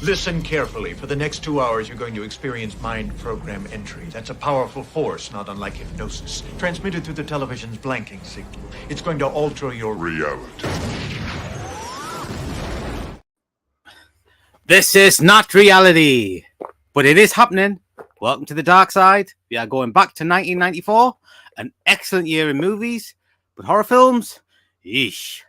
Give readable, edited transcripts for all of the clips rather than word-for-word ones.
Listen carefully. For the next 2 hours, you're going to experience mind program entry. That's a powerful force, not unlike hypnosis, transmitted through the television's blanking signal. It's going to alter your reality. This is not reality, but it is happening. Welcome to the dark side. We are going back to 1994, an excellent year in movies, but horror films, yeesh.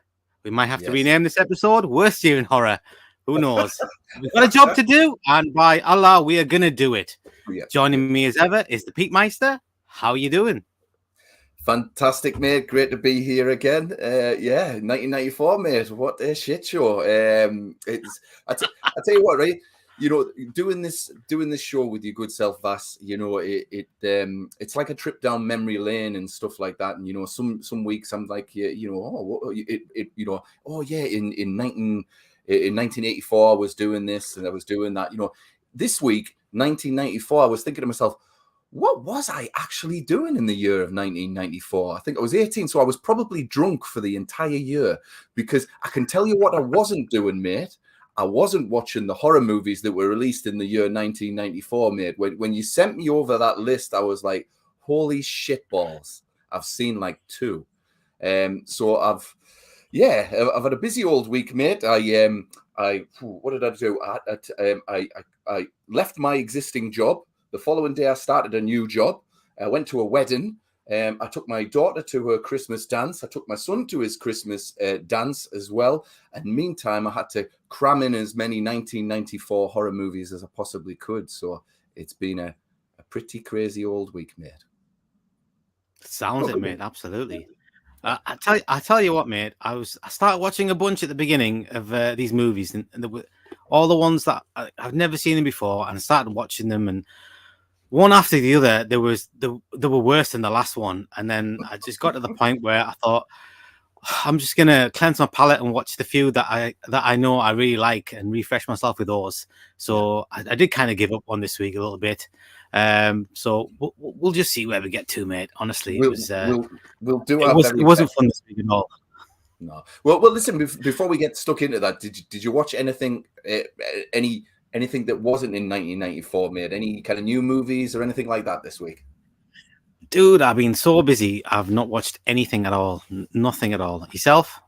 We might have to rename this episode Worst Year in Horror. Who knows? We've got a job to do, and by Allah, we are going to do it. Joining me as ever is the Peak Meister. How are you doing? Fantastic, mate. Great to be here again. 1994, mate. What a shit show. I tell you what, right? You know, doing this show with your good self, Vass. You know, it's like a trip down memory lane and stuff like that. And you know, some weeks I'm like, in 1984, I was doing this and I was doing that. You know, this week, 1994, I was thinking to myself, what was I actually doing in the year of 1994? I think I was 18, so I was probably drunk for the entire year, because I can tell you what I wasn't doing, mate. I wasn't watching the horror movies that were released in the year 1994, mate. When you sent me over that list, I was like, holy shit balls. I've seen like 2. So I've had a busy old week, mate. What did I do? I left my existing job. The following day, I started a new job. I went to a wedding. I took my daughter to her Christmas dance. I took my son to his Christmas dance as well. And meantime, I had to cram in as many 1994 horror movies as I possibly could. So it's been a pretty crazy old week, mate. Sounds it, mate. Absolutely. I tell you what, mate. I started watching a bunch at the beginning of these movies, and there were all the ones that I've never seen them before, and I started watching them, and one after the other, they were worse than the last one. And then I just got to the point where I thought, I'm just gonna cleanse my palate and watch the few that I know I really like and refresh myself with those. So I did kind of give up on this week a little bit. So we'll just see where we get to, mate. Honestly, we'll do. It wasn't fun this week at all. No. Well, listen. Before we get stuck into that, did you watch anything? Anything that wasn't in 1994, mate? Any kind of new movies or anything like that this week? Dude, I've been so busy. I've not watched anything at all. Nothing at all. Yourself?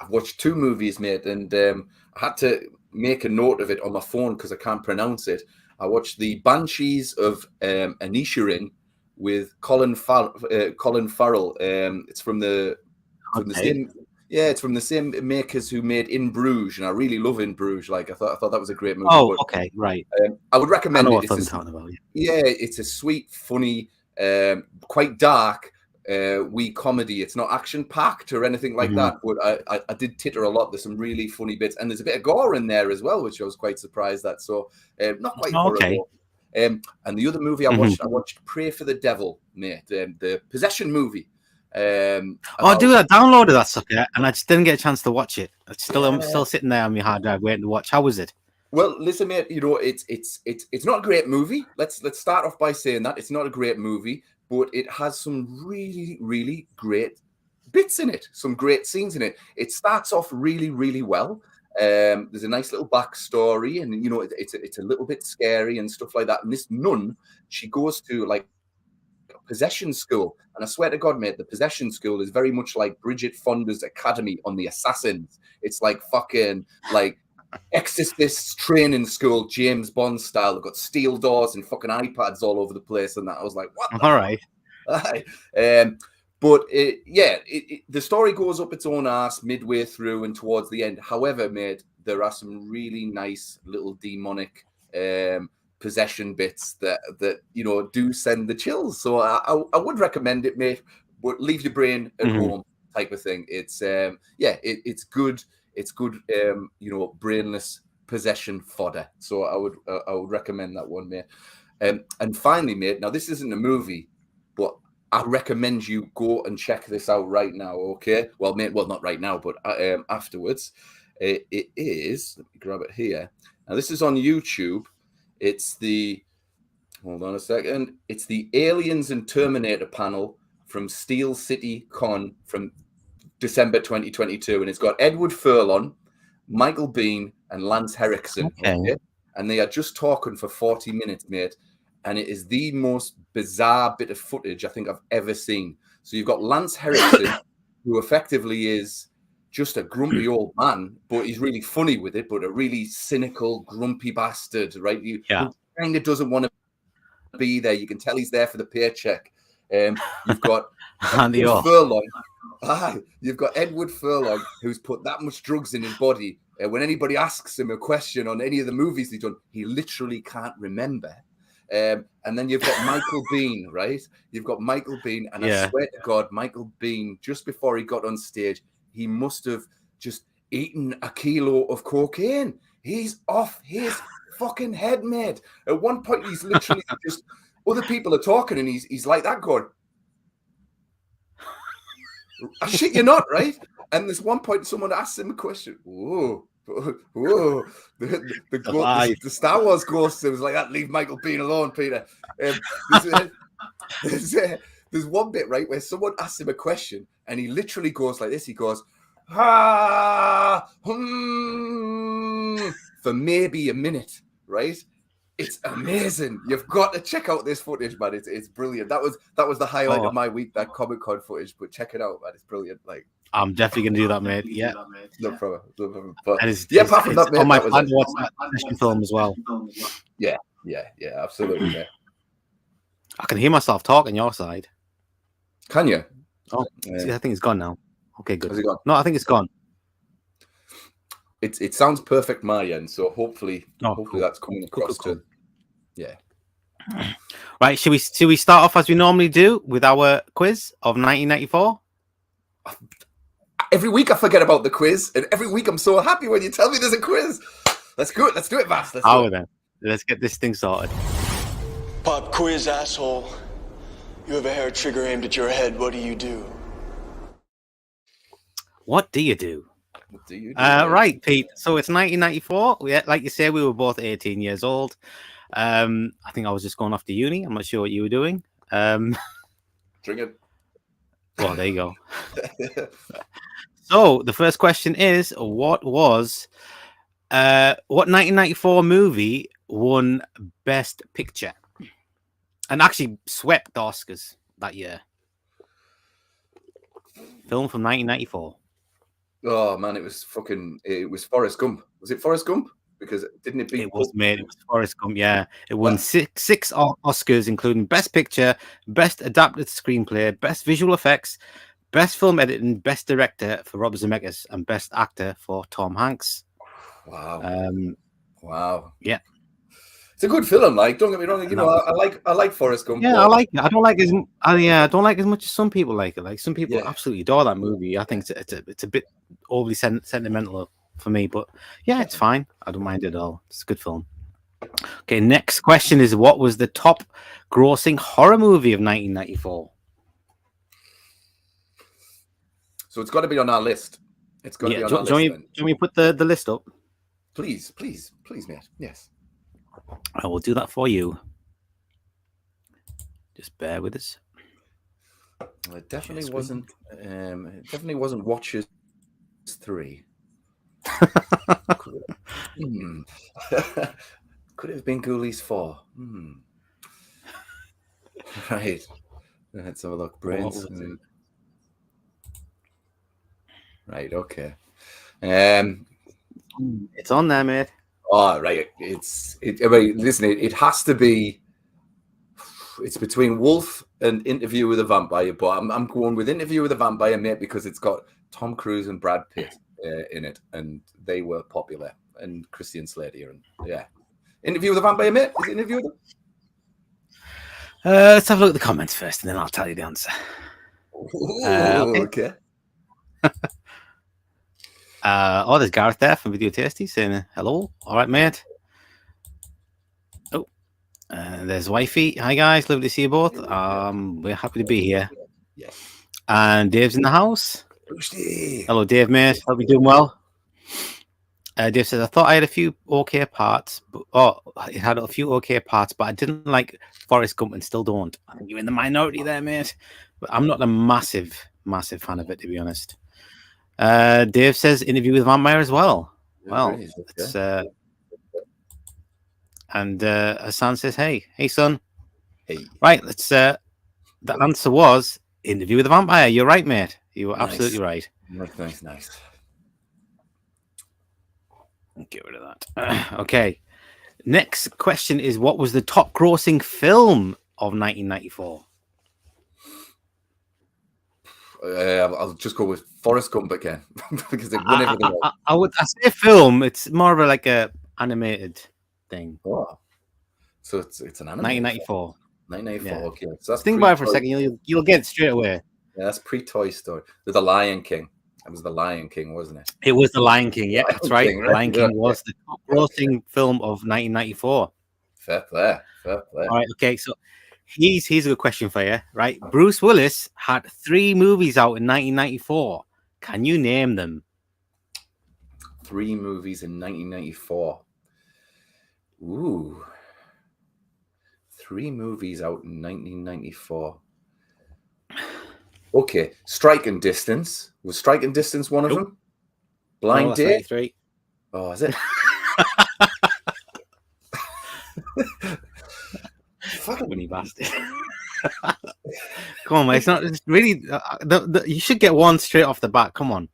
I've watched 2 movies, mate, and I had to make a note of it on my phone because I can't pronounce it. I watched The Banshees of Inisherin with Colin Farrell. It's from the same. Yeah, it's from the same makers who made In Bruges, and I really love In Bruges. Like I thought that was a great movie. Oh, okay, right. I would recommend it. What I'm talking about. Yeah, it's a sweet, funny, quite dark, wee comedy. It's not action packed or anything like that. But I did titter a lot. There's some really funny bits, and there's a bit of gore in there as well, which I was quite surprised at. So not quite horrible. And the other movie I watched Pray for the Devil, mate. The Possession movie. I downloaded that sucker and I just didn't get a chance to watch it. I'm still sitting there on my hard drive waiting to watch. How was it? Well, listen, mate, you know, it's not a great movie. Let's start off by saying that it's not a great movie, but it has some really, really great bits in it, some great scenes in it. It starts off really, really well. There's a nice little backstory, and you know, it's a little bit scary and stuff like that. And this nun, she goes to like possession school, and I swear to God, mate, the possession school is very much like Bridget Fonda's Academy on the Assassins. It's like fucking like Exorcist training school, James Bond style. They've got steel doors and fucking iPads all over the place, and that I was like, what? All right. But the story goes up its own ass midway through and towards the end. However, mate, there are some really nice little demonic possession bits that do send the chills. So I would recommend it, mate. But leave your brain at home, type of thing. It's it's good. It's good, brainless possession fodder. So I would recommend that one, mate. And finally, mate. Now this isn't a movie, but I recommend you go and check this out right now. Okay? Well, mate. Well, not right now, but afterwards. It is. Let me grab it here. Now this is on YouTube. It's the. Hold on a second. It's the Aliens and Terminator panel from Steel City Con from December 2022, and it's got Edward Furlong, Michael Biehn, and Lance Henriksen. Okay? And they are just talking for 40 minutes, mate. And it is the most bizarre bit of footage I think I've ever seen. So you've got Lance Henriksen, who effectively is just a grumpy old man, but he's really funny with it, but a really cynical, grumpy bastard, right? Who kind of doesn't want to be there. You can tell he's there for the paycheck. You've got Edward Furlong. You've got Edward Furlong, who's put that much drugs in his body. When anybody asks him a question on any of the movies he's done, he literally can't remember. And then you've got Michael Biehn, right? You've got Michael Biehn, and I swear to God, Michael Biehn, just before he got on stage, he must have just eaten a kilo of cocaine. He's off his fucking head, mate. At one point, he's literally just, other people are talking, and he's like that going, I shit you not, right? And there's one point someone asks him a question. Whoa. The Star Wars ghost, it was like that. Leave Michael Biehn alone, Peter. There's one bit, right, where someone asks him a question and he literally goes like this. He goes, for maybe a minute, right? It's amazing. You've got to check out this footage, man. It's brilliant. That was the highlight of my week, that Comic-Con footage. But check it out, man. It's brilliant. Like, I'm definitely gonna do that, mate. Yeah, no problem. But apart from that, mate, on my plan to watch that film as well. Yeah, absolutely. Yeah. I can hear myself talking your side. Can you? Oh, see, I think it's gone now. Okay, good. Has it gone? No, I think it's gone. It sounds perfect my end, so hopefully cool. That's coming across cool. Yeah. Right, should we start off as we normally do with our quiz of 1994? Every week I forget about the quiz, and every week I'm so happy when you tell me there's a quiz. Let's do it. Let's do it, Vass. Then. Let's get this thing started. Pop quiz, asshole. You have a hair trigger aimed at your head. What do you do? What do you do? What do you do? Right, Pete. So it's 1994. Like you say, we were both 18 years old. I think I was just going off to uni. I'm not sure what you were doing. Drinking. Well, there you go. So the first question is, what 1994 movie won Best Picture and actually swept the Oscars that year? Film from 1994. Oh man, it was Forrest Gump. Was it Forrest Gump? Because didn't it beat? It was Forrest Gump. Yeah, it won six Oscars, including Best Picture, Best Adapted Screenplay, Best Visual Effects, Best Film Editing, Best Director for Robert Zemeckis, and Best Actor for Tom Hanks. Wow. Wow. Yeah. It's a good film. Like, don't get me wrong. You know, I like Forrest Gump. Yeah, I like it. I don't like as much as some people like it. Like some people absolutely adore that movie. I think it's a bit overly sentimental for me, but yeah, it's fine. I don't mind it at all. It's a good film. Okay, next question is, what was the top grossing horror movie of 1994? So it's got to be on our list. It's got to be on our list. Do you want me to put the list up? Please, mate. Yes. I will do that for you. Just bear with us. Well, it definitely wasn't. It definitely wasn't Watchers 3. Could it have been Ghoulies 4? Right. Let's have a look. Brains. Right. Okay. It's on there, mate. Oh, right. Listen, it has to be. It's between Wolf and Interview with a Vampire, but I'm going with Interview with a Vampire, mate, because it's got Tom Cruise and Brad Pitt in it, and they were popular, and Christian Slater, and yeah. Interview with a Vampire, mate. Is it Interview with Let's have a look at the comments first, and then I'll tell you the answer. Okay. There's Gareth there from Video Tasty saying hello. All right, mate. Oh, there's Wifey. Hi, guys. Lovely to see you both. We're happy to be here. Yeah. And Dave's in the house. Rusty. Hello, Dave, mate. Hope you're doing well. Dave says, I thought I had a few okay parts, but it had a few okay parts, but I didn't like Forrest Gump and still don't. I think you're in the minority there, mate. But I'm not a massive fan of it, to be honest. Dave says Interview with a Vampire as well. Well, it's and Hassan says, hey son. Hey. Right, let's the answer was Interview with a Vampire. You're right, mate. You were absolutely right. Nice. Get rid of that. Okay. Next question is, what was the top grossing film of 1994? I'll just go with Forrest Gump again because it won everything. I say film. It's more of like a animated thing. Oh. So it's an animated 1994. 1994. Yeah. Okay. So that's think about it for a second. You'll get it straight away. Yeah, that's pre-Toy Story. With The Lion King. It was The Lion King, wasn't it? It was The Lion King. Yeah, that's right. King, The Lion King was the top grossing film of 1994. Fair play. All right. Okay. So here's a good question for you. Right. Bruce Willis had 3 movies out in 1994. Can you name them? 3 movies in 1994. Ooh. 3 movies out in 1994. Okay, Striking Distance. Was Striking Distance one of them? Blind Date? 93. Oh, is it? Fucking winnie bastard. Come on, mate. It's not it's really. You should get one straight off the bat. Come on.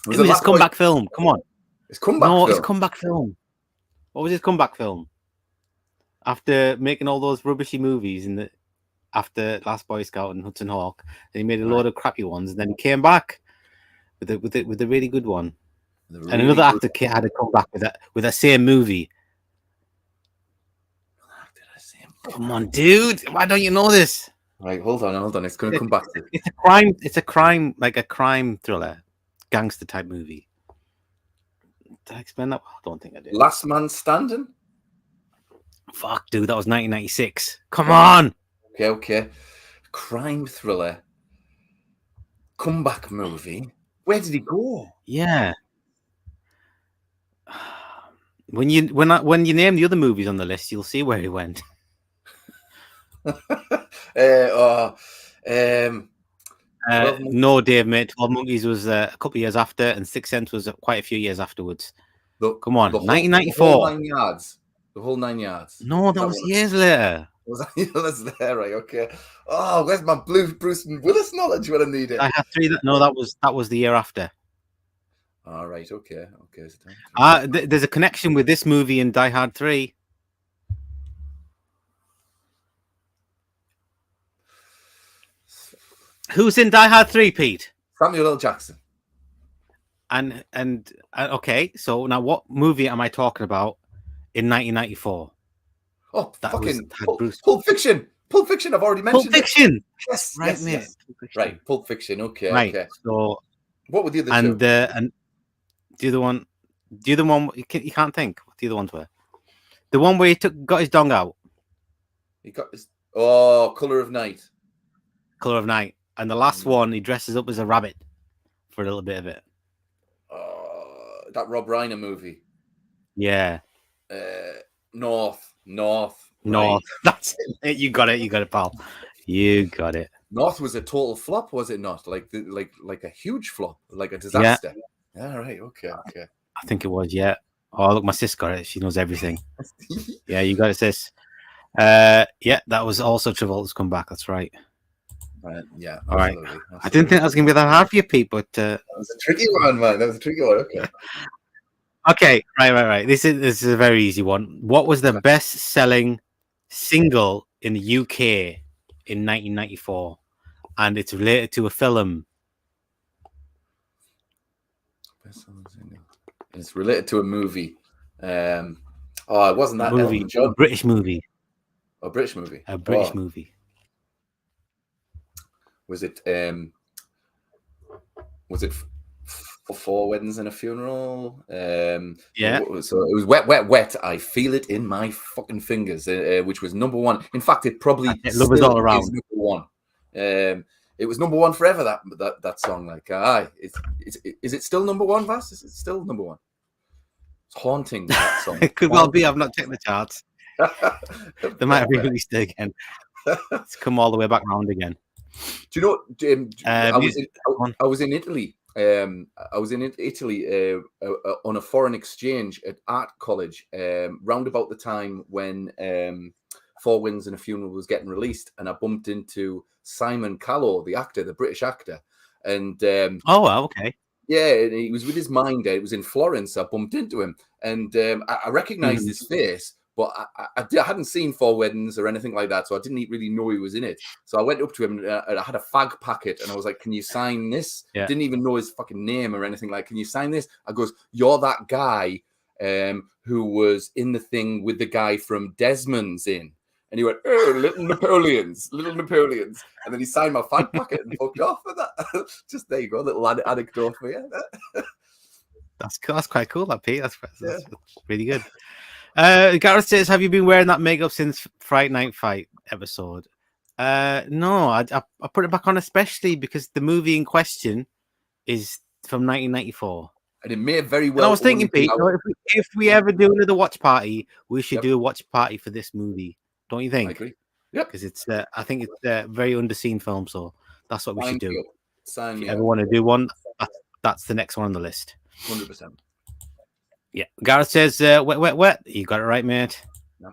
Was it was his comeback film. Come on. It's comeback film? It's comeback film. What was his comeback film? After making all those rubbishy movies after Last Boy Scout and Hudson Hawk, and he made a load of crappy ones, and then he came back with a really good one. And another actor had to come back with that same movie. Come on, dude! Why don't you know this? Right, hold on. It's going to come back to it. It's a crime. It's a crime, like a crime thriller, gangster type movie. Did I explain that? I don't think I did. Last Man Standing. Fuck, dude, that was 1996. Come on. Okay. Crime thriller. Comeback movie. Where did he go? Yeah. When you name the other movies on the list, you'll see where he went. No, Dave, mate. 12 Monkeys was a couple of years after, and Sixth Sense was quite a few years afterwards. Come on, 1994. The whole 9 yards. No, that was years later. Was that years there? Right, okay. Oh, where's my Bruce Willis knowledge when I need it? I had 3. No, that was the year after. All right, okay. There's a connection with this movie and Die Hard 3. Who's in Die Hard 3, Pete? Samuel L. Jackson. And okay, so now what movie am I talking about in 1994? Oh, that fucking Bruce. Pulp Fiction. Pulp Fiction. I've already mentioned. Pulp Fiction. Yes, right, mate. Yes. Right, Pulp Fiction. Okay, right. Okay. So what were the other two? And the other one you can't think what the other ones were. The one where he got his dong out. He got his Color of Night. Color of Night. And the last one, he dresses up as a rabbit for a little bit of it. That Rob Reiner movie. Yeah. North. Right. That's it. You got it, pal. You got it. North was a total flop, was it not? Like a huge flop, like a disaster. Yeah. All right. Okay. I think it was. Yeah. Oh, look, my sis got it. She knows everything. Yeah, you got it, sis. Yeah, that was also Travolta's comeback. That's right. Yeah. All right. Absolutely. I didn't think that was going to be that hard for you, Pete, but that was a tricky one, man. That was a tricky one. Okay. Okay, right. This is a very easy one. What was the best-selling single in the UK in 1994? And it's related to a film. It's related to a movie. It wasn't that Movie, Elton John. a British movie. A British movie. A British movie. Was it? Was it Four Weddings and a Funeral? Yeah. So it was Wet. I feel it in my fucking fingers, which was number one. In fact, it probably Love is all around. is number one. It was number one forever. That song, like, is it still number one, Vass? Is it still number one? It's haunting, that song. It could well be. I've not checked the charts. They might have released it again. It's come all the way back round again. Do you know? I was in Italy. I was in Italy on a foreign exchange at art college, round about the time when Four Winds and a Funeral was getting released, and I bumped into Simon Callow, the actor, the British actor, and oh, wow, okay. Yeah, he was with his mind. It was in Florence. I bumped into him, and I recognized his face, but I hadn't seen Four Weddings or anything like that, so I didn't really know he was in it. So I went up to him, and I had a fag packet, and I was like, "Can you sign this?" Yeah. Didn't even know his fucking name or anything. Like, "Can you sign this?" I goes, "You're that guy who was in the thing with the guy from Desmond's in." And he went, "Oh, little Napoleons. And then he signed my fag packet and fucked off with that. Just there you go, a little anecdote for you. That's quite cool, that Pete. That's really good. Gareth says, "Have you been wearing that makeup since Friday Night Fight episode?" No, I put it back on especially because the movie in question is from 1994. And it may very well. And I was thinking, Pete, if we ever do another watch party, we should do a watch party for this movie. Don't you think? I agree. Yep. Because I think it's a very underseen film, so that's what we should do. Sign if you me ever up. want to do one, that's the next one on the list. 100%. Yeah. Gareth says, wet. You got it right, mate. No.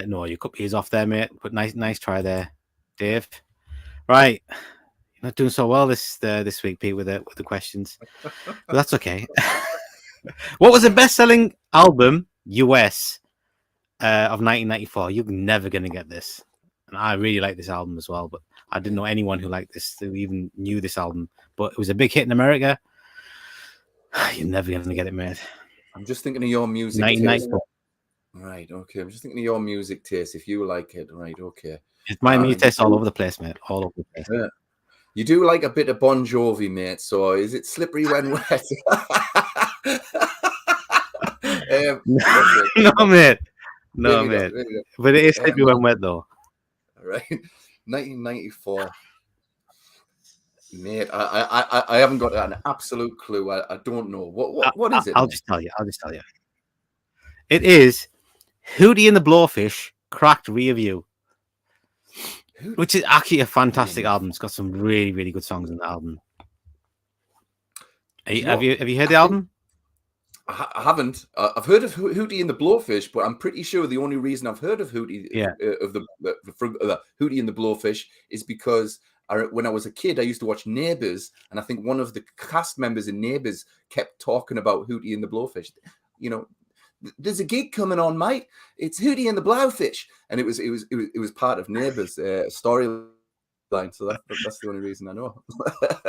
No, your cup is off there, mate. But nice try there, Dave. Right. You're not doing so well this week, Pete, with the questions. But that's okay. What was the best-selling album, US, of 1994? You're never going to get this. And I really like this album as well, but I didn't know anyone who liked this, who even knew this album. But it was a big hit in America. You're never going to get it, mate. I'm just thinking of your music taste. Right, okay. I'm just thinking of your music taste. If you like it, right, okay. It's my music taste all over the place, mate. All over the place. Yeah. You do like a bit of Bon Jovi, mate. So is it Slippery When Wet? No, mate. No, mate. But it is Slippery When Wet, though. Right. 1994. Mate, I haven't got an absolute clue. I don't know. What is it? I'll just tell you. It is Hootie and the Blowfish, Cracked Rear View, which is actually a fantastic album. It's got some really, really good songs in the album. Have you heard the album? I haven't. I've heard of Hootie and the Blowfish, but I'm pretty sure the only reason I've heard of Hootie of the Hootie and the Blowfish is because when I was a kid, I used to watch Neighbours, and I think one of the cast members in Neighbours kept talking about Hootie and the Blowfish. You know, there's a gig coming on, mate. It's Hootie and the Blowfish, and it was part of Neighbours' storyline. So that's the only reason I know.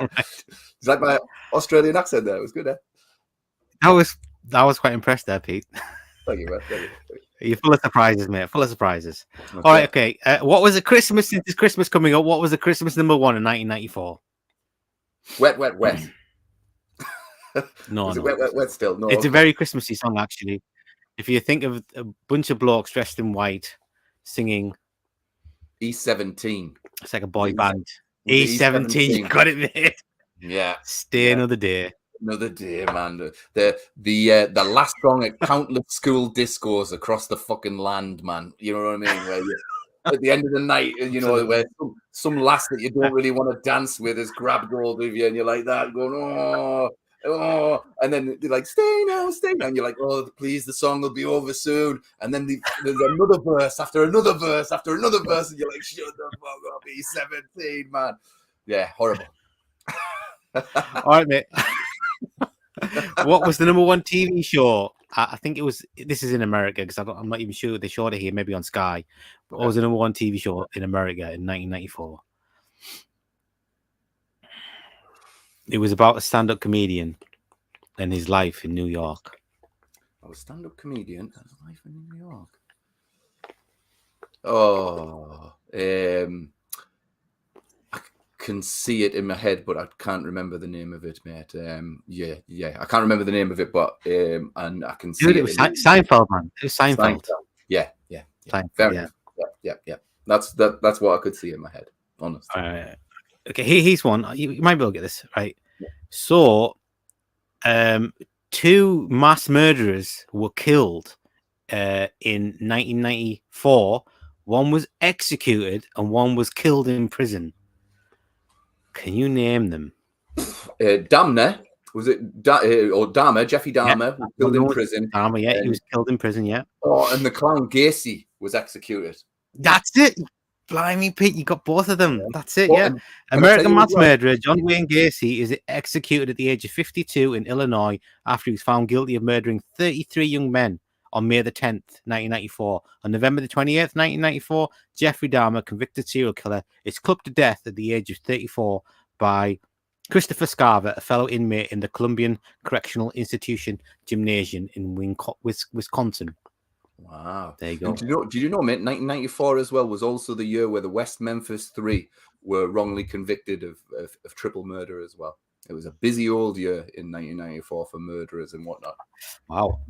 It's like my Australian accent there. It was good, eh? I was quite impressed there, Pete. Thank you, man. Thank you. You're full of surprises, mate. Full of surprises. Okay. All right, okay. What was the Christmas? Since it's Christmas coming up, what was the Christmas number one in 1994? Wet. No, Is it wet still? No. It's a very Christmassy song, actually. If you think of a bunch of blokes dressed in white singing E17. It's like a boy band. E17. You got it, mate. Yeah. Stay another day. Another day, man. The last song at countless school discos across the fucking land, man. You know what I mean? Where at the end of the night, you know, where some lass that you don't really want to dance with has grabbed hold of you, and you're like that, going, oh, and then they're like, stay now, and you're like, oh, please, the song will be over soon. And then there's another verse after another verse after another verse, and you're like, shut the fuck up, E17, man. Yeah, horrible. All right, mate. What was the number one TV show? I think it was. This is in America because I'm not even sure they showed it here. Maybe on Sky. But what was the number one TV show in America in 1994? It was about a stand-up comedian and his life in New York. I was a stand-up comedian and his life in New York. Oh, I can see it in my head, but I can't remember the name of it, mate. Yeah, I can't remember the name of it, but and I can see Dude, it. it was Seinfeld, man. It was Seinfeld. Yeah. Seinfeld, Fair yeah. enough. Yeah. That's what I could see in my head, honestly. Okay, here's one. You might be able to get this right. So, 2 mass murderers were killed in 1994. One was executed and one was killed in prison. Can you name them? Dahmer, was it or Dahmer? Jeffrey Dahmer was killed in prison. Dahmer, yeah, he was killed in prison. Yeah. Oh, and the clown Gacy was executed. That's it. Blimey, Pete, you got both of them. That's it. Well, Yeah. and American mass murderer John Wayne Gacy is executed at the age of 52 in Illinois after he was found guilty of murdering 33 young men on May the 10th, 1994. On November the 28th, 1994, Jeffrey Dahmer, convicted serial killer, is clubbed to death at the age of 34 by Christopher Scarver, a fellow inmate in the Columbian Correctional Institution Gymnasium in Wisconsin. Wow. There you go. Did you know, mate, 1994 as well was also the year where the West Memphis 3 were wrongly convicted of triple murder as well. It was a busy old year in 1994 for murderers and whatnot. Wow.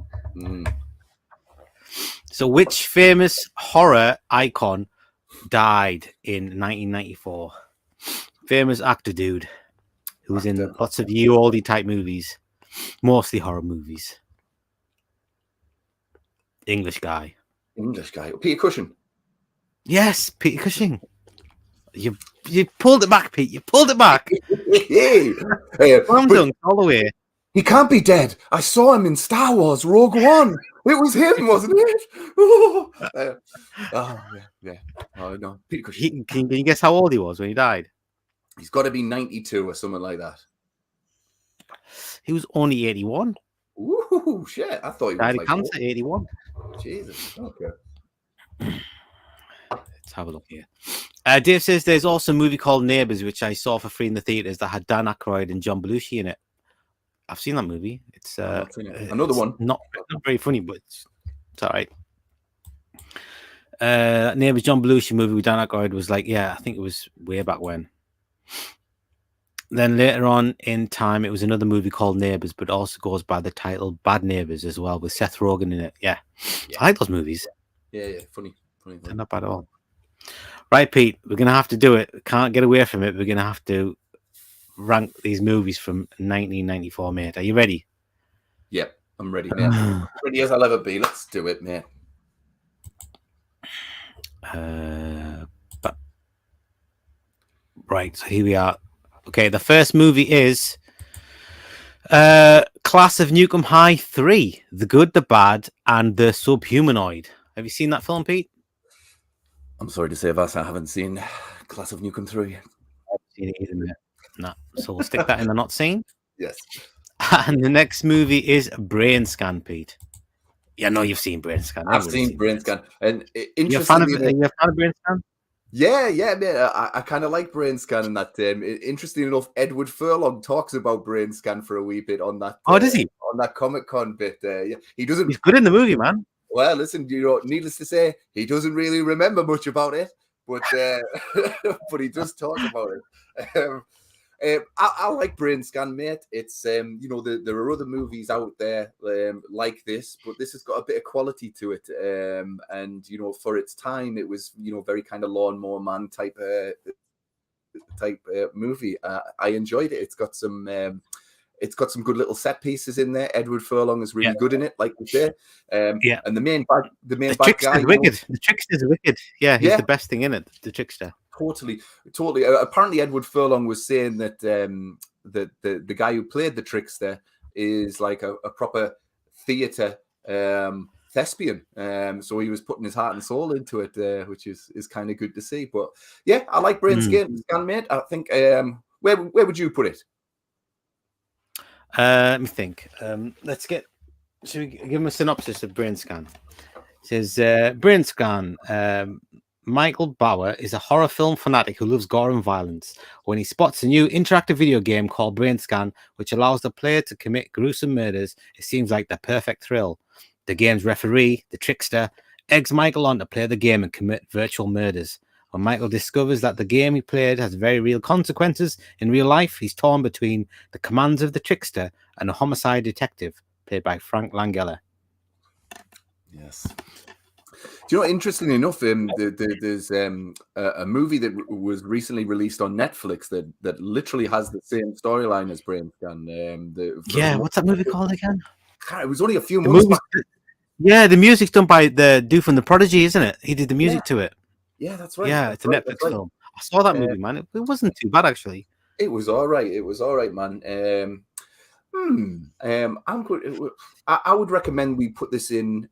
So which famous horror icon died in 1994? Famous actor, dude, who's in lots of you oldie type movies, mostly horror movies. English guy. Peter Cushing. Yes, Peter Cushing. You pulled it back, Pete. You pulled it back. All the way. He can't be dead. I saw him in Star Wars Rogue One. It was him, wasn't it? Yeah. Oh no, Peter Cushing. Can you guess how old he was when he died? He's got to be 92 or something like that. He was only 81. Ooh, shit! I thought he died was of cancer. 81. Jesus. Okay. Let's have a look here. Dave says there's also a movie called Neighbours, which I saw for free in the theaters that had Dan Aykroyd and John Belushi in it. I've seen that movie. It's another one. Not very funny, but it's all right. Neighbours John Belushi movie with Dan Aykroyd was like, I think it was way back when. Then later on in time, it was another movie called Neighbours, but also goes by the title Bad Neighbours as well, with Seth Rogen in it. Yeah. I like those movies. Yeah, funny. They're not bad at all. Right, Pete, we're going to have to do it. We can't get away from it. We're going to have to rank these movies from 1994, mate. Are you ready? Yep, I'm ready, mate. Ready as I'll ever be. Let's do it, mate. Right, so here we are. Okay, the first movie is Class of Nukem High 3, The Good, the Bad, and the Subhumanoid. Have you seen that film, Pete? I'm sorry to say, Vass, I haven't seen Class of Nukem 3. I haven't seen it either, mate. No, so we'll stick that in the not seen. Yes. And the next movie is Brain Scan, Pete. Yeah, no, you've seen Brain Scan. I've seen Brain Scan. And are you a fan of Brain Scan? Yeah, man. I kind of like Brain Scan in that. Interesting enough, Edward Furlong talks about Brain Scan for a wee bit on that. Oh, does he? On that Comic-Con bit. Yeah, he doesn't. He's good in the movie, man. Well, listen, needless to say, he doesn't really remember much about it, but but he does talk about it. I like Brain Scan, mate. It's there are other movies out there like this, but this has got a bit of quality to it. And for its time, it was very kind of Lawnmower Man type movie. I enjoyed it. It's got some good little set pieces in there. Edward Furlong is really good in it, like we say. And the main bad guy is wicked. The trickster's wicked. Yeah, he's the best thing in it. The trickster. Totally. Apparently, Edward Furlong was saying that the guy who played the trickster is like a proper theatre thespian. So he was putting his heart and soul into it, which is kind of good to see. But yeah, I like Brain Scan, mate. I think where would you put it? Let me think. Should we give him a synopsis of Brain Scan? It says, Brain Scan. Michael Bauer is a horror film fanatic who loves gore and violence. When he spots a new interactive video game called Brain Scan, which allows the player to commit gruesome murders, it seems like the perfect thrill. The game's referee, the trickster, eggs Michael on to play the game and commit virtual murders. When Michael discovers that the game he played has very real consequences in real life, he's torn between the commands of the trickster and a homicide detective, played by Frank Langella. Yes. Do you know, interestingly enough, there's a movie that was recently released on Netflix that literally has the same storyline as Brain Scan. What's that movie called again? It was only a few months back. Yeah, the music's done by the dude from The Prodigy, isn't it? He did the music to it. Yeah, that's right. Yeah, it's a Netflix film. I saw that movie, man. It wasn't too bad, actually. It was all right. It was all right, man. I'm good. I would recommend we put this in.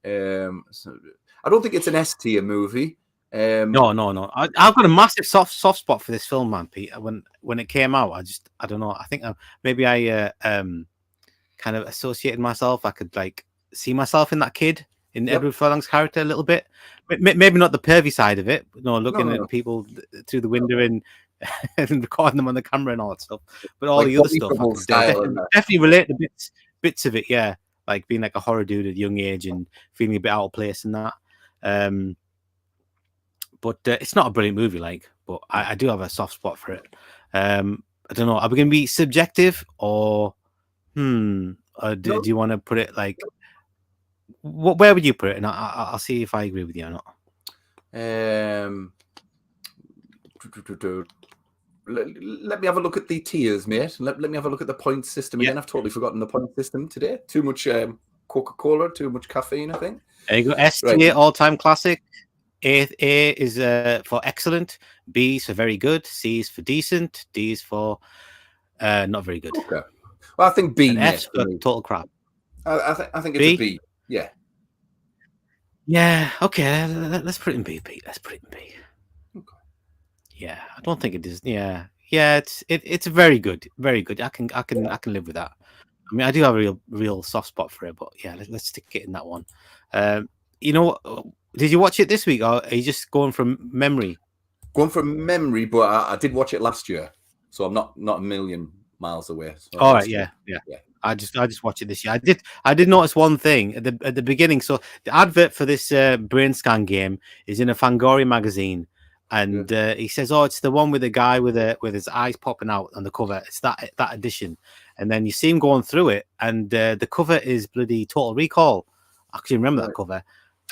I don't think it's an S tier movie. No. I've got a massive soft spot for this film, man, Pete. When it came out, I don't know. I think maybe I kind of associated myself. I could like see myself in that kid, in Edward Furlong's character a little bit. Maybe not the pervy side of it, but looking at people through the window and recording them on the camera and all that stuff. But all the other stuff, I could definitely relate to bits of it. Yeah, like being like a horror dude at a young age and feeling a bit out of place and that. But it's not a brilliant movie, but I do have a soft spot for it. I don't know. Are we going to be subjective or do you want to put it like where would you put it? And I'll see if I agree with you or not. Let me have a look at the tiers, mate. Let me have a look at the point system again. I've totally forgotten the point system today. Too much Coca-Cola, too much caffeine, I think. There you go. S tier, all-time classic. A is for excellent. B is for very good. C is for decent. D is for not very good. Okay. Well, I think B. F for total crap. I think it's a B. Yeah. Yeah. Okay. Let's put it in B, Pete. Let's put it in B. Okay. Yeah. I don't think it is. Yeah. Yeah. It's very good. Very good. I can live with that. I mean, I do have a real soft spot for it, but yeah, let's stick it in that one. Did you watch it this week, or are you just going from memory? Going from memory, but I did watch it last year, so I'm not a million miles away. So all right, yeah. I just watched it this year. I did notice one thing at the beginning. So the advert for this Brain Scan game is in a Fangoria magazine, and he says, "Oh, it's the one with the guy with his eyes popping out on the cover. It's that edition." And then you see him going through it, and the cover is bloody Total Recall. I actually remember that cover.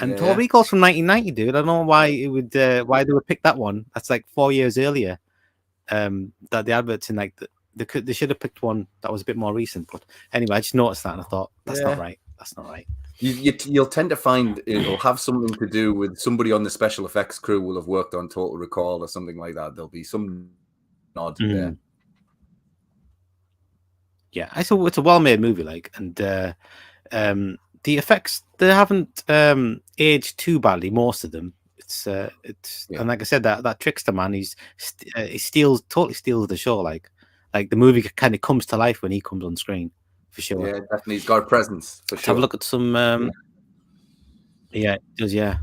And Total Recall's from 1990, dude. I don't know why why they would pick that one. That's like 4 years earlier. That the adverts in like they should have picked one that was a bit more recent. But anyway, I just noticed that and I thought that's not right. That's not right. You'll tend to find it'll have something to do with somebody on the special effects crew will have worked on Total Recall or something like that. There'll be some nod there. Yeah, it's a well-made movie, the effects they haven't aged too badly. Most of them, and like I said, that trickster man, he totally steals the show. Like the movie kind of comes to life when he comes on screen, for sure. Yeah, definitely, he's got a presence. For Let's sure. have a look at some. Yeah, it does. Yeah,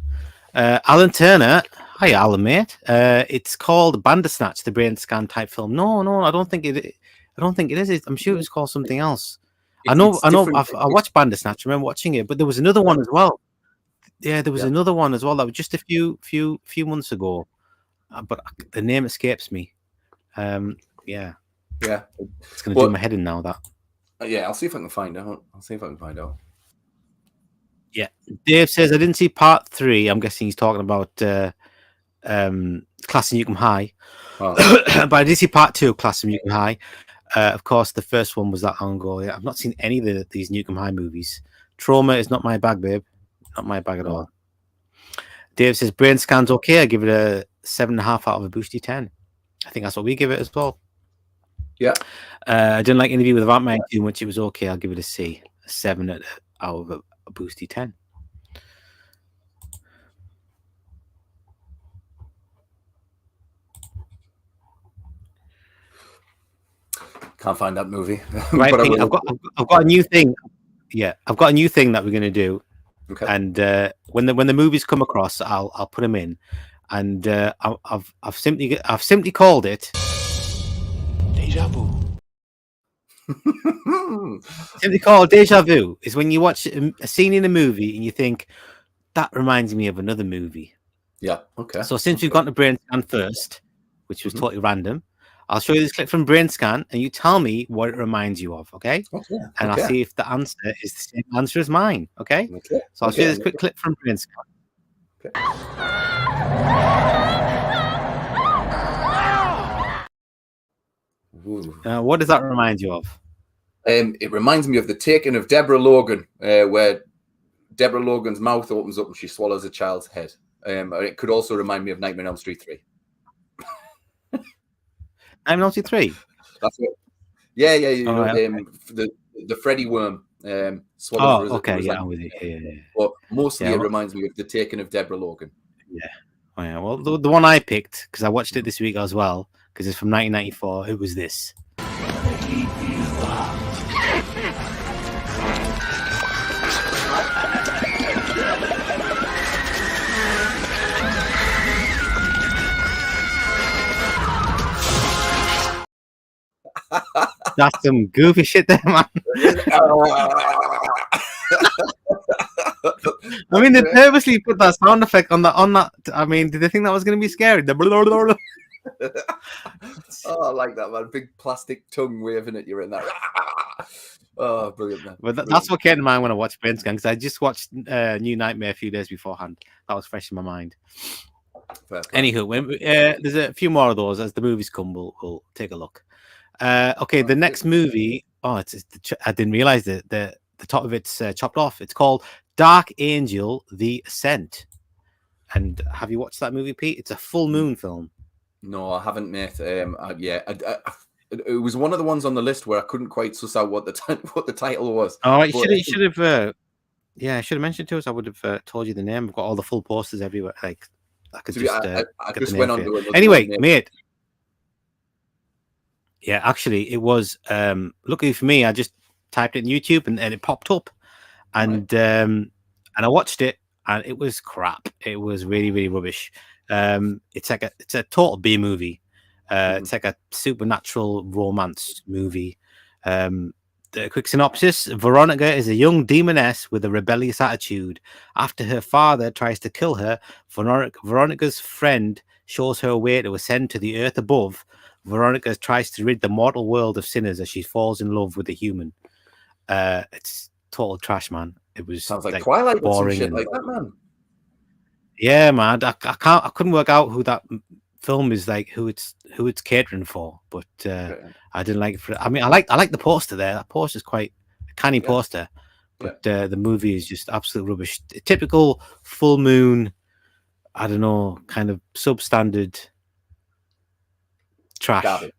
Alan Turner. Hi, Alan, mate. It's called Bandersnatch, the Brain Scan type film. No, I don't think it. I don't think it is. I'm sure it was called something else. I know. I watched Bandersnatch. I remember watching it, but there was another one as well. Yeah, there was another one as well that was just a few months ago, but the name escapes me. Yeah, it's going to do my head in now. That. Yeah, I'll see if I can find out. Yeah, Dave says I didn't see part 3. I'm guessing he's talking about Class of Newcomb High, but I did see part 2 of Class of Newcomb High. Of course, the first one was that long ago. Yeah, I've not seen any of these Newcomb High movies. Trauma is not my bag, babe. Not my bag at all. Dave says Brain Scan's okay. I give it a 7.5 out of a boosty 10. I think that's what we give it as well. Yeah. I didn't like Interview with a Vampire too much. It was okay. I'll give it a C. A 7 out of a boosty 10. Can't find that movie. Right, But I Pete, will. I've got a new thing. Yeah, I've got a new thing that we're going to do. Okay. And when the movies come across, I'll put them in. And I've simply called it Deja vu. simply called deja vu. Is when you watch a scene in a movie and you think that reminds me of another movie. Yeah. Okay. So since we've gone to Brain Scan first, which was Mhm. totally random, I'll show you this clip from Brain Scan, and you tell me what it reminds you of. Okay. Okay. And I'll see if the answer is the same answer as mine. Okay. Okay. So I'll show you this Okay. quick clip from Brain Scan. Ooh. What does that remind you of? It reminds me of the taking of Deborah Logan, where Deborah Logan's mouth opens up and she swallows a child's head. It could also remind me of Nightmare on Elm Street 3. I'm 93. That's it. Yeah. You All know, right, the Freddy worm swallows. Oh, okay. Yeah, I'm with you. Yeah. But mostly Yeah, it well- reminds me of the taking of Deborah Logan. Oh, yeah. Well, the one I picked, because I watched it this week as well, because it's from 1994, it was this. That's some goofy shit there, man. I mean, they purposely put that sound effect on that. I mean, did they think that was going to be scary? The blah, blah, blah, blah. Oh, I like that, man. Big plastic tongue waving at you in that. Oh, brilliant, man. But that's what came to mind when I watched Brain Scan, because I just watched New Nightmare a few days beforehand. That was fresh in my mind. Fair play. Anywho, there's a few more of those as the movies come. We'll take a look. Okay, the next movie. Oh, I didn't realize that the top of it's chopped off. It's called Dark Angel: The Ascent. And have you watched that movie, Pete? It's a full moon film. No, I haven't, mate. It was one of the ones on the list where I couldn't quite suss out what the title was. Oh, you But- should have. Yeah, I should have mentioned to us. I would have told you the name. I've got all the full posters everywhere. Like I could just. I get just the went name on for to you. another Anyway, one, mate. Yeah, actually, it was. Luckily for me, I just typed it in YouTube and it popped up, and I watched it, and it was crap. It was really, really rubbish. It's a total B movie. It's like a supernatural romance movie. The quick synopsis: Veronica is a young demoness with a rebellious attitude. After her father tries to kill her, Veronica's friend shows her a way to ascend to the earth above. Veronica tries to rid the mortal world of sinners as she falls in love with a human. It's total trash, man. It was Sounds like Twilight or some boring shit and- like that, man. Yeah, man. I couldn't work out who that film is, like who it's catering for, but I didn't like it for. I mean, I like the poster there. That poster is quite a canny poster, but the movie is just absolute rubbish. Typical full moon. I don't know, kind of substandard trash. Garbage.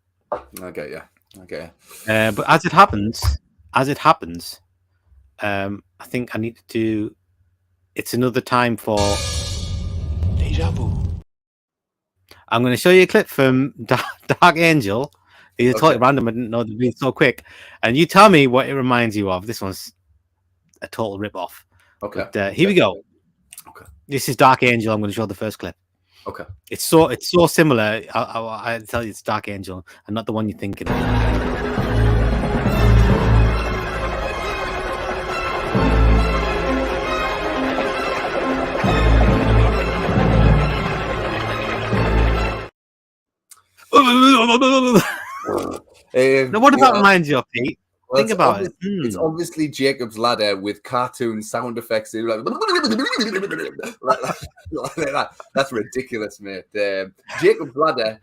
Okay, yeah. Okay. But as it happens, I think I need to do. It's another time for. Deja vu. I'm going to show you a clip from Dark Angel. It's totally Okay. random. I didn't know they'd be so quick. And you tell me what it reminds you of. This one's a total rip-off. Okay. But here we go. Okay. This is Dark Angel. I'm going to show the first clip. Okay. It's so similar. I tell you, it's Dark Angel, and not the one you're thinking of. Now, what does that remind you of, Pete? Well, Think about it. It's obviously Jacob's Ladder with cartoon sound effects. Like that. That's ridiculous, mate. Jacob's Ladder.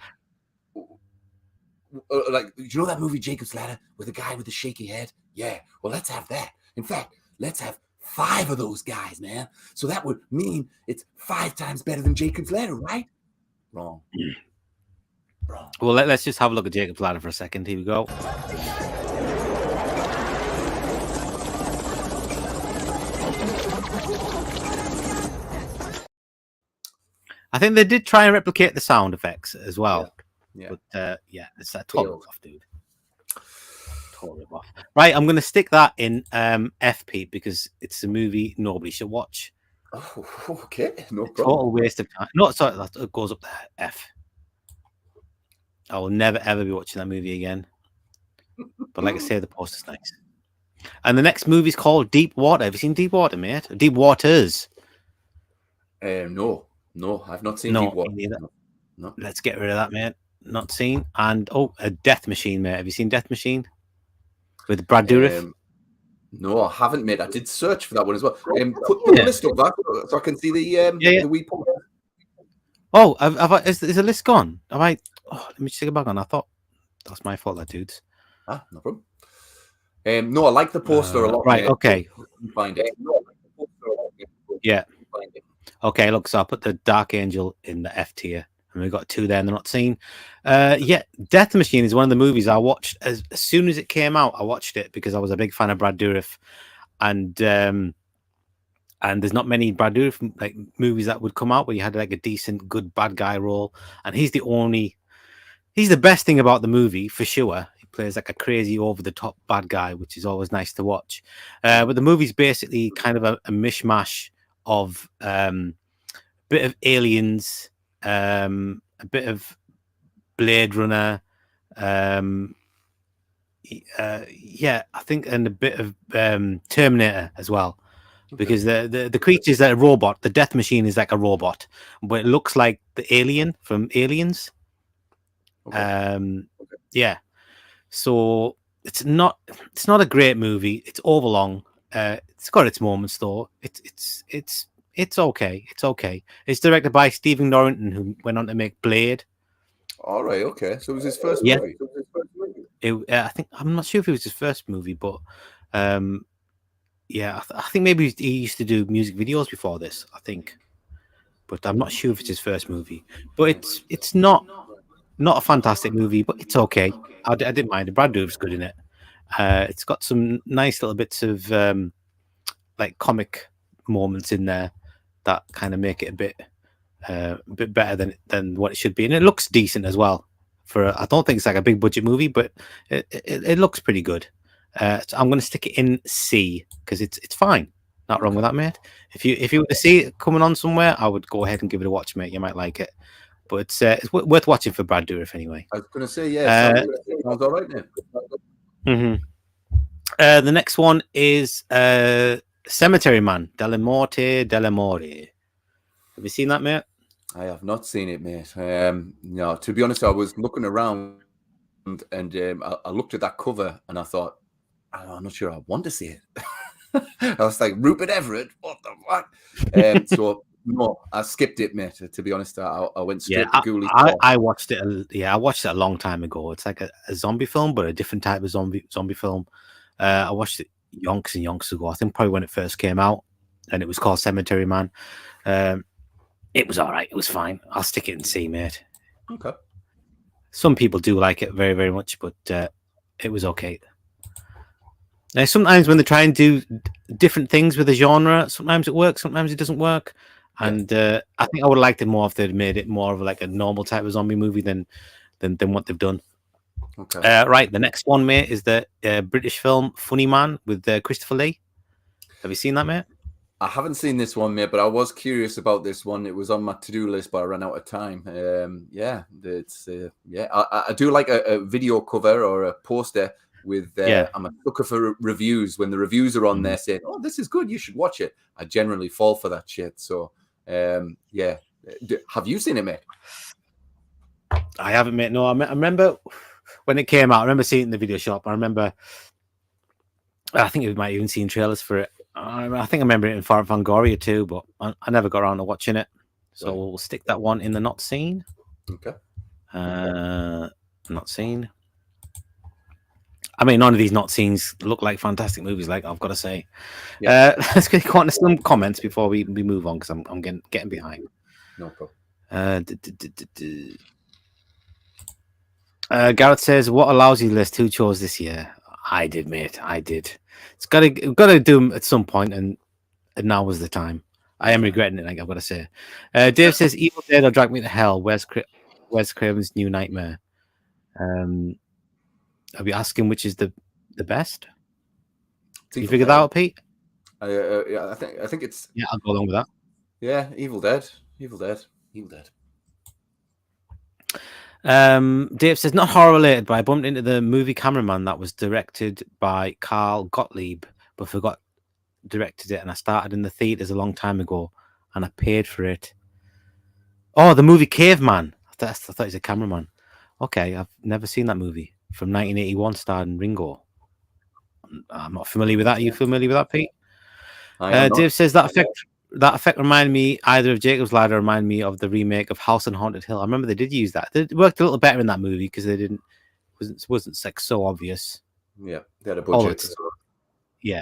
Like, do you know that movie Jacob's Ladder with the guy with the shaky head? Yeah. Well, let's have that. In fact, let's have 5 of those guys, man. So that would mean it's 5 times better than Jacob's Ladder, right? Wrong. Wrong. Well, let's just have a look at Jacob's Ladder for a second. Here we go. I think they did try and replicate the sound effects as well. Yeah. But yeah, it's that total Failed. off, dude. Totally off. Right, I'm going to stick that in FP because it's a movie nobody should watch. Oh, okay, no Total problem. waste of time. No, sorry, that goes up there. F. I will never ever be watching that movie again. But like I say, the poster's nice. And the next movie is called Deep Water. Have you seen Deep Water, mate? Deep Waters. No, I've not seen No, Deep Water. me neither. No. Let's get rid of that, mate. Not seen. And a Death Machine, mate. Have you seen Death Machine with Brad Dourif? No, I haven't, mate. I did search for that one as well. Put the list up back so I can see the wee post. Oh, is the list gone? Have I? Oh, let me just take it back on. I thought that's my fault, that dudes. Ah, no problem. No, I like the poster a lot. Right, mate. okay. Find it. Yeah. Okay, look, so I'll put the Dark Angel in the F tier. And we've got two there and they're not seen. Yeah, Death Machine is one of the movies I watched as soon as it came out. I watched it because I was a big fan of Brad Dourif. And there's not many Brad Dourif like movies that would come out where you had like a decent, good bad guy role. And he's the best thing about the movie for sure. He plays like a crazy over the top bad guy, which is always nice to watch. But the movie's basically kind of a mishmash of a bit of Aliens, a bit of Blade Runner, yeah, I think, and a bit of Terminator as well. Because the creatures that are robot, the Death Machine is like a robot, but it looks like the alien from Aliens. Okay. Yeah. So it's not a great movie. It's overlong. It's got its moments though. It's okay. It's okay. It's directed by Stephen Norrington, who went on to make Blade. All right. Okay. So it was his first movie. I think I'm not sure if it was his first movie, but yeah, I think maybe he used to do music videos before this. I think, but I'm not sure if it's his first movie. But it's not a fantastic movie, but it's okay. I didn't mind it. Brad Dourif's good in it. It's got some nice little bits of like comic moments in there that kind of make it a bit better than what it should be, and it looks decent as well. I don't think it's like a big budget movie, but it looks pretty good. So I'm going to stick it in C because it's fine. Not wrong with that, mate. If you were to see it coming on somewhere, I would go ahead and give it a watch, mate. You might like it. But it's worth watching for Brad Dourif anyway. I was going to say, yeah, sounds all right, man. Mm-hmm. The next one is Cemetery Man, Della Morte. Have you seen that, mate? I have not seen it, mate. No, to be honest, I was looking around and I looked at that cover and I thought, I'm not sure I want to see it. I was like, Rupert Everett, what the fuck? So no, I skipped it, mate. To be honest, I went straight to Ghoulie. I watched it. I watched it a long time ago. It's like a zombie film, but a different type of zombie film. I watched it yonks and yonks ago. I think probably when it first came out, and it was called Cemetery Man. It was all right. It was fine. I'll stick it in C, mate. Okay. Some people do like it very, very much, but it was okay. Now, sometimes when they try and do different things with a genre, sometimes it works, sometimes it doesn't work. And I think I would have liked it more if they'd made it more of like a normal type of zombie movie than what they've done. Okay. Right, the next one, mate, is the British film Funny Man with Christopher Lee. Have you seen that, mate? I haven't seen this one, mate, but I was curious about this one. It was on my to-do list, but I ran out of time. I do like a video cover or a poster with. I'm a sucker for reviews. When the reviews are on there saying, "Oh, this is good, you should watch it," I generally fall for that shit. So, yeah. Have you seen it, mate? I haven't, mate. No, I remember when it came out. I remember seeing it in the video shop. I think we might even seen trailers for it. I think I remember it in Fangoria too, but I never got around to watching it. So we'll stick that one in the not seen. Okay. Not seen. I mean, none of these not scenes look like fantastic movies, like I've got to say. Yeah. Let's get on to some comments before we move on, because I'm getting behind. No problem. Gareth says, "What a lousy list! Who chose this year?" I did, mate. I did. It's got to do them at some point, and now was the time. I am regretting it. Like I've got to say. Dave says, "Evil Dead or Drag Me to Hell." Where's Craven's New Nightmare? Are we asking which is the best? It's You Evil figured Dead. that out, Pete? Yeah, I think it's Yeah, I'll go along with that. yeah, Evil Dead. Evil Dead. Dave says not horror related, but I bumped into the movie Cameraman that was directed by Carl Gottlieb, but forgot directed it, and I started in the theaters a long time ago, and I paid for it. Oh, the movie Caveman. I thought it was a cameraman. Okay, I've never seen that movie from 1981, starring Ringo. I'm not familiar with that. Are you familiar with that, Pete? I am not. Dave says that effect reminded me either of Jacob's Ladder, reminded me of the remake of House on Haunted Hill. I remember they did use that. It worked a little better in that movie because they wasn't like so obvious. Yeah, they had a budget. Yeah.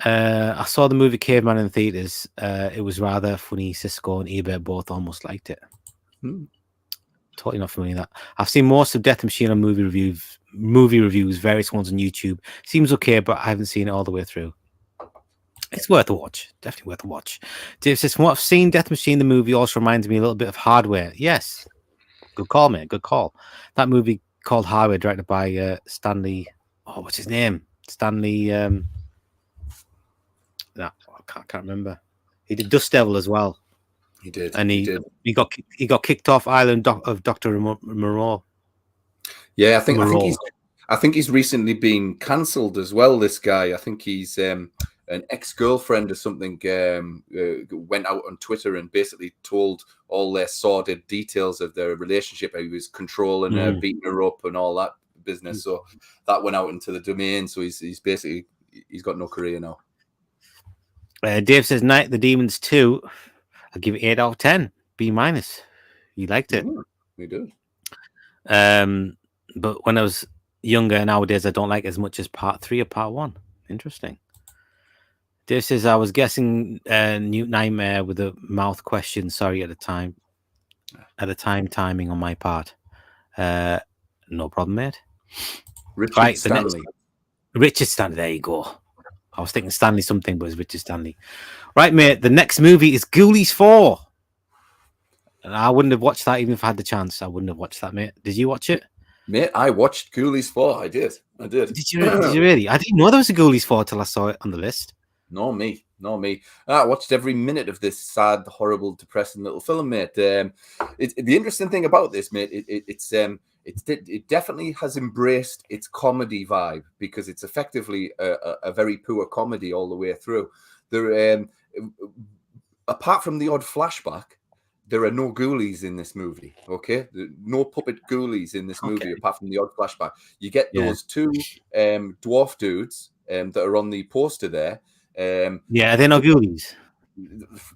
I saw the movie Caveman in the theaters. It was rather funny. Cisco and Ebert both almost liked it. Totally not familiar with that. I've seen most of Death Machine on movie reviews, various ones on YouTube. Seems okay, but I haven't seen it all the way through. It's worth a watch. Definitely worth a watch. Dave says, from what I've seen, Death Machine, the movie also reminds me a little bit of Hardware. Yes. Good call, mate. Good call. That movie called Hardware, directed by Stanley. Oh, what's his name? Stanley. No, I can't remember. He did Dust Devil as well. He did. And he got kicked off Island of Dr. Moreau. Yeah, I think he's recently been cancelled as well. This guy, I think he's an ex-girlfriend or something. Went out on Twitter and basically told all their sordid details of their relationship. He was controlling her, beating her up, and all that business. So that went out into the domain. So he's basically got no career now. Dave says, Night of the Demons 2. I'll give it 8 out of 10. B-. You liked it. We do. But when I was younger, nowadays I don't like it as much as part 3 or part 1. Interesting. Dave says, I was guessing New Nightmare with a mouth question. Sorry at the time. Timing on my part. No problem, mate. Richard Stanley. Richard Stanley. There you go. I was thinking Stanley something, but it's Richard Stanley. Right, mate. The next movie is Ghoulies 4. And I wouldn't have watched that even if I had the chance. I wouldn't have watched that, mate. Did you watch it? Mate, I watched Ghoulies 4. I did. Did you really? I didn't know there was a Ghoulies 4 till I saw it on the list. Nor me. I watched every minute of this sad, horrible, depressing little film, mate. The interesting thing about this, mate, it definitely has embraced its comedy vibe because it's effectively a very poor comedy all the way through. There, apart from the odd flashback, there are no ghoulies in this movie. Okay, no puppet ghoulies in this movie apart from the odd flashback. You get those two dwarf dudes that are on the poster there. They're not ghoulies.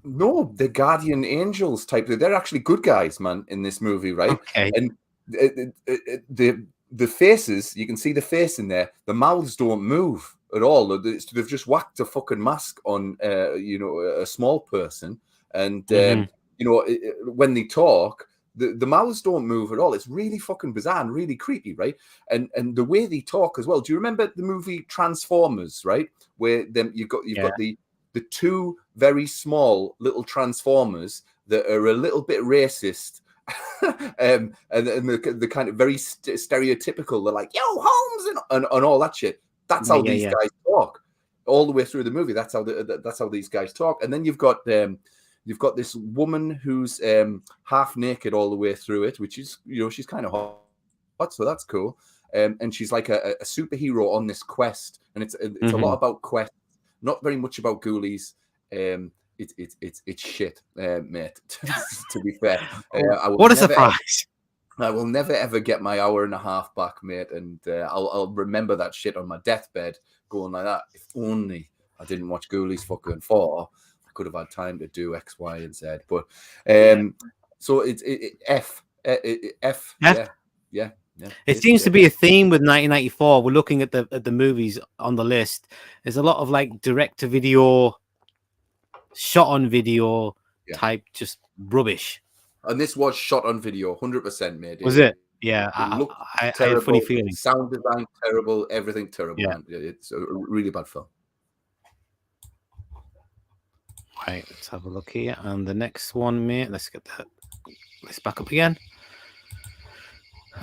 No, they're guardian angels type. They're actually good guys, man, in this movie, right? Okay. And the faces, you can see the face in there. The mouths don't move at all. They've just whacked a fucking mask on, a small person, and when they talk, the mouths don't move at all. It's really fucking bizarre and really creepy, right? And the way they talk as well. Do you remember the movie Transformers, right? Where you've got the two very small little Transformers that are a little bit racist. and the kind of very stereotypical. They're like, "Yo, Holmes," and all that shit. That's how these guys talk all the way through the movie. That's how these guys talk. And then you've got this woman who's half naked all the way through it, which is she's kind of hot, so that's cool. And she's like a superhero on this quest, and it's a lot about quests, not very much about ghoulies. It's shit, mate. To be fair, what a surprise! I will never ever get my hour and a half back, mate, and I'll remember that shit on my deathbed, going like that. If only I didn't watch Ghoulies fucking 4, I could have had time to do X, Y, and Z. But so it's F. Yeah. It seems to be a theme with 1994. We're looking at the movies on the list. There's a lot of like direct to video, shot on video type, just rubbish. And this was shot on video, 100%, mate. Was it? Yeah, I have a funny feeling. Sound design terrible, everything terrible. Yeah. Man. It's a really bad film. Right, let's have a look here. And the next one, mate. Let's get that. Let's back up again.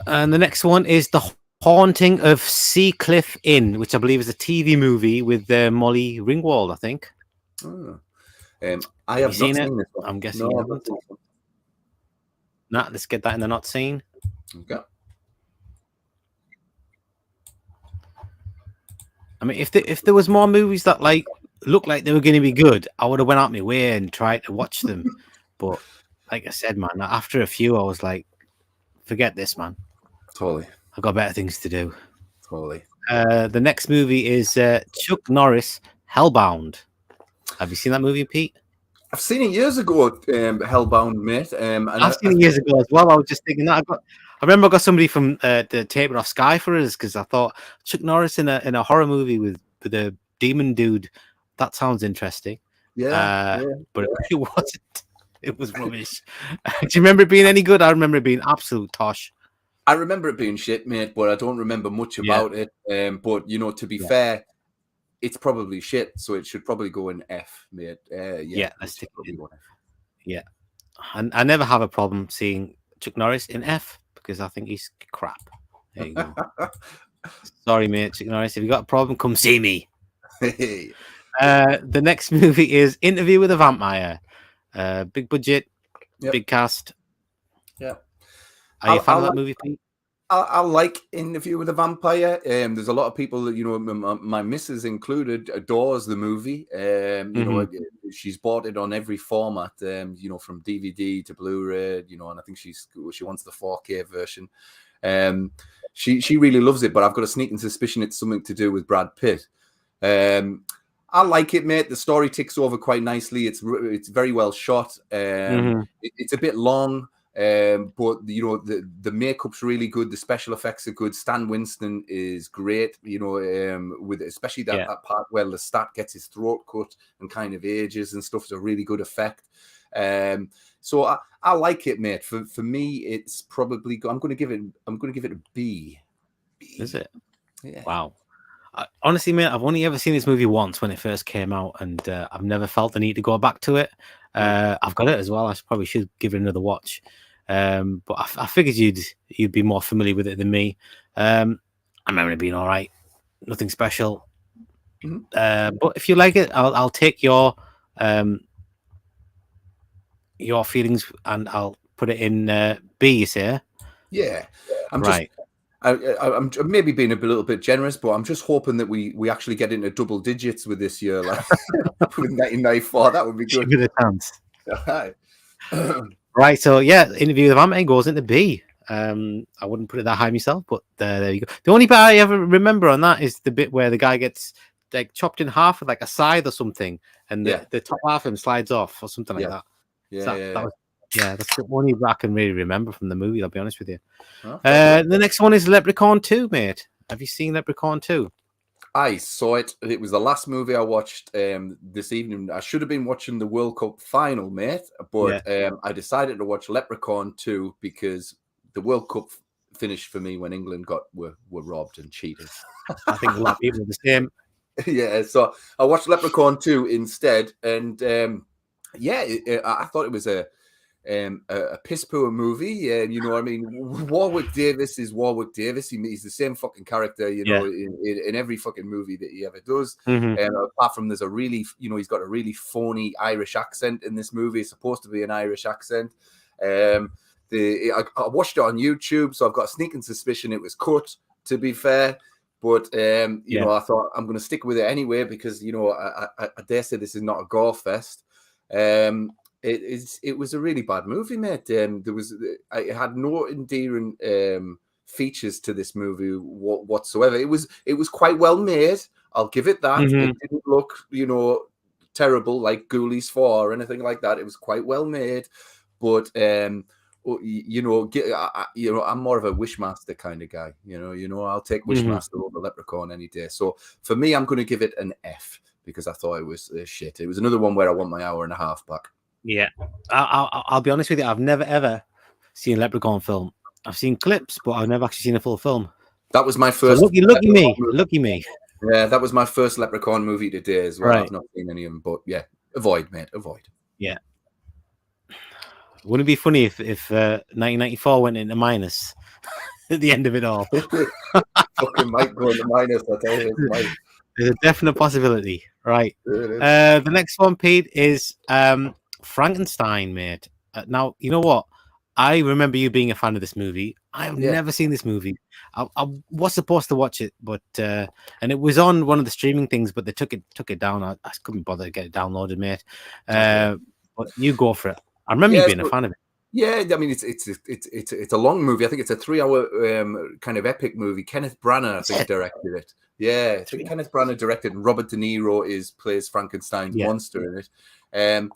And the next one is The Haunting of Seacliff Inn, which I believe is a TV movie with Molly Ringwald, I think. Oh. Have I you have not seen it? seen this one. I'm guessing No, you I've not haven't. seen this one. Nah, let's get that in the not seen. Okay. I mean, if there was more movies that like looked like they were going to be good, I would have went out my way and tried to watch them. But like I said, man, after a few, I was like, forget this, man. Totally. I've got better things to do. Totally. The next movie is Chuck Norris, Hellbound. Have you seen that movie, Pete? I've seen it years ago, Hellbound, mate. And I've seen it years ago as well. I was just thinking that I remember I got somebody from the Tape It Off Sky for us because I thought Chuck Norris in a horror movie with a demon dude. That sounds interesting. yeah. But it wasn't. It was rubbish. Do you remember it being any good? I remember it being absolute tosh. I remember it being shit, mate, but I don't remember much about it. But to be fair, it's probably shit, so it should probably go in F, mate. Let's stick it in. Yeah, I never have a problem seeing Chuck Norris in F because I think he's crap. There you go. Sorry, mate, Chuck Norris. If you got a problem, come see me. The next movie is Interview with a Vampire. Big budget, big cast. Yeah. Are you a fan of that movie, Pete? I like Interview with a Vampire. There's a lot of people that, my missus included, adores the movie. She's bought it on every format, from DVD to Blu-ray, and I think she wants the 4K version. She really loves it, but I've got a sneaking suspicion it's something to do with Brad Pitt. I like it, mate. The story ticks over quite nicely. It's very well shot. It's a bit long. But the makeup's really good. The special effects are good. Stan Winston is great. With especially that part where Lestat gets his throat cut and kind of ages and stuff. It's a really good effect. So I like it, mate. For me, it's probably I'm going to give it a B. Is it? Yeah. Wow. Honestly, mate, I've only ever seen this movie once when it first came out, and I've never felt the need to go back to it. I've got it as well. I probably should give it another watch. But I figured you'd be more familiar with it than me. I remember it being all right, nothing special. But if you like it, I'll take your feelings and I'll put it in B. You say? Yeah, I'm right. I'm maybe being a little bit generous, but I'm just hoping that we actually get into double digits with this year, like with 1994. That would be good. Give it a chance. Right, so Interview with a Vampire goes into B. I wouldn't put it that high myself, but there you go. The only bit I ever remember on that is the bit where the guy gets like chopped in half with like a scythe or something, and the top half of him slides off or something like that. That's the only I can really remember from the movie. I'll be honest with you. The next one is Leprechaun 2, mate. Have you seen Leprechaun 2? I saw it. It was the last movie I watched this evening. I should have been watching the World Cup final, mate, but I decided to watch Leprechaun 2 because the World Cup finished for me when England were robbed and cheated. I think a lot of people are the same. Yeah, so I watched Leprechaun 2 instead, and I thought it was a piss poor movie. I mean, Warwick Davis is Warwick Davis. He's the same fucking character, in every fucking movie that he ever does. Apart from there's a really, he's got a really phony Irish accent in this movie. It's supposed to be an Irish accent. I watched it on YouTube, so I've got a sneaking suspicion it was cut, to be fair. But I thought I'm going to stick with it anyway because I dare say this is not a gore fest. It was a really bad movie, mate. It had no endearing features to this movie whatsoever. It was quite well made. I'll give it that. It didn't look, terrible like Ghoulies 4 or anything like that. It was quite well made, but I'm more of a Wishmaster kind of guy. I'll take Wishmaster over Leprechaun any day. So for me, I'm going to give it an F because I thought it was shit. It was another one where I want my hour and a half back. Yeah, I'll be honest with you. I've never ever seen a Leprechaun film. I've seen clips, but I've never actually seen a full film. That was my first. So lucky me. Yeah, that was my first Leprechaun movie today as well. Right. I've not seen any of them, but yeah, avoid, mate, avoid. Yeah. Wouldn't it be funny if 1994 went into minus? at the end of it all. Fucking Mike going to minus. I tell you, it's Mike. There's a definite possibility, right? There it is. The next one, Pete, is Frankenstein, mate. Now, you know what? I remember you being a fan of this movie. I have never seen this movie. I was supposed to watch it, but and it was on one of the streaming things, but they took it down. I couldn't bother to get it downloaded, mate. But you go for it. I remember you being a fan of it. Yeah, I mean it's a long movie. I think it's a 3-hour kind of epic movie. Kenneth Branagh, I think, directed it. Yeah, I think Kenneth Branagh directed, and Robert De Niro plays Frankenstein's monster in it.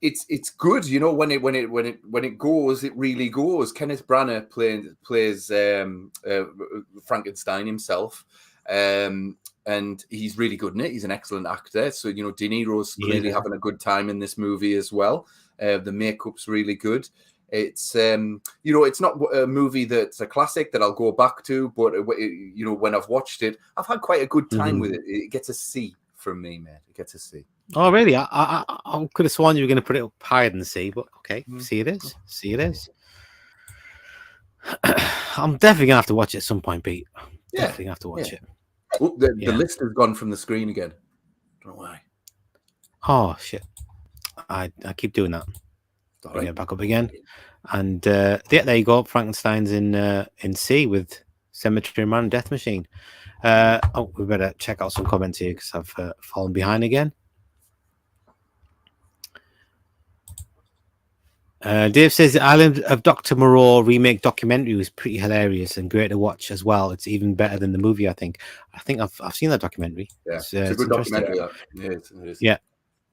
It's good, you know. When it goes, it really goes. Kenneth Branagh plays Frankenstein himself, and he's really good in it. He's an excellent actor. So you know, De Niro's clearly having a good time in this movie as well. The makeup's really good. It's you know, it's not a movie that's a classic that I'll go back to, but you know, when I've watched it, I've had quite a good time with it. It gets a C from me, man. It gets a C. Oh, really? I could have sworn you were going to put it up higher than C, but okay. C it is. C it is. I'm definitely going to have to watch it at some point, Pete. Definitely going to have to watch it. Oh, the list has gone from the screen again. Don't know why. Oh, shit. I keep doing that. Bring it back up again. And there you go. Frankenstein's in C with Cemetery Man and Death Machine. We better check out some comments here because I've fallen behind again. Dave says the Island of Dr. Moreau remake documentary was pretty hilarious and great to watch as well. It's even better than the movie, I think. I've seen that documentary. Yeah, it's a good documentary. It is. Yeah.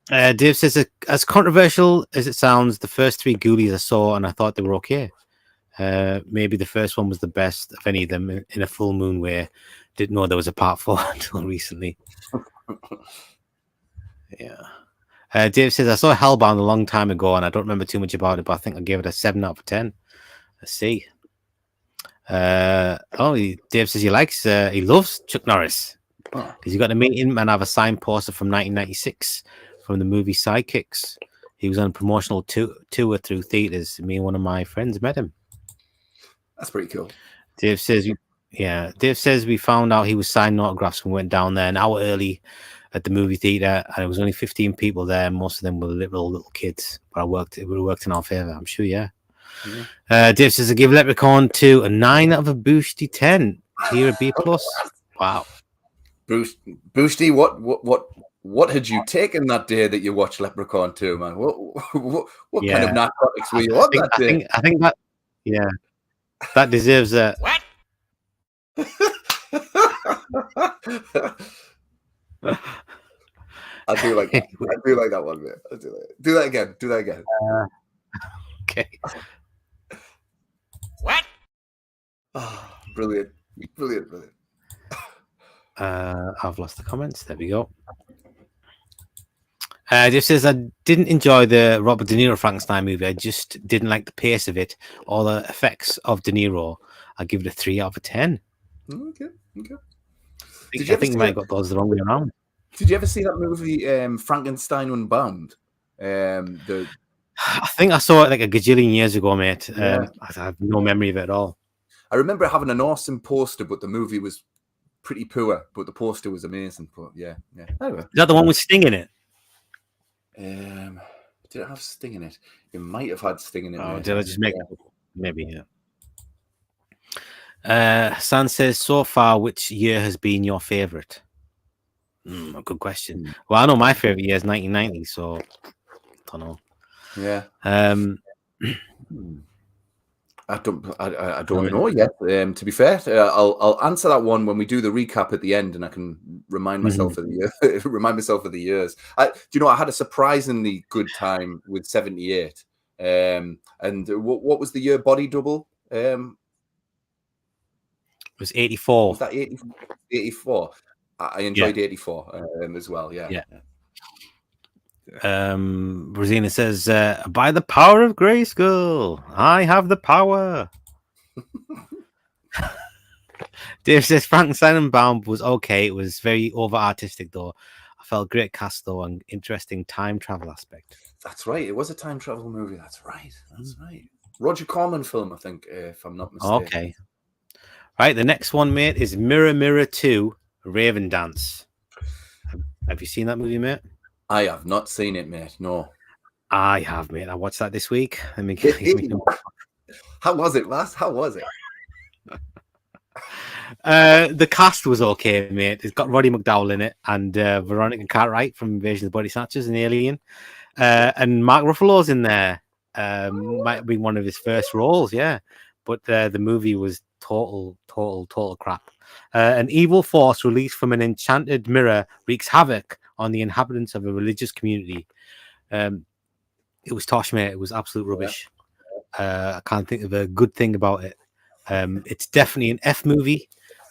Dave says, as controversial as it sounds, the first 3 Ghoulies I saw and I thought they were okay. Maybe the first one was the best of any of them in a full moon way. Didn't know there was a part 4 until recently. Yeah. Dave says, I saw Hellbound a long time ago and I don't remember too much about it, but I think I gave it a 7 out of 10. Let's see. Dave says he loves Chuck Norris because he got to meet him and have a signed poster from 1996 from the movie Sidekicks. He was on a promotional tour through theaters. Me and one of my friends met him. That's pretty cool. Dave says we found out he was signing autographs when we went down there an hour early at the movie theater, and it was only 15 people there. Most of them were little kids, but it would have worked in our favor, I'm sure. Yeah. Dave says I give Leprechaun 2 a 9 out of a Boosty 10. Here a B+. Wow. Boosty, what had you taken that day that you watched Leprechaun 2, man? What kind of narcotics were you on that day? I think that that deserves a What? I do like that one, man. Do that again. Okay. What? Oh, brilliant. I've lost the comments. There we go. Jeff says I didn't enjoy the Robert De Niro Frankenstein movie. I just didn't like the pace of it or the effects of De Niro. I give it a 3 out of 10. Okay. I think you might have got those the wrong way around. Did you ever see that movie Frankenstein Unbound? I think I saw it like a gajillion years ago, mate. I have no memory of it at all. I remember having an awesome poster, but the movie was pretty poor. But the poster was amazing. But yeah. Anyway, Is that the one with Sting in it? Did it have Sting in it? It might have had Sting in it. Oh, did I just make it? Maybe, yeah. San says, so far, which year has been your favorite? A good question. Well, I know my favorite year is 1990, so I don't know. Yeah. I don't know yet. To be fair, I'll answer that one when we do the recap at the end, and I can remind myself of the year. Remind myself of the years. Do you know I had a surprisingly good time with 78. And what was the year Body Double? It was 84. Was that 84? I enjoyed 84 as well. Yeah. Rosina says, by the power of Grayskull, I have the power. Dave says Frankenstein Unbound was okay. It was very over artistic though. I felt great cast though and interesting time travel aspect. That's right. It was a time travel movie. That's right. Roger Corman film, I think, if I'm not mistaken. Okay. Right, the next one, mate, is Mirror Mirror 2, Raven Dance. Have you seen that movie, mate? I have not seen it, mate. No. I have, mate. I watched that this week. How was it, Last? How was it? The cast was okay, mate. It's got Roddy McDowell in it and Veronica Cartwright from Invasion of the Body Snatchers and Alien. And Mark Ruffalo's in there. Might be one of his first roles, yeah. But the movie was total crap. An evil force released from an enchanted mirror wreaks havoc on the inhabitants of a religious community. It was tosh, mate. It was absolute rubbish. I can't think of a good thing about it. It's definitely an F movie.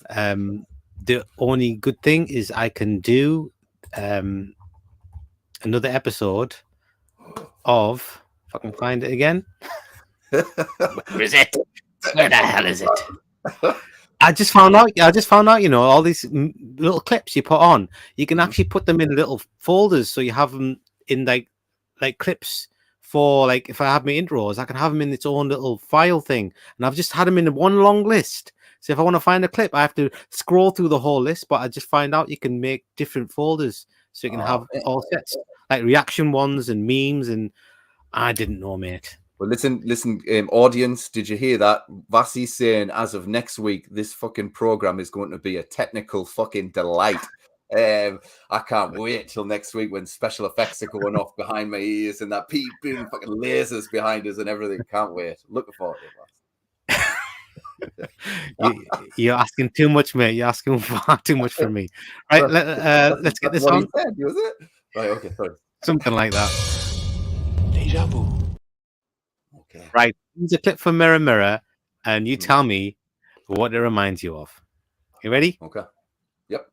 The only good thing is I can do another episode of, if I can find it again. Where is it? Where the hell is it? I just found out, you know, all these little clips you put on, you can actually put them in little folders. So you have them in like clips for, like, if I have my intros, I can have them in its own little file thing. And I've just had them in one long list. So if I want to find a clip, I have to scroll through the whole list, but I just find out you can make different folders. So you can have all sets, like reaction ones and memes. And I didn't know, mate. Well, listen, audience, did you hear that? Vasi's saying, as of next week, this fucking program is going to be a technical fucking delight. I can't wait till next week when special effects are going off behind my ears and that beeping fucking lasers behind us and everything. Can't wait. Looking forward to it. You're asking too much, mate. You're asking far too much for me. Right, let's get this on. Was it? Right, okay, sorry. Something like that. Deja vu. Okay. Right, here's a clip from Mirror Mirror, and you tell me what it reminds you of. You ready? Okay. Yep.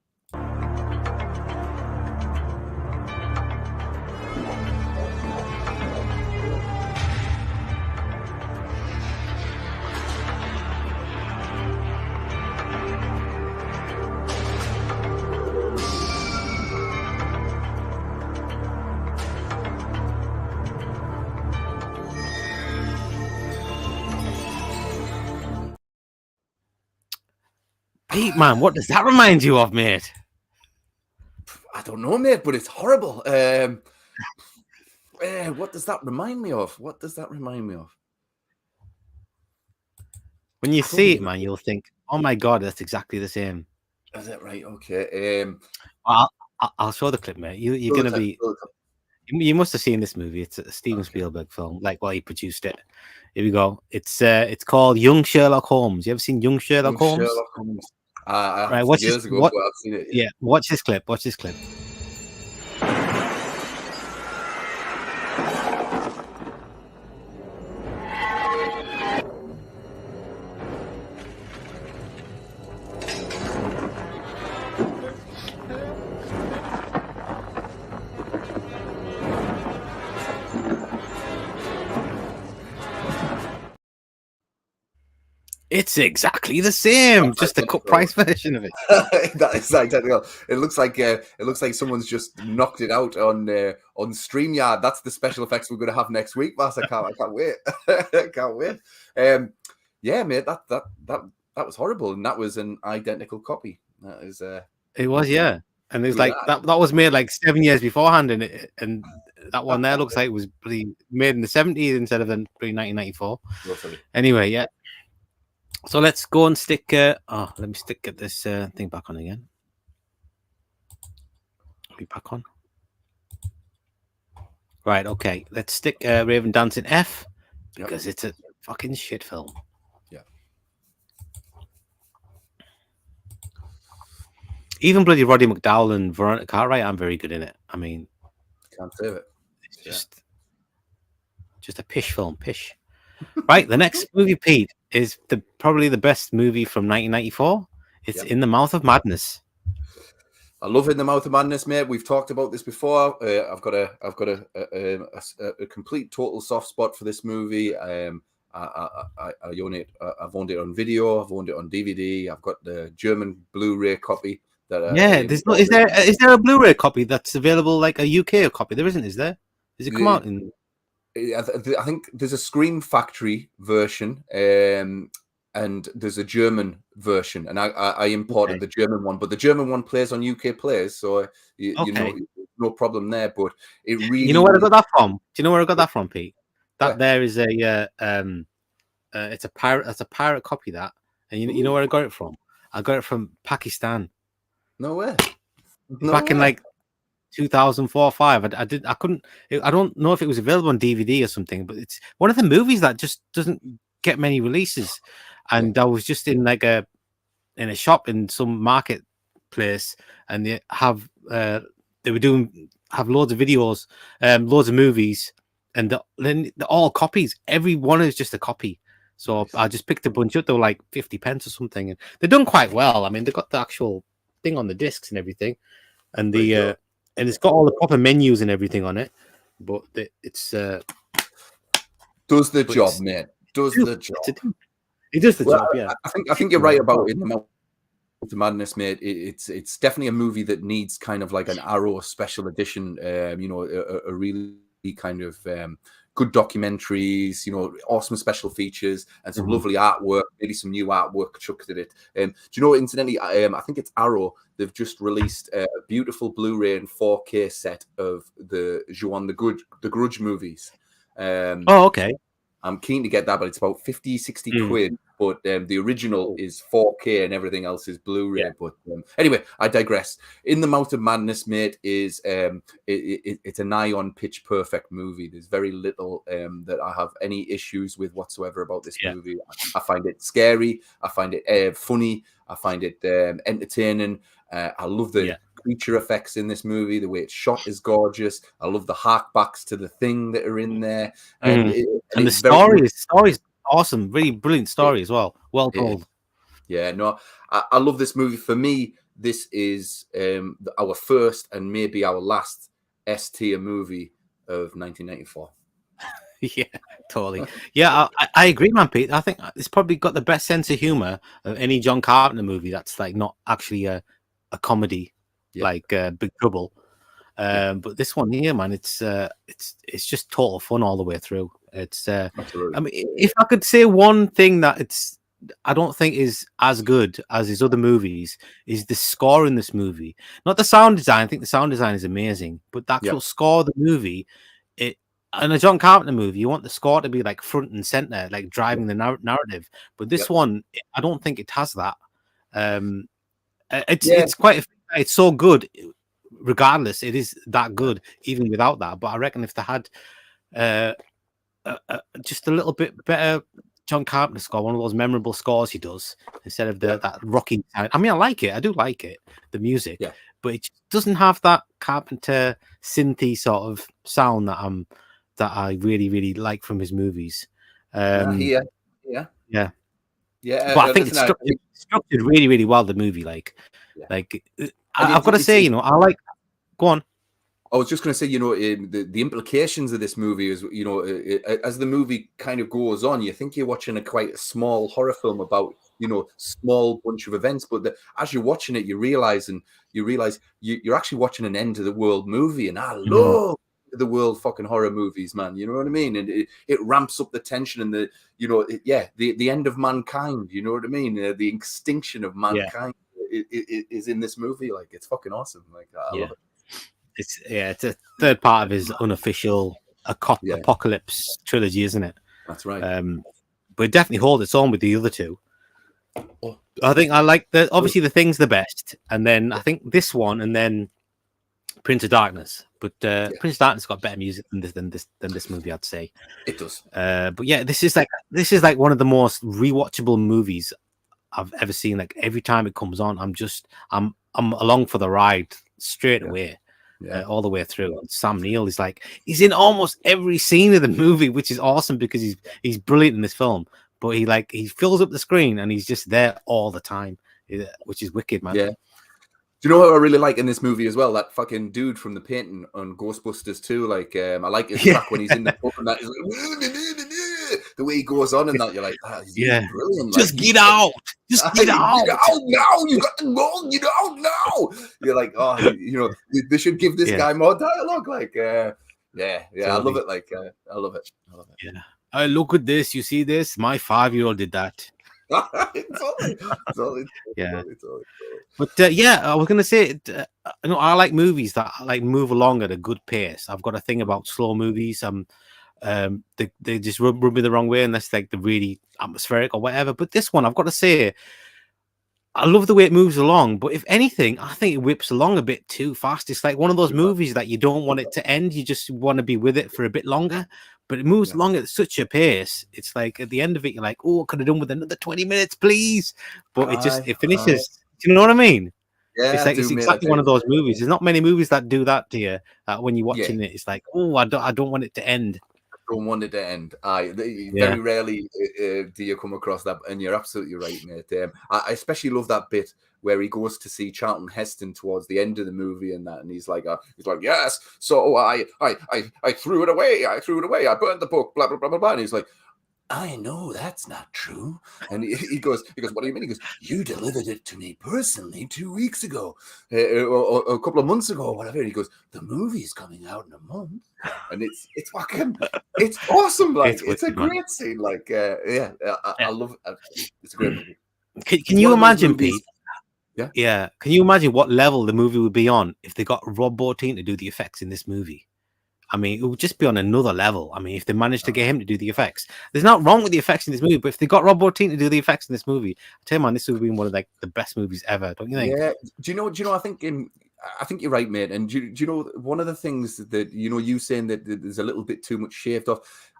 Pete, man, what does that remind you of, mate? I don't know, mate, but it's horrible. What does that remind me of? When you see it, man, you'll think, "Oh my god, that's exactly the same." Is that right? Okay. I'll show the clip, mate. You're gonna be. You must have seen this movie. It's a Steven Spielberg film. Like, he produced it. Here we go. It's called Young Sherlock Holmes. You ever seen Young Sherlock Holmes? Right, watch years ago, but I've seen it. Yeah, watch this clip. It's exactly the same, just a cut price version of it. That is identical. It looks like someone's just knocked it out on StreamYard. That's the special effects we're going to have next week, Vass. I can't wait. Can't wait. Yeah, mate, that was horrible, and that was an identical copy. That is. It was, yeah, and it was like that was made like 7 years beforehand, and that one there looks like it was made in the 70s instead of in 1994. Roughly. Anyway, yeah. So let's go and stick. Let me get this thing back on again. Are we back on? Right. Okay. Let's stick Raven Dance in F because it's a fucking shit film. Yeah. Even bloody Roddy McDowell and Veronica Cartwright aren't very good in it. I mean, can't save it. It's just a pish film. Pish. Right. The next movie, Pete, is probably the best movie from 1994. It's In the Mouth of Madness. I love In the Mouth of Madness, mate. We've talked about this before. I've got a complete total soft spot for this movie. I own it. I've owned it on video. I've owned it on DVD. I've got the German Blu-ray copy. Is there a Blu-ray copy that's available, like a UK copy? There isn't, is there? Does it come out in? I think there's a Scream Factory version, and there's a German version, and I imported the German one, but the German one plays on UK Players, so you know, no problem there. But it really, you know where I got that from? Do you know where I got that from, Pete? That Where? there is it's a pirate. That's a pirate copy. That, and you know where I got it from? I got it from Pakistan. No way. Back in like 2004 or 5. I don't know if it was available on DVD or something, but it's one of the movies that just doesn't get many releases. And I was just in like in a shop in some marketplace, and they have have loads of videos, loads of movies, and they're all copies. Every one is just a copy. So I just picked a bunch up. They were like 50 pence or something, and they're done quite well. I mean, they got the actual thing on the discs and everything, and and it's got all the proper menus and everything on it. But it's does the job, mate. Does the job. It does the job, yeah. I think you're right about it. To Madness, mate. It's definitely a movie that needs kind of like an Arrow special edition. A really kind of good documentaries, awesome special features, and some lovely artwork, maybe some new artwork chucked at it. Do you know, incidentally, I think it's Arrow. They've just released a beautiful Blu-ray and 4K set of the Juan the Grudge movies. Okay. I'm keen to get that, but it's about 50, 60 quid. But the original is 4K and everything else is Blu-ray. Yeah. But anyway, I digress. In the Mouth of Madness, mate, is it's a nigh on pitch perfect movie. There's very little that I have any issues with whatsoever about this movie. I find it scary. I find it funny. I find it entertaining. I love the creature effects in this movie. The way it's shot is gorgeous. I love the harkbacks to the Thing that are in there. And the story is awesome. Really brilliant story as well. Well told. Yeah, no, I love this movie. For me, this is our first and maybe our last S-tier movie of 1994. Yeah, totally. Yeah, I agree, man, Pete. I think it's probably got the best sense of humor of any John Carpenter movie that's like not actually a comedy like Big Trouble. But this one here, man, it's just total fun all the way through. It's I mean, if I could say one thing that I don't think is as good as his other movies, is the score in this movie. Not the sound design. I think the sound design is amazing, but the actual score of the movie, in a John Carpenter movie, you want the score to be like front and center, like driving the narrative. But this one, I don't think it has that. It's so good. Regardless, it is that good even without that. But I reckon if they had just a little bit better John Carpenter score, one of those memorable scores he does, instead of that rocking sound. I mean, I like it. I do like it, the music, but it just doesn't have that Carpenter synthy sort of sound that I really, really like from his movies. Yeah. But I think it's structured really, really well. The movie, I've got to say, I like. Go on. I was just going to say, the implications of this movie is, as the movie kind of goes on, you think you're watching a quite small horror film about, small bunch of events, but as you're watching it, you realize you're actually watching an end of the world movie, and I love the world fucking horror movies, man. You know what I mean? And it ramps up the tension and the end of mankind. You know what I mean? The extinction of mankind is in this movie. Like, it's fucking awesome. Like, I love it. It's a third part of his unofficial apocalypse trilogy, isn't it? That's right. But it definitely holds its own with the other two. I think I like obviously the Thing's the best, and then I think this one, and then Prince of Darkness. But Prince of Darkness got better music than this movie, I'd say. It does. But yeah, this is like one of the most rewatchable movies I've ever seen. Like, every time it comes on, I'm along for the ride straight away. All the way through. And Sam Neill is he's in almost every scene of the movie, which is awesome because he's brilliant in this film. But he fills up the screen and he's just there all the time, which is wicked, man. Yeah. Do you know what I really like in this movie as well? That fucking dude from the painting on Ghostbusters too. I like his track when he's in the pub and that. He's the way he goes on and that, you're like, he's brilliant. Just get out. Just get out. Get out now. You got the goal. Get out now. You're like, they should give this guy more dialogue. Yeah, I So love it. Like, I love it. I love it. yeah. Look at this. You see this? My 5-year-old did that. Totally. Yeah. But yeah, I was gonna say, I like movies that like move along at a good pace. I've got a thing about slow movies. They just rub me the wrong way unless like they're really atmospheric or whatever. But this one, I've got to say, I love the way it moves along. But if anything, I think it whips along a bit too fast. It's like one of those movies that you don't want it to end. You just want to be with it for a bit longer. But it moves along at such a pace. It's like at the end of it, you're like, oh, I could have done with another 20 minutes, please. But it finishes. Do you know what I mean? Yeah, It's like it's exactly one of those movies. There's not many movies that do that to you. That when you're watching it, it's like, oh, I don't want it to end. Don't want it to end. Very rarely do you come across that, and you're absolutely right, mate. I especially love that bit where he goes to see Charlton Heston towards the end of the movie, and he's like, yes. So I threw it away. I burned the book. Blah blah blah blah blah. And he's like, I know that's not true. And he goes, what do you mean? He goes, you delivered it to me personally 2 weeks ago, or a couple of months ago, or whatever. And he goes, the movie's coming out in a month, and it's fucking, it's awesome. Like it's a great scene. Like I love it. It's a great movie. Can you imagine, Pete? Yeah. Can you imagine what level the movie would be on if they got Rob Bottin to do the effects in this movie? I mean, it would just be on another level. I mean, if they managed to get him to do the effects, there's not wrong with the effects in this movie. But if they got Rob Bottin to do the effects in this movie, I tell you, man, this would have been one of like the best movies ever. Don't you think? Yeah. Do you know? I think you're right, mate. And do you know one of the things that you saying that there's a little bit too much shaved off.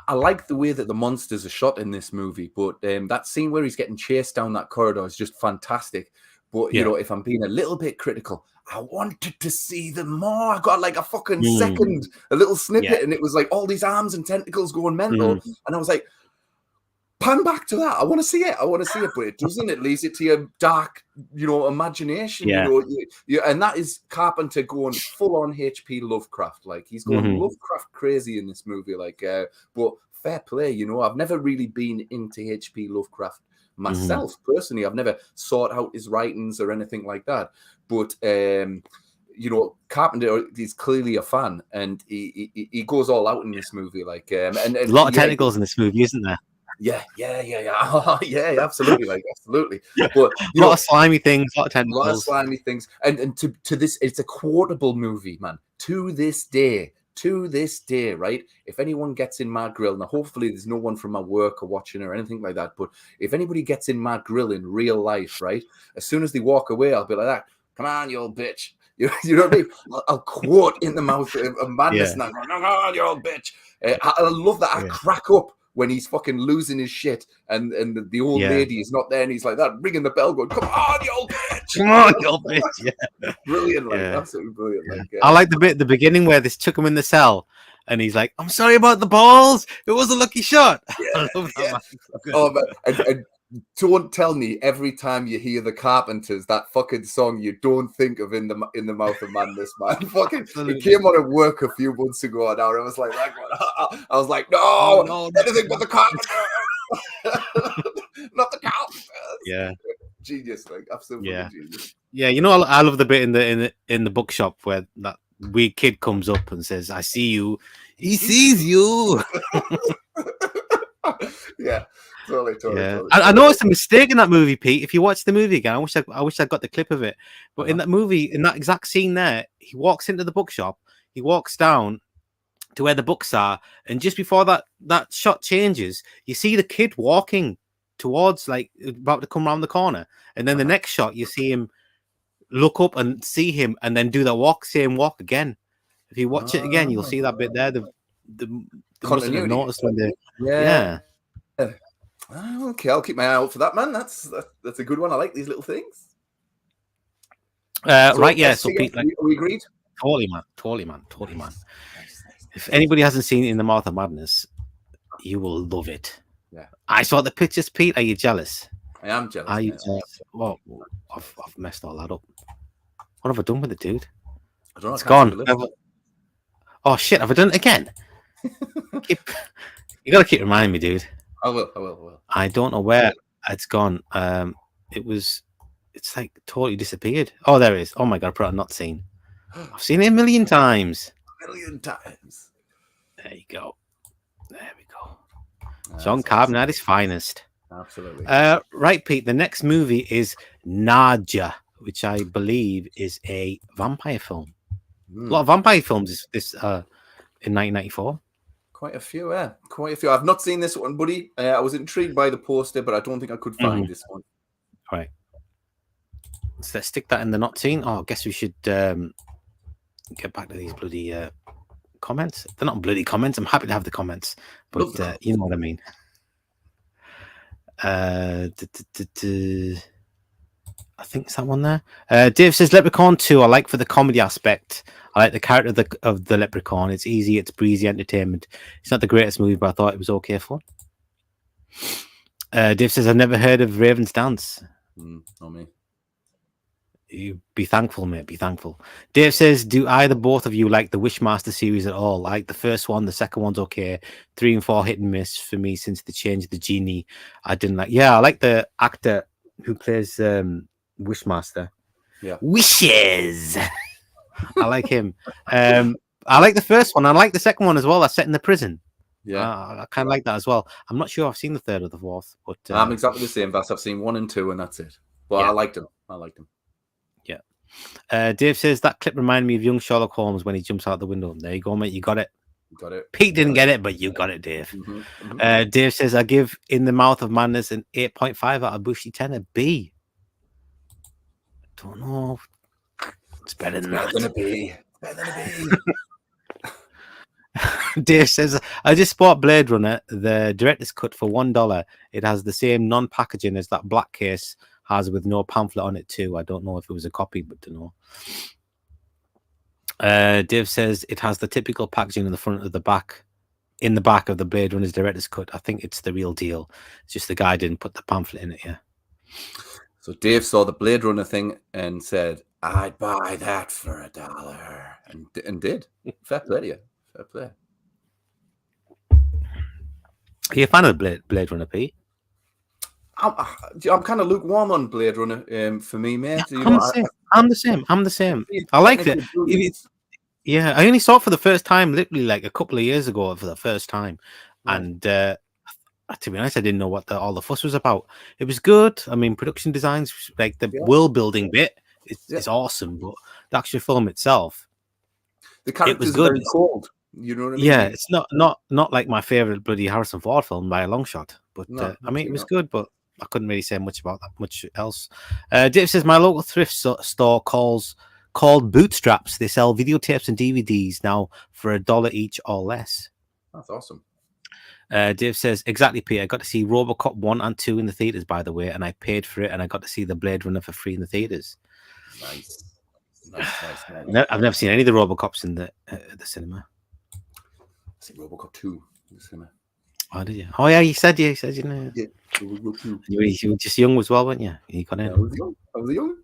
I like the way that the monsters are shot in this movie, but that scene where he's getting chased down that corridor is just fantastic. But you know, if I'm being a little bit critical, I wanted to see them more. I got like a fucking second, a little snippet, and it was like all these arms and tentacles going mental, and I was like, pan back to that. I want to see it. But it doesn't. It leaves it to your dark, imagination. And that is Carpenter going full on HP Lovecraft. Like he's going Lovecraft crazy in this movie. Like, but fair play. I've never really been into HP Lovecraft myself personally. I've never sought out his writings or anything like that. But Carpenter is clearly a fan, and he goes all out in this movie. Like, and a lot of tentacles in this movie, isn't there? Yeah, absolutely, absolutely. But a lot of slimy things, a lot of tentacles, a lot of slimy things, and to this, it's a quotable movie, man. To this day, right? If anyone gets in my grill, now hopefully there's no one from my work or watching or anything like that, but if anybody gets in my grill in real life, right? As soon as they walk away, I'll be like that. Come on, you old bitch. You know what I mean? I'll quote in the mouth of madness, and I'm going, come on, you old bitch. I love that. I crack up when he's fucking losing his shit, and the old lady is not there, and he's like that, ringing the bell, going, "Come on, you old bitch! Come on, you old bitch!" Yeah, brilliant, absolutely brilliant. Like, I like the bit at the beginning where they took him in the cell, and he's like, "I'm sorry about the balls. It was a lucky shot." I love that, man. Oh, man. And don't tell me every time you hear the Carpenters that fucking song you don't think of in the mouth of madness, man. Fucking it came on at work a few months ago, and I was like I was like, no, anything but the Carpenters, not the Carpenters. Yeah, genius, like absolutely genius. Yeah, I love the bit in the bookshop where that weird kid comes up and says, "I see you." He sees you. Yeah. Totally. I know it's a mistake in that movie, Pete. If you watch the movie again, I wish I got the clip of it. But in that movie, in that exact scene there, he walks into the bookshop, he walks down to where the books are, and just before that shot changes, you see the kid walking towards, like, about to come around the corner, and then the next shot, you see him look up and see him, and then do the same walk again. If you watch it again, you'll see that bit there. The must have noticed when they, yeah. Okay, I'll keep my eye out for that, man. That's a good one. I like these little things. Right, yeah. So Pete, we agreed. Totally, man. Nice. If anybody hasn't seen it in the Mouth of Madness, you will love it. Yeah. I saw the pictures, Pete. Are you jealous? I am jealous. Are you jealous? Well, I've messed all that up. What have I done with it, dude? I don't know. It's gone. Oh shit! Have I done it again? You gotta keep reminding me, dude. I will. I don't know where it's gone. It's like totally disappeared. Oh, there it is. Oh my god, I not seen. I've seen it a million times. million times. There you go. There we go. That's John Carpenter at his finest. Absolutely. Right, Pete. The next movie is Naja, which I believe is a vampire film. A lot of vampire films this in 1994. Quite a few, yeah. Quite a few. I've not seen this one, buddy. I was intrigued by the poster, but I don't think I could find this one. Right. So let's stick that in the not seen. Oh, I guess we should get back to these bloody comments. They're not bloody comments. I'm happy to have the comments, but you know what I mean. I think it's that one there. Dave says Leprechaun 2 I like for the comedy aspect. I like the character of the Leprechaun. It's easy, it's breezy entertainment. It's not the greatest movie, but I thought it was okay fun. Dave says I've never heard of Raven's Dance. Not me. You be thankful, mate. Be thankful. Dave says, do either both of you like the Wishmaster series at all? Like the first one, the second one's okay. 3 and 4 hit and miss for me since the change of the genie. I didn't like. Yeah, I like the actor who plays Wishmaster. Yeah, Wishes. I like him. I like the first one. I like the second one as well. That's set in the prison. Yeah, I kind of like that as well. I'm not sure I've seen the third or the fourth, but I'm exactly the same. I've seen 1 and 2, and that's it. But yeah. I liked them. Yeah. Dave says that clip reminded me of young Sherlock Holmes when he jumps out the window. There you go, mate. You got it. Got it. Pete didn't get it, but you got it, Dave. Dave says I give In the Mouth of Madness an 8.5 out of Bushy 10 a B. Don't know. It's better than that. Better than a B. Dave says I just bought Blade Runner, the director's cut for $1. It has the same non-packaging as that black case has with no pamphlet on it too. I don't know if it was a copy, but to know. Dave says it has the typical packaging in the front of the back, in the back of the Blade Runner's director's cut. I think it's the real deal. It's just the guy didn't put the pamphlet in it. Yeah. So Dave saw the Blade Runner thing and said, "I'd buy that for $1," and did. Fair play to you. Fair play. Are you a fan of Blade Runner, Pete? I'm kind of lukewarm on Blade Runner. For me, mate. Yeah, I'm the same. I liked it. Yeah, I only saw it for the first time, literally like a couple of years ago for the first time, and to be honest, I didn't know what all the fuss was about. It was good. I mean, production designs, like the world building bit, it's awesome, but the actual film itself, the characters are very cold. You know what I mean? Yeah, it's not like my favorite bloody Harrison Ford film by a long shot. But I mean, it was good, but I couldn't really say much about that much else. Dave says my local thrift store called Bootstraps. They sell videotapes and DVDs now for $1 each or less. That's awesome. Dave says exactly, Peter. I got to see RoboCop 1 and 2 in the theaters, by the way, and I paid for it, and I got to see the Blade Runner for free in the theaters. Nice. I've never seen any of the RoboCops in the cinema. I see RoboCop 2 in the cinema. Oh, did you? Oh, yeah, you said you know. Yeah. You were just young as well, weren't you? You got in. Yeah, I was young.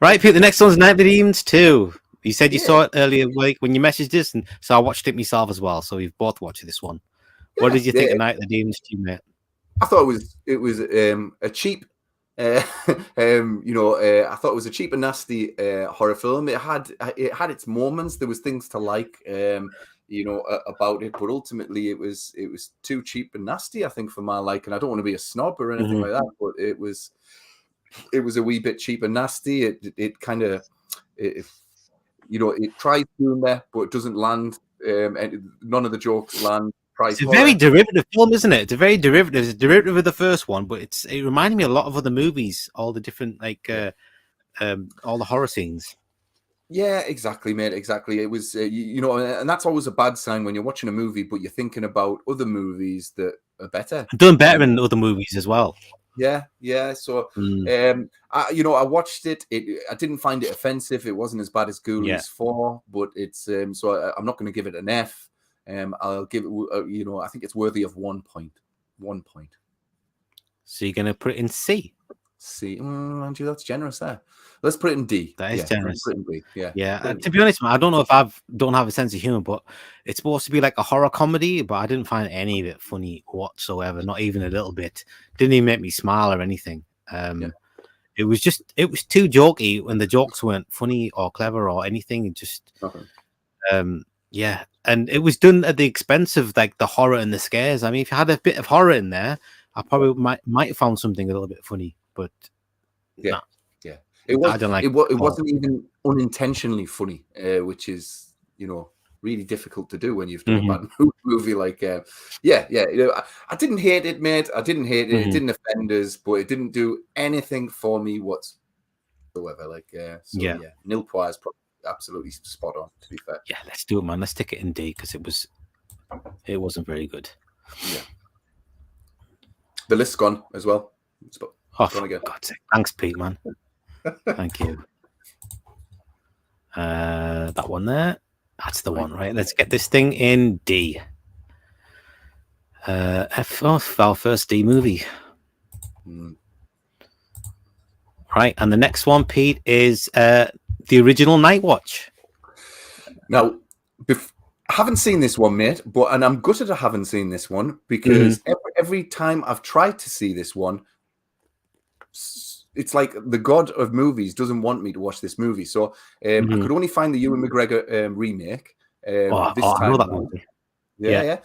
Right, Pete, the next one's Night of the Demons 2. You said you saw it earlier when you messaged us, and so I watched it myself as well. So we've both watched this one. What did you think of Night of the Demons 2, mate? I thought it was a cheap I thought it was a cheap and nasty horror film. It had its moments. There was things to like, about it, but ultimately it was too cheap and nasty, I think, for my liking. I don't want to be a snob or anything like that, but it was a wee bit cheap and nasty. It kind of it tries humor, but it doesn't land. And none of the jokes land. It's a very derivative film, isn't it? It's a very derivative. It's a derivative of the first one, but it reminded me a lot of other movies. All the different all the horror scenes. Yeah, exactly, mate. Exactly. It was, and that's always a bad sign when you're watching a movie, but you're thinking about other movies that are better, doing better in other movies as well. Yeah. So, I watched it. I didn't find it offensive. It wasn't as bad as Ghoulies 4, but it's so I'm not going to give it an F. I'll give it. I think it's worthy of 1 point. 1 point. So you're going to put it in C. C. That's generous there. Let's put it in D. That is generous. Put it in D. Yeah. To be honest, man, I don't know if don't have a sense of humor, but it's supposed to be like a horror comedy, but I didn't find any of it funny whatsoever. Not even a little bit. Didn't even make me smile or anything. It was too jokey when the jokes weren't funny or clever or anything. It just. Okay. Yeah, and it was done at the expense of like the horror and the scares. I mean, if you had a bit of horror in there, I probably might have found something a little bit funny, but Yeah, no, yeah. I don't like It it at all. wasn't even unintentionally funny, which is really difficult to do when you've done a bad movie. Like, yeah. I didn't hate it, mate. I didn't hate it. It didn't offend us, but it didn't do anything for me whatsoever. Like, Yeah. Nil Poir is probably absolutely spot on. To be fair, Yeah, let's do it, man. Let's stick it in D because it wasn't very good. yeah. The list's gone as well. It's Oh, gone for again. God's sake. Thanks, Pete, man. Thank you. That one there. That's the one, right? Let's get this thing in D. Our first D movie. Right, and the next one, Pete, is the original Night Watch. Now, I haven't seen this one, mate, and I'm gutted I haven't seen this one because every time I've tried to see this one, it's like the god of movies doesn't want me to watch this movie. So I could only find the Ewan McGregor remake this time. I know that movie. Yeah.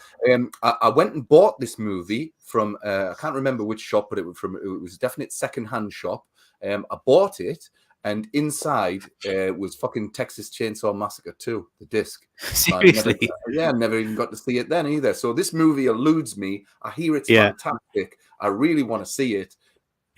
I went and bought this movie from I can't remember which shop, but it was a definite second-hand shop. I bought it, and inside was fucking Texas Chainsaw Massacre 2, the disc. Seriously? I never even got to see it then either. So this movie eludes me. I hear it's fantastic. I really want to see it.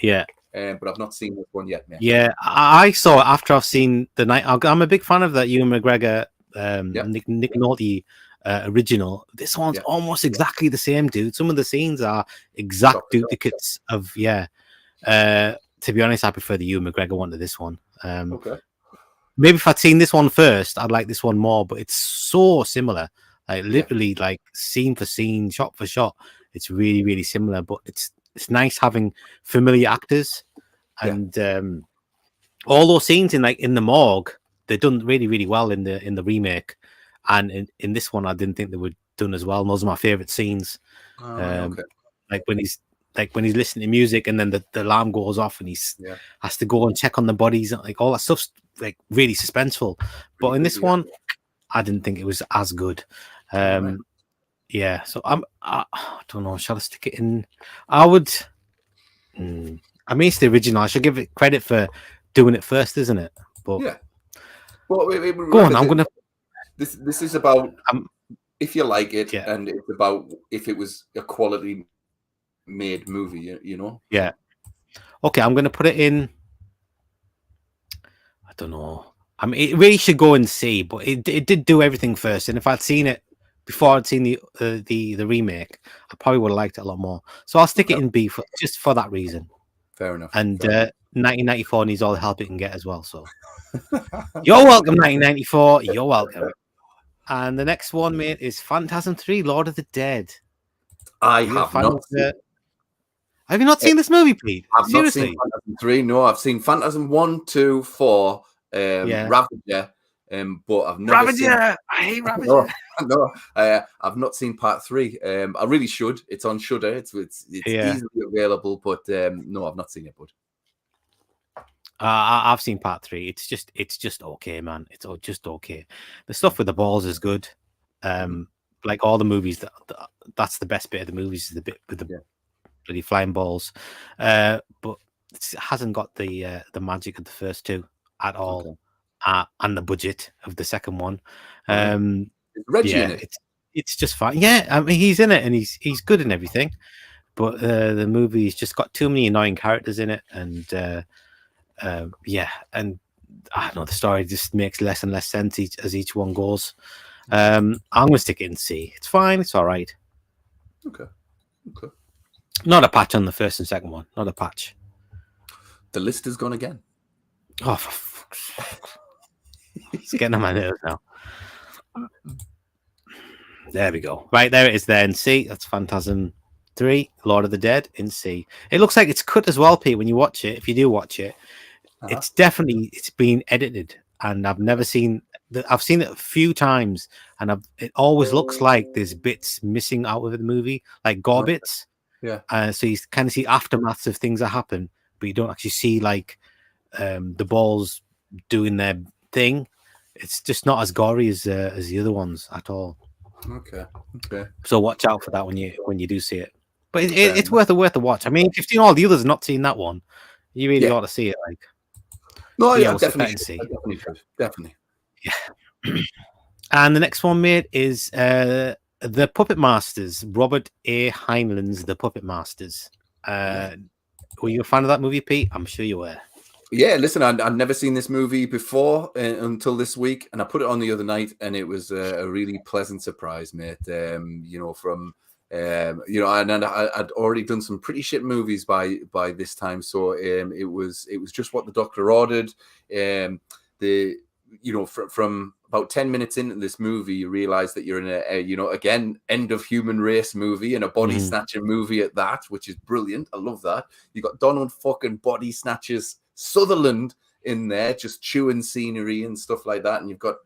Yeah. But I've not seen this one yet, man. Yeah, I saw it after I've seen the night. I'm a big fan of that Ewan McGregor, Nick Nolte original. This one's almost exactly the same, dude. Some of the scenes are exact duplicates of to be honest, I prefer the Ewan McGregor one to this one. Okay. Maybe if I'd seen this one first, I'd like this one more. But it's so similar, like literally, like scene for scene, shot for shot. It's really, really similar. But it's nice having familiar actors, and all those scenes in the morgue, they're done really, really well in the remake, and in this one, I didn't think they were done as well. Those are my favorite scenes. Like when he's listening to music and then the alarm goes off and he's has to go and check on the bodies, like all that stuff's like really suspenseful. But in this one, I didn't think it was as good. Yeah, so I don't know. Shall I stick it in? I would. I mean, it's the original. I should give it credit for doing it first, isn't it? But yeah. Well, go on. I'm gonna. This is about if you like it, and it's about if it was a quality made movie, you know. Yeah. Okay, I'm gonna put it in. I don't know. I mean, it really should go and see, but it did do everything first. And if I'd seen it before I'd seen the remake, I probably would have liked it a lot more. So I'll stick it in B just for that reason. Fair enough. And 1994 needs all the help it can get as well. So you're welcome, 1994. You're welcome. And the next one, mate, is Phantasm 3: Lord of the Dead. I have not. Have you not seen this movie, Pete? I've Seriously? not seen Phantasm 3. No, I've seen Phantasm 1, 2, 4, Ravager, but I've never seen. Ravager! I hate Ravager. No, I've not seen part 3. I really should. It's on Shudder. It's easily available, but no, I've not seen it, bud. I've seen part 3. It's just okay, man. It's just okay. The stuff with the balls is good. Like all the movies, that's the best bit of the movies, is the bit with the bloody flying balls. But it hasn't got the magic of the first two at all, and the budget of the second one. Reggie in it. It's just fine. Yeah, I mean, he's in it and he's good in everything. But the movie's just got too many annoying characters in it, and and I don't know, the story just makes less and less sense as each one goes. I'm gonna stick it in C. It's fine. It's all right. Okay. Not a patch on the first and second one. Not a patch. The list has gone again. Oh, for fuck's sake. It's getting on my nerves now. There we go. Right, there it is there in C. That's Phantasm 3, Lord of the Dead in C. It looks like it's cut as well, Pete, when you watch it. If you do watch it, it's been edited. And I've never seen... I've seen it a few times, and it always looks like there's bits missing out of the movie, like gore bits. Yeah. So you kind of see aftermaths of things that happen, but you don't actually see like the balls doing their thing. it's just not as gory as the other ones at all. Okay. So watch out for that when you do see it. But Fair it's enough. worth a watch. I mean, if you've seen all the others and not seen that one, you really Yeah. ought to see it. Like, No, but I we'll sit back definitely and should. see. I definitely should. Definitely. And the next one, mate, is The Puppet Masters. Robert A. Heinlein's The Puppet Masters. Were you a fan of that movie, Pete? I'm sure you were. Yeah, listen, I'd never seen this movie before until this week, and I put it on the other night, and it was a really pleasant surprise, mate. You know, from and I'd already done some pretty shit movies by this time, so it was just what the doctor ordered. From about 10 minutes into this movie, you realize that you're in again, end of human race movie and a body snatcher movie at that, which is brilliant. I love that. You got Donald fucking Body Snatchers Sutherland in there, just chewing scenery and stuff like that. And you've got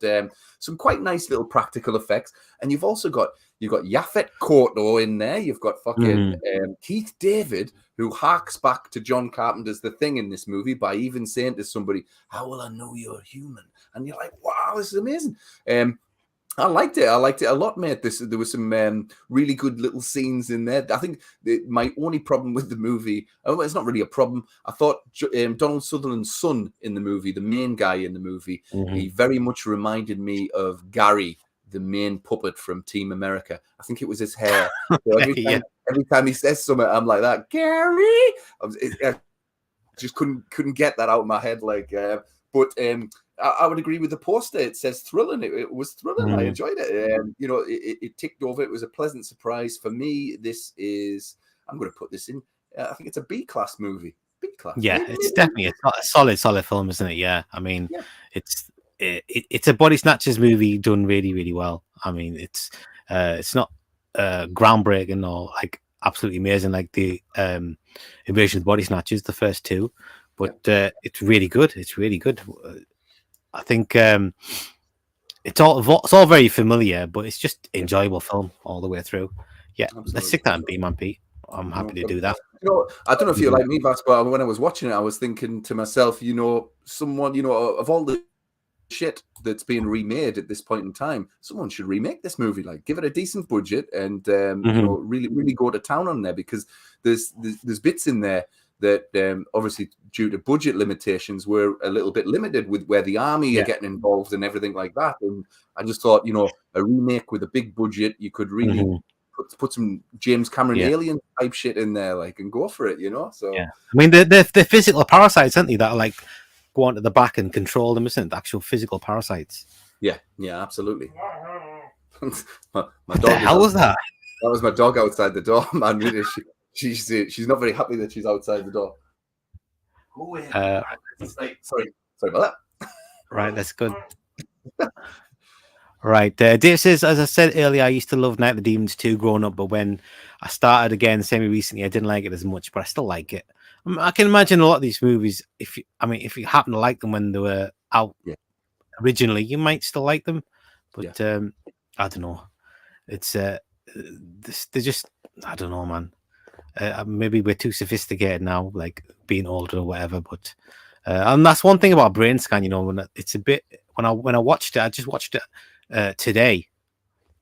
some quite nice little practical effects. And you've got Yaphet Kotto in there. You've got fucking Keith David, who harks back to John Carpenter's The Thing in this movie by even saying to somebody, "How will I know you're human?" And you're like, wow, this is amazing. I liked it. I liked it a lot, mate. There were some really good little scenes in there. I think my only problem with the movie, it's not really a problem. I thought Donald Sutherland's son in the movie, the main guy in the movie, he very much reminded me of Gary, the main puppet from Team America. I think it was his hair. So every time he says something, I'm like that, Gary. I just couldn't get that out of my head. But I would agree with the poster. It says thrilling. It was thrilling. I enjoyed it. It ticked over. It was a pleasant surprise for me. I'm going to put this in. I think it's a B-class movie. B-class. Yeah, it's definitely a solid film, isn't it? Yeah, I mean, it's a body snatchers movie done really, really well. I mean, it's not groundbreaking or like absolutely amazing like the Invasion of the Body Snatchers, the first two, but it's really good. It's really good. I think it's all very familiar, but it's just enjoyable film all the way through. Yeah, absolutely. Let's stick that in B, man, Pete. I'm happy to do that. I don't know if you're like me, Vas, but when I was watching it, I was thinking to myself, someone, of all the shit that's being remade at this point in time, someone should remake this movie, like give it a decent budget and really, really go to town on there, because there's bits in there that obviously due to budget limitations were a little bit limited with where the army are getting involved and everything like that. And I just thought, a remake with a big budget, you could really put some James Cameron alien type shit in there, like, and go for it, So I mean, the physical parasites, aren't they, that are like go onto the back and control them, isn't it? The actual physical parasites. Yeah, absolutely. my dog. What the hell was that? That was my dog outside the door, man. Really, she's not very happy that she's outside the door. Sorry about that. Right, that's good. Right, Dave says, as I said earlier, I used to love Night of the Demons 2 growing up, but when I started again semi-recently, I didn't like it as much, but I still like it. I can imagine a lot of these movies, if you happen to like them when they were out originally, you might still like them, but I don't know. It's they're just, I don't know, man. Maybe we're too sophisticated now, like being older or whatever. But and that's one thing about Brain Scan, when it's a bit when I watched it, I just watched it today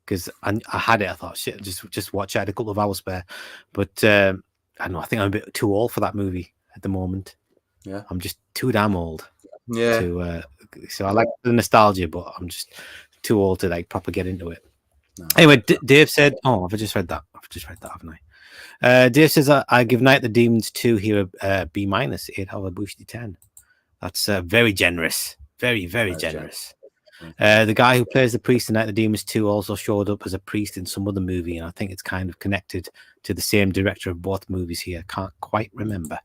because I had it. I thought, shit, just watch it. I had a couple of hours spare, but I don't know. I think I'm a bit too old for that movie at the moment. Yeah, I'm just too damn old. Yeah. So I like the nostalgia, but I'm just too old to like proper get into it. No. Anyway, Dave said, "Oh, I've just read that, haven't I?" Dave says, "I give Night of the Demons 2 here a B-, 8 out of Boosty 10. That's very generous, very, very generous." The guy who plays the priest in Night of the Demons 2 also showed up as a priest in some other movie, and I think it's kind of connected to the same director of both movies here. Can't quite remember.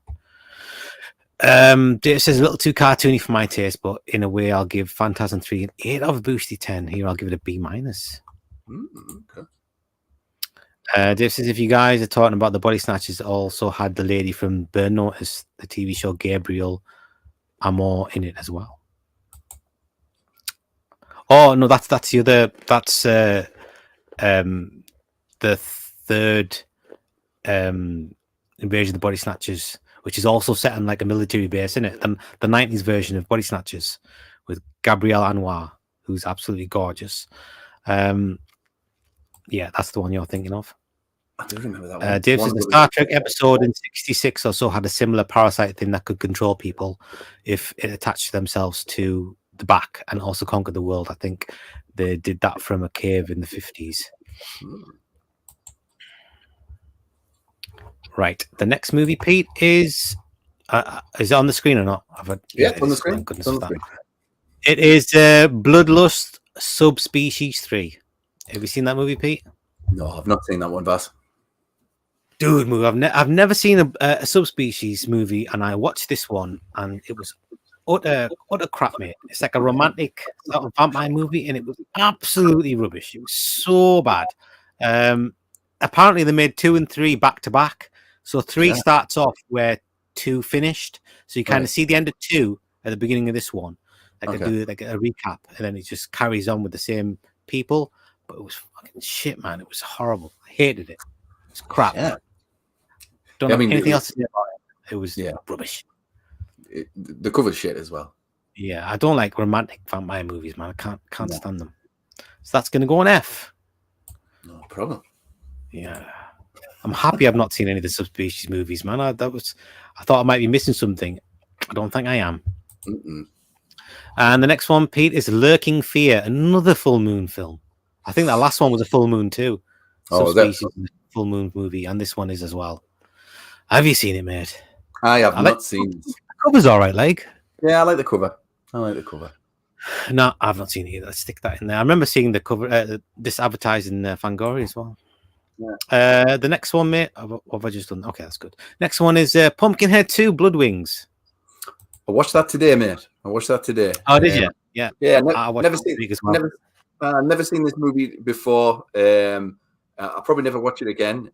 Dave says a little too cartoony for my taste, but in a way, I'll give Phantasm 3 an 8 out of Boosty 10. Here, I'll give it a B-. Okay. Dave says, if you guys are talking about the Body Snatchers, also had the lady from Burn Notice, the TV show, Gabriel Amor, in it as well. Oh no, that's the other. That's the third Invasion of the Body Snatchers, which is also set on like a military base, isn't it? The 90s version of Body Snatchers with Gabrielle Anwar. who's absolutely gorgeous. Yeah, that's the one you're thinking of. I do remember that one. Dave says the Star Trek episode in '66 or so had a similar parasite thing that could control people if it attached themselves to the back and also conquer the world. I think they did that from a cave in the 50s. Right. The next movie, Pete, is it on the screen or not? Yeah, it's on the screen. Thank goodness for that. It is Bloodlust Subspecies 3. Have you seen that movie, Pete? No, I've not seen that one, Vass. Dude, movie. I've never seen a subspecies movie, and I watched this one, and it was utter crap, mate. It's like a romantic sort of vampire movie, and it was absolutely rubbish. It was so bad. Apparently, they made 2 and 3 back to back. So 3 starts off where 2 finished. So you kind of see the end of 2 at the beginning of this one. Like do like a recap, and then it just carries on with the same people. But it was fucking shit, man. It was horrible. I hated it. It's crap. Yeah. Don't have anything else to say about it. It was rubbish. The cover shit as well. Yeah, I don't like romantic vampire movies, man. I can't stand them. So that's going to go on F. No problem. Yeah, I'm happy I've not seen any of the subspecies movies, man. I thought I might be missing something. I don't think I am. And the next one, Pete, is Lurking Fear, another full moon film. I think that last one was a full moon too. Subspecies full moon movie, and this one is as well. Have you seen it, mate? I have not seen it. The cover's all right, like. Yeah, I like the cover. No, I've not seen it either. Let's stick that in there. I remember seeing the cover, this advertised in Fangoria as well. Yeah. The next one, mate. What have I just done? Okay, that's good. Next one is Pumpkinhead 2: Blood Wings. I watched that today, mate. Oh, did you? Yeah. Yeah. Never seen it as well. Never seen this movie before. I'll probably never watch it again.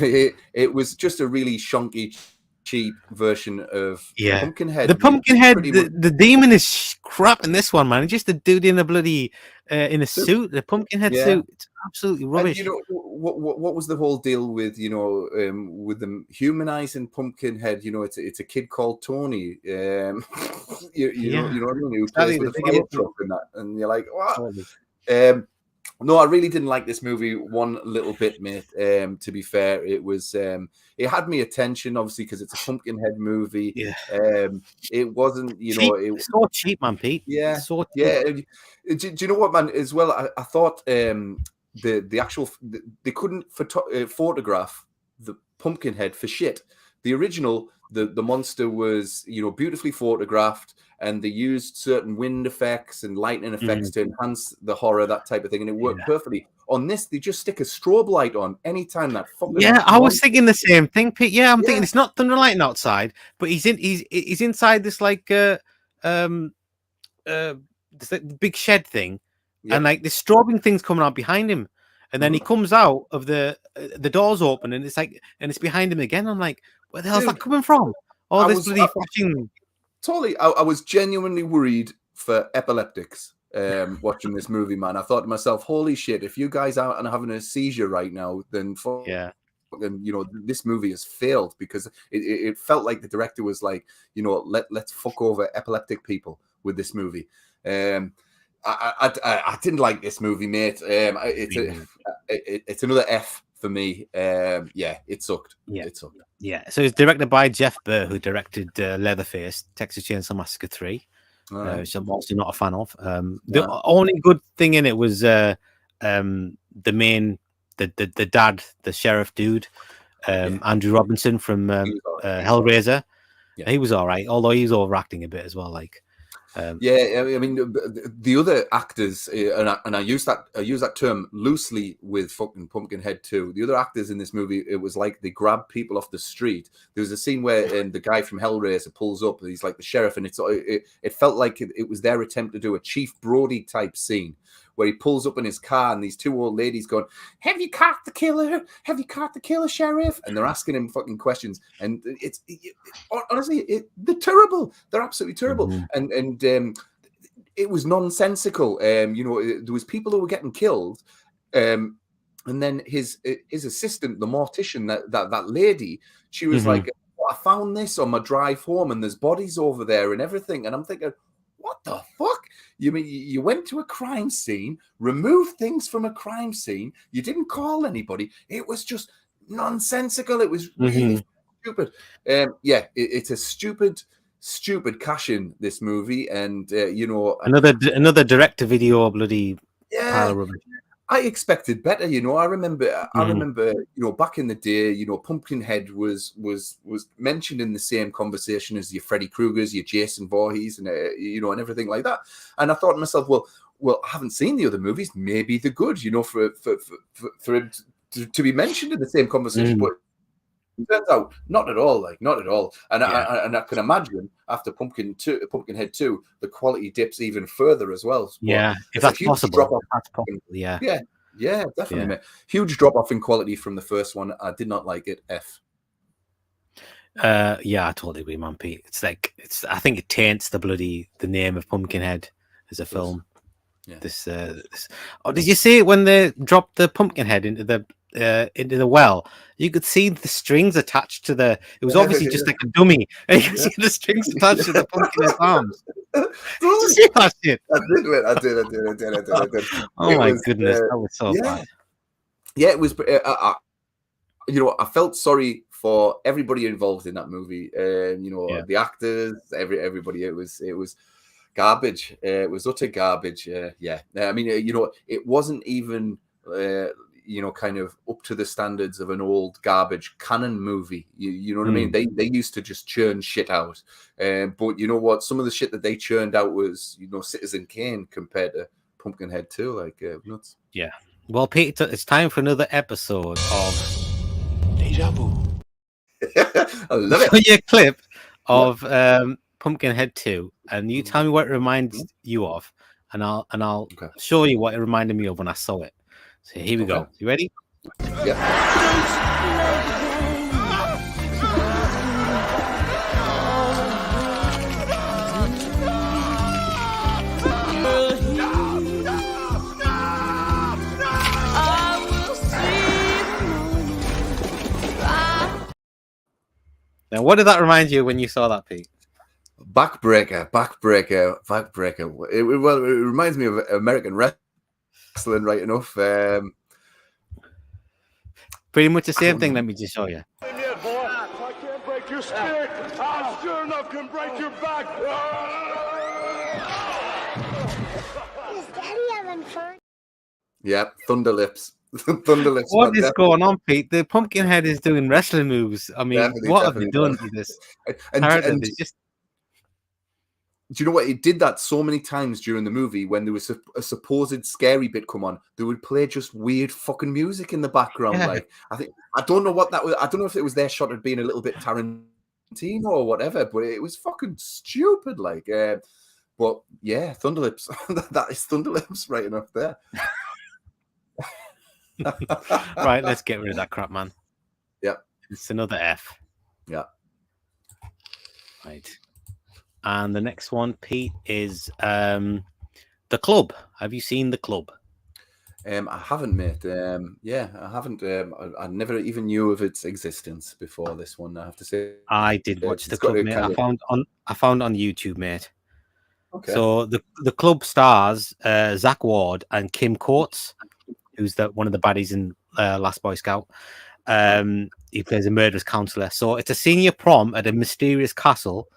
It was just a really shonky, cheap version of Pumpkinhead. The Pumpkinhead, the demon is crap in this one, man. It's just a dude in a bloody in a suit, the Pumpkinhead suit. It's absolutely rubbish. And, what was the whole deal with with them humanizing Pumpkinhead? It's a kid called Tony. You know what I mean? Who plays with a fire truck and that, and you're like, what? No, I really didn't like this movie one little bit, mate. To be fair, it was it had me attention, obviously, because it's a Pumpkinhead movie. Yeah. It wasn't, it's so cheap, man, Pete. Yeah, so cheap. Yeah. Do you know what, man? As well, I thought the actual they couldn't photograph the Pumpkinhead for shit. The original, the monster was beautifully photographed. And they used certain wind effects and lightning effects to enhance the horror, that type of thing, and it worked perfectly. On this, they just stick a strobe light on anytime that fucking. Yeah, I was thinking the same thing, Pete. Yeah, I'm thinking it's not thunder lighting outside, but he's inside this like this big shed thing, and like the strobing thing's coming out behind him, and then he comes out of the doors open, and it's behind him again. I'm like, where the hell's that coming from? All this bloody flashing. Totally, I was genuinely worried for epileptics watching this movie, man. I thought to myself, holy shit, if you guys aren't having a seizure right now, then this movie has failed, because it felt like the director was like, let's fuck over epileptic people with this movie. I didn't like this movie, mate. It's another F for me. It sucked. It sucked. Yeah, so it's directed by Jeff Burr, who directed Leatherface, Texas Chainsaw Massacre 3, which I'm also not a fan of. The only good thing in it was the main, the dad, the sheriff dude, Andrew Robinson from Hellraiser. Yeah. He was all right, although he was overacting a bit as well. Like, I mean, the other actors, and I use that term loosely with fucking Pumpkinhead too. The other actors in this movie, it was like they grabbed people off the street. There was a scene where the guy from Hellraiser pulls up, and he's like the sheriff, and it felt like it was their attempt to do a Chief Brody type scene, where he pulls up in his car and these two old ladies going, "Have you caught the killer? Have you caught the killer, sheriff?" And they're asking him fucking questions. And honestly, they're terrible. They're absolutely terrible. And it was nonsensical. There was people who were getting killed. And then his assistant, the mortician, that lady, she was like, "I found this on my drive home, and there's bodies over there and everything." And I'm thinking, what the fuck? You mean you went to a crime scene, removed things from a crime scene, you didn't call anybody. It was just nonsensical. It was really stupid. It's a stupid cash in, this movie, and another direct-to-video bloody pile yeah. of rubbish. I expected better, I remember, back in the day, Pumpkinhead was mentioned in the same conversation as your Freddy Kruegers, your Jason Voorhees, and and everything like that. And I thought to myself, well, I haven't seen the other movies. Maybe they're good, for him to be mentioned in the same conversation. But it turns out not at all. And I can imagine after Pumpkinhead 2, the quality dips even further as well. Yeah, if that's possible. Yeah, definitely. Mate. Huge drop off in quality from the first one. I did not like it. F. Yeah, I totally agree, man, Pete. I think it taints the name of Pumpkinhead as a film. Yeah. Did you see it when they dropped the Pumpkinhead into the well? You could see the strings attached to it was obviously just like a dummy. You could see the strings attached to the Pumpkinhead's arms. Did you see that shit? I did. Oh my goodness, that was so bad. Yeah, it was. I felt sorry for everybody involved in that movie. The actors, everybody. It was garbage. It was utter garbage. I mean, it wasn't even kind of up to the standards of an old garbage canon movie. You know what I mean? They used to just churn shit out. But you know what? Some of the shit that they churned out was, Citizen Kane compared to Pumpkinhead 2, like nuts. Yeah. Well, Pete, it's time for another episode of Deja Vu. I love it. Show you a clip of Pumpkinhead 2, and you tell me what it reminds you of, and I'll show you what it reminded me of when I saw it. So here we go. You ready? Yeah. Now, what did that remind you when you saw that, Pete? Backbreaker. It reminds me of American wrestling, right enough. Pretty much the same thing. Let me just show you. I can't break your spirit. I sure enough can break your back. Is Daddy having fun? Yeah, Thunder Lips. What is going on, Pete? The Pumpkinhead is doing wrestling moves. I mean, what have you done to this? And just, do you know what? It did that so many times during the movie. When there was a supposed scary bit come on, they would play just weird fucking music in the background. Yeah. Like, I don't know what that was. I don't know if it was their shot at being a little bit Tarantino or whatever, but it was fucking stupid. Like, but yeah, Thunderlips. That is Thunderlips right enough there. Right, let's get rid of that crap, man. Yeah, it's another F. Yeah. Right. And the next one, Pete, is The Club. Have you seen The Club? I haven't, mate. I haven't. I never even knew of its existence before this one, I have to say. I did watch The Club, mate. I found on YouTube, mate. Okay. So the Club stars Zach Ward and Kim Coates, who's one of the baddies in Last Boy Scout. He plays a murderous counselor. So it's a senior prom at a mysterious castle.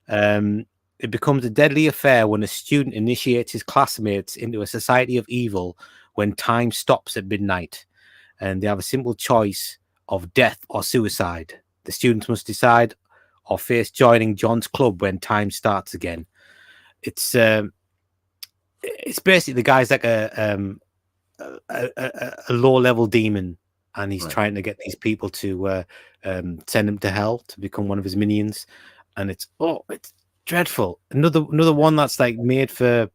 It becomes a deadly affair when a student initiates his classmates into a society of evil when time stops at midnight, and they have a simple choice of death or suicide. The students must decide or face joining John's club when time starts again. It's basically the guy's like a low-level demon, and he's trying to get these people to send him to hell to become one of his minions. And it's dreadful. Another one that's like made for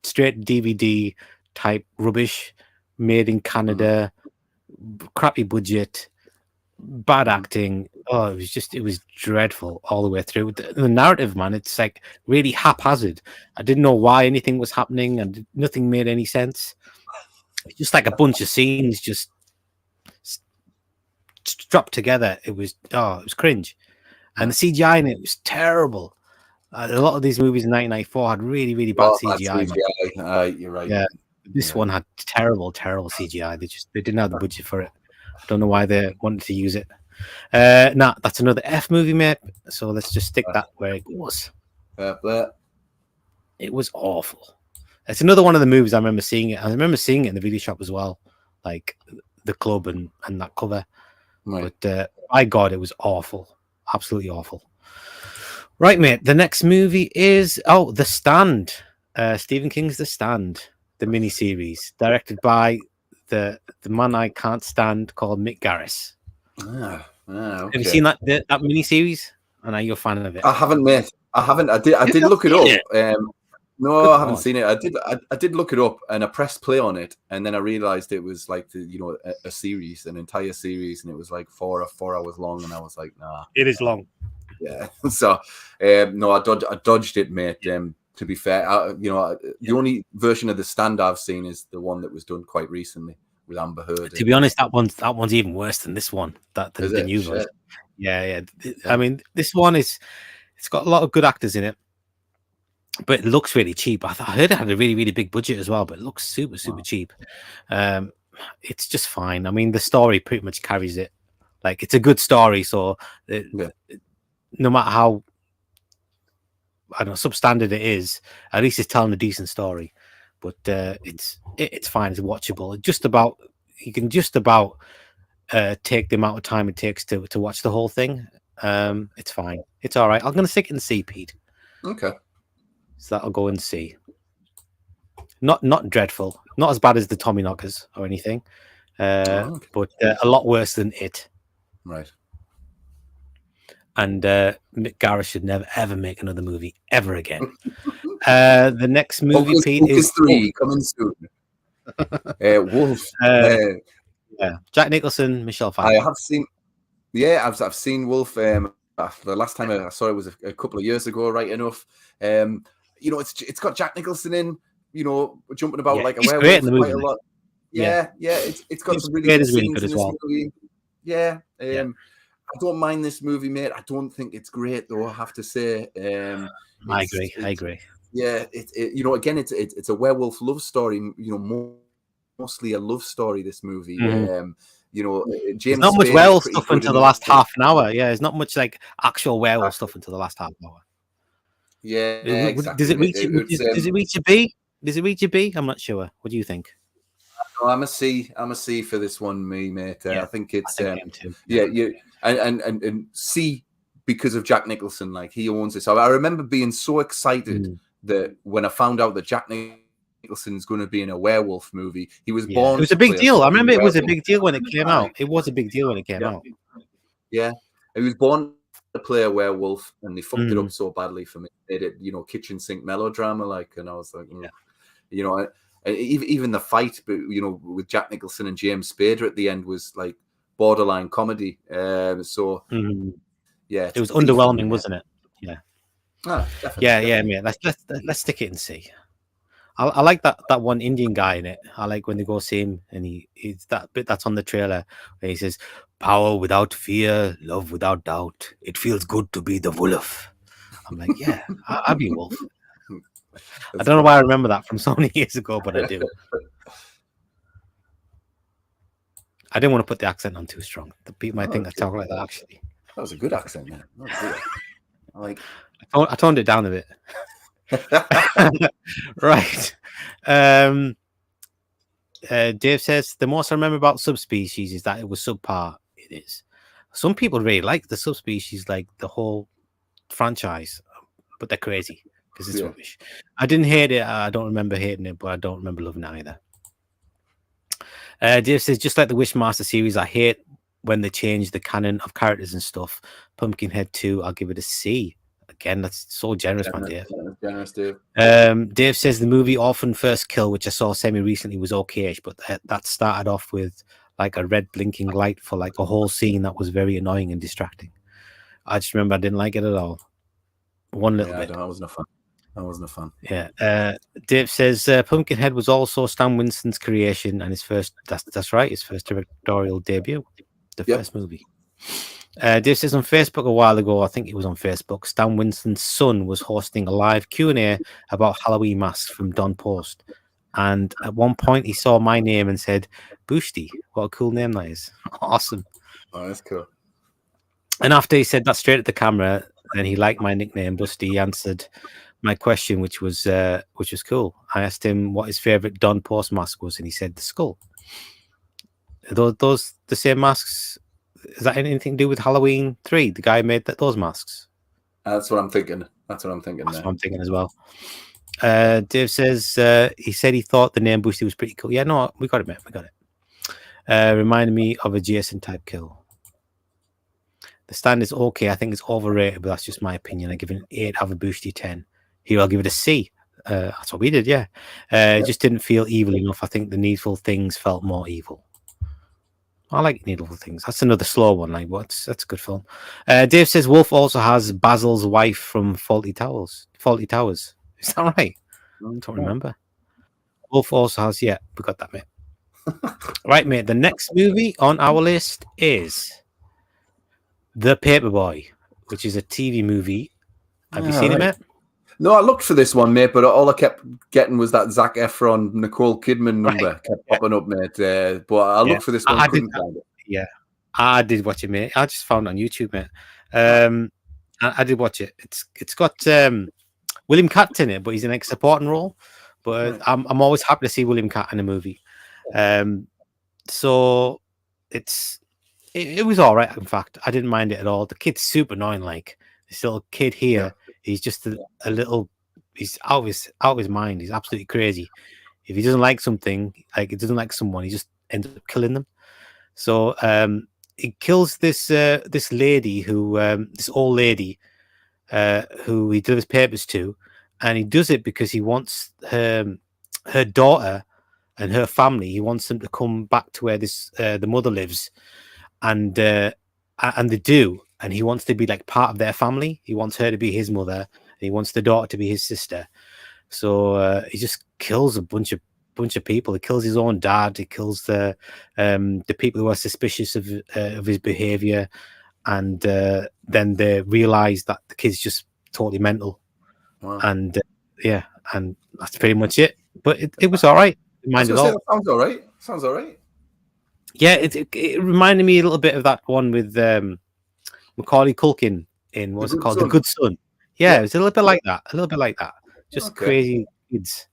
straight DVD type rubbish, made in Canada, crappy budget, bad acting. Oh, it was dreadful all the way through. The narrative, man, it's like really haphazard. I didn't know why anything was happening, and nothing made any sense. It's just like a bunch of scenes just strapped together. It was cringe. And the CGI in it was terrible. A lot of these movies in 1994 had really, really bad CGI. Man. You're right. Yeah, this one had terrible, terrible CGI. They didn't have the budget for it. I don't know why they wanted to use it. Nah, that's another F movie, mate. So let's just stick that where it was. It was awful. It's another one of the movies I remember seeing it. I remember seeing it in the video shop as well, like the club and that cover. Right. But by God, it was awful. Absolutely awful. Right, mate. The next movie is The Stand. Stephen King's The Stand, the miniseries, directed by the man I can't stand called Mick Garris. Okay. Have you seen that miniseries? I know you're a fan of it. I haven't, mate. I haven't. I did look it up. No, Good I haven't God. seen it. I did look it up, and I pressed play on it, and then I realized it was like a series, an entire series, and it was like 4 hours long, and I was like, nah. It is long. Yeah. So, no, I dodged it, mate. To be fair, the only version of The Stand I've seen is the one that was done quite recently with Amber Heard. To be honest, that one's even worse than this one. The new version. Yeah. I mean, this one it's got a lot of good actors in it, but it looks really cheap. I heard it had a really, really big budget as well, but it looks super cheap. It's just fine. I mean, the story pretty much carries it. Like, it's a good story, so no matter how substandard it is, at least it's telling a decent story. But it's fine. It's watchable. You can just about take the amount of time it takes to watch the whole thing. It's fine. It's all right. I'm gonna stick it in C, Pete. Okay. So that'll go in C. Not dreadful. Not as bad as the Tommyknockers or anything. But a lot worse than it. Right. And Mick Garris should never ever make another movie ever again. The next movie, Pete, is 3 coming soon. Wolf. Yeah, Jack Nicholson, Michelle Pfeiffer. I have seen. Yeah, I've seen Wolf. The last time I saw it was a couple of years ago, right enough. It's got Jack Nicholson in. Jumping about like a he's werewolf great in the movie, quite a lot. Yeah. It's got some really good good really scenes good in as this well. movie. Yeah. I don't mind this movie, mate. I don't think it's great though. I have to say. I agree. Yeah, again, it's a werewolf love story. Mostly a love story. This movie. Mm-hmm. James. There's not much werewolf stuff until the last half an hour. Yeah, there's not much like actual werewolf stuff until the last half an hour. Yeah, exactly. Does it reach? Does it reach a B? Does it reach a B? I'm not sure. What do you think? No, I'm a C. I'm a C for this one, mate. I think it's too. And C because of Jack Nicholson. Like, he owns it. So I remember being so excited that when I found out that Jack Nicholson's going to be in a werewolf movie, he was born. It was a big deal. I remember it was a big deal when it came out. It was a big deal when it came out. Yeah, he was born to play a werewolf, and they fucked it up so badly for me. They did it, kitchen sink melodrama, like, and I was like, even the fight, but with Jack Nicholson and James Spader at the end was like borderline comedy. Yeah, it was underwhelming, wasn't it? Yeah. Yeah, mate. Let's stick it in C. I like that one Indian guy in it. I like when they go see him, and he's that bit that's on the trailer where he says, "Power without fear, love without doubt. It feels good to be the wolf." I'm like, yeah, I'd be a wolf. I don't know why I remember that from so many years ago, but I do. I didn't want to put the accent on too strong. The people might think I talk like that. Actually, that was a good accent, man. I toned it down a bit. Right. Dave says the most I remember about Subspecies is that it was subpar. It is. Some people really like the Subspecies, like the whole franchise, but they're crazy because it's rubbish. I didn't hate it. I don't remember hating it, but I don't remember loving it either. Dave says, just like the Wishmaster series, I hate when they change the canon of characters and stuff. Pumpkinhead 2, I'll give it a C. Again, that's so generous, man, Dave. Generous, Dave. Dave says the movie Orphan First Kill, which I saw semi-recently, was okay-ish, but that started off with like a red blinking light for like a whole scene that was very annoying and distracting. I just remember I didn't like it at all. One little bit. I wasn't a fan. Yeah. Dave says Pumpkinhead was also Stan Winston's creation and his first. That's right. His first directorial debut. The first movie. Dave says on Facebook a while ago, I think it was on Facebook, Stan Winston's son was hosting a live Q&A about Halloween masks from Don Post. And at one point he saw my name and said, Boosty. What a cool name that is. Awesome. Oh, that's cool. And after he said that straight at the camera, and he liked my nickname, Busty, he answered my question, which was cool. I asked him what his favorite Don Post mask was, and he said the skull. Are those the same masks? Is that anything to do with Halloween 3? The guy made those masks. That's what I'm thinking. That's what I'm thinking. That's what I'm thinking as well. Dave says he said he thought the name Boosty was pretty cool. Yeah, no, we got it, mate. We got it. Reminded me of a Jason type kill. The stand is okay. I think it's overrated, but that's just my opinion. I give it an 8 out of a Boosty 10. Here, I'll give it a C. That's what we did, yeah. It just didn't feel evil enough. I think the Needful Things felt more evil. I like Needful Things. That's another slow one. Like, that's a good film. Dave says Wolf also has Basil's wife from Faulty Towers. Is that right? I don't remember. Wolf also has, yeah, we got that, mate. Right, mate. The next movie on our list is The Paperboy, which is a TV movie. Have you seen it, mate? No, I looked for this one, mate, but all I kept getting was that Zac Efron, Nicole Kidman number kept popping up, mate. But I looked for this one. I couldn't find it. Yeah, I did watch it, mate. I just found it on YouTube, mate. I did watch it. It's got William Catt in it, but he's in a supporting role. But I'm always happy to see William Catt in a movie. So it was all right. In fact, I didn't mind it at all. The kid's super annoying. Like this little kid here, he's just a little. He's out of his mind. He's absolutely crazy. If he doesn't like something, like he doesn't like someone, he just ends up killing them. So he kills this lady who this old lady who he delivers papers to, and he does it because he wants her daughter and her family. He wants them to come back to where the mother lives, and they do, and he wants to be like part of their family. He wants her to be his mother, and he wants the daughter to be his sister. So he just kills a bunch of people. He kills his own dad. He kills the people who are suspicious of his behavior, and then they realize that the kid's just totally mental. Wow. And and that's pretty much it. But it was all right. Sounds all right. Sounds all right. Yeah, it reminded me a little bit of that one with Macaulay Culkin in what's it called? The Good Son. Yeah, it was a little bit like that. Just crazy kids.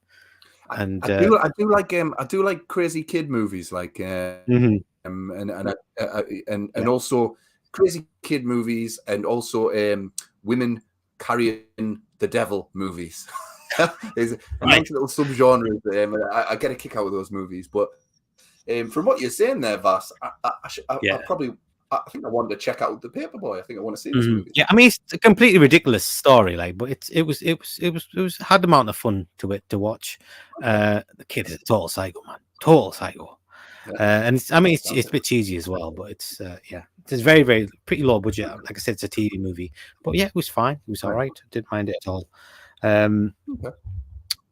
And I do like crazy kid movies, like and also crazy kid movies, and also women carrying the devil movies. There's a nice little subgenre. I get a kick out of those movies. But from what you're saying there, Vas, I think I want to check out The Paperboy. I think I want to see this movie. Yeah, I mean, it's a completely ridiculous story, like, but it was had amount of fun to watch. The kid is a total psycho, man, total psycho. And it's a bit cheesy as well, but it's very, very pretty low budget. Like I said, it's a TV movie, but yeah, it was fine. It was all right. Didn't mind it at all.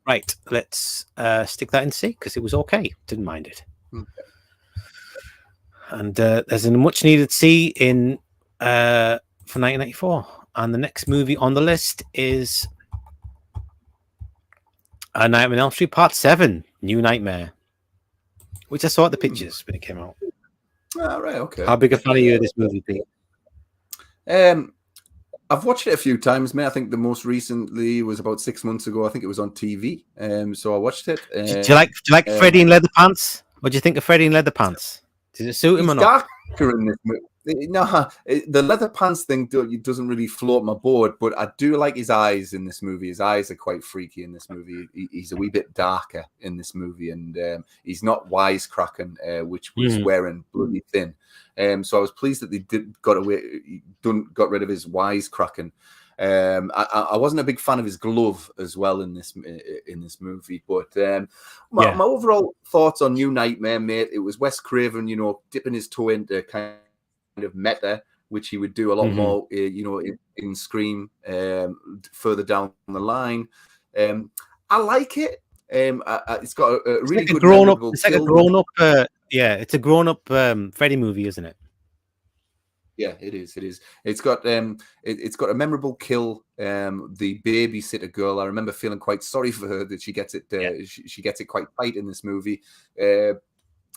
Right, let's stick that in C because it was okay. Didn't mind it. Okay. And there's a much needed C in for 1994. And the next movie on the list is A Nightmare on Elm Street Part 7, New Nightmare, which I saw at the pictures when it came out. Right, okay. How big a fan are you of this movie, Pete? I've watched it a few times, mate. I think the most recently was about 6 months ago. I think it was on TV. So I watched it. Do you like Freddy in leather pants? What do you think of Freddy in leather pants? Does it suit him or not? Darker in this movie. No, the leather pants thing doesn't really float my board, but I do like his eyes in this movie. His eyes are quite freaky in this movie. He's a wee bit darker in this movie, and he's not wisecracking, which was wearing bloody thin. So I was pleased that they got rid of his wisecracking. I wasn't a big fan of his glove as well in this movie, but my overall thoughts on New Nightmare, mate, it was Wes Craven, dipping his toe into kind of meta, which he would do a lot more, in Scream further down the line. I like it. It's got a really good grown-up. It's like a grown-up. It's a grown-up Freddy movie, isn't it? Yeah, it is. It is. It's got it's got a memorable kill. The babysitter girl. I remember feeling quite sorry for her that she gets it. She gets it quite tight in this movie.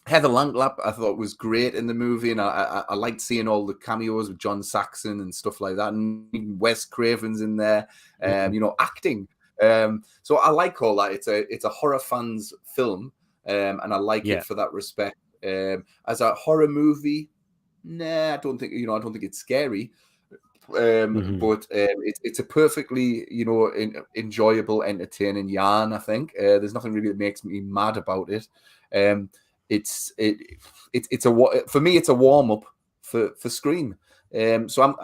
Heather Langlap, I thought was great in the movie, and I liked seeing all the cameos with John Saxon and stuff like that, and even Wes Craven's in there. You know, acting. So I like all that. It's a horror fans film, and I like it for that respect. As a horror movie, nah, I don't think it's scary. But it's a perfectly, you know, enjoyable, entertaining yarn. I think there's nothing really that makes me mad about it. It's for me, it's a warm up for Scream. So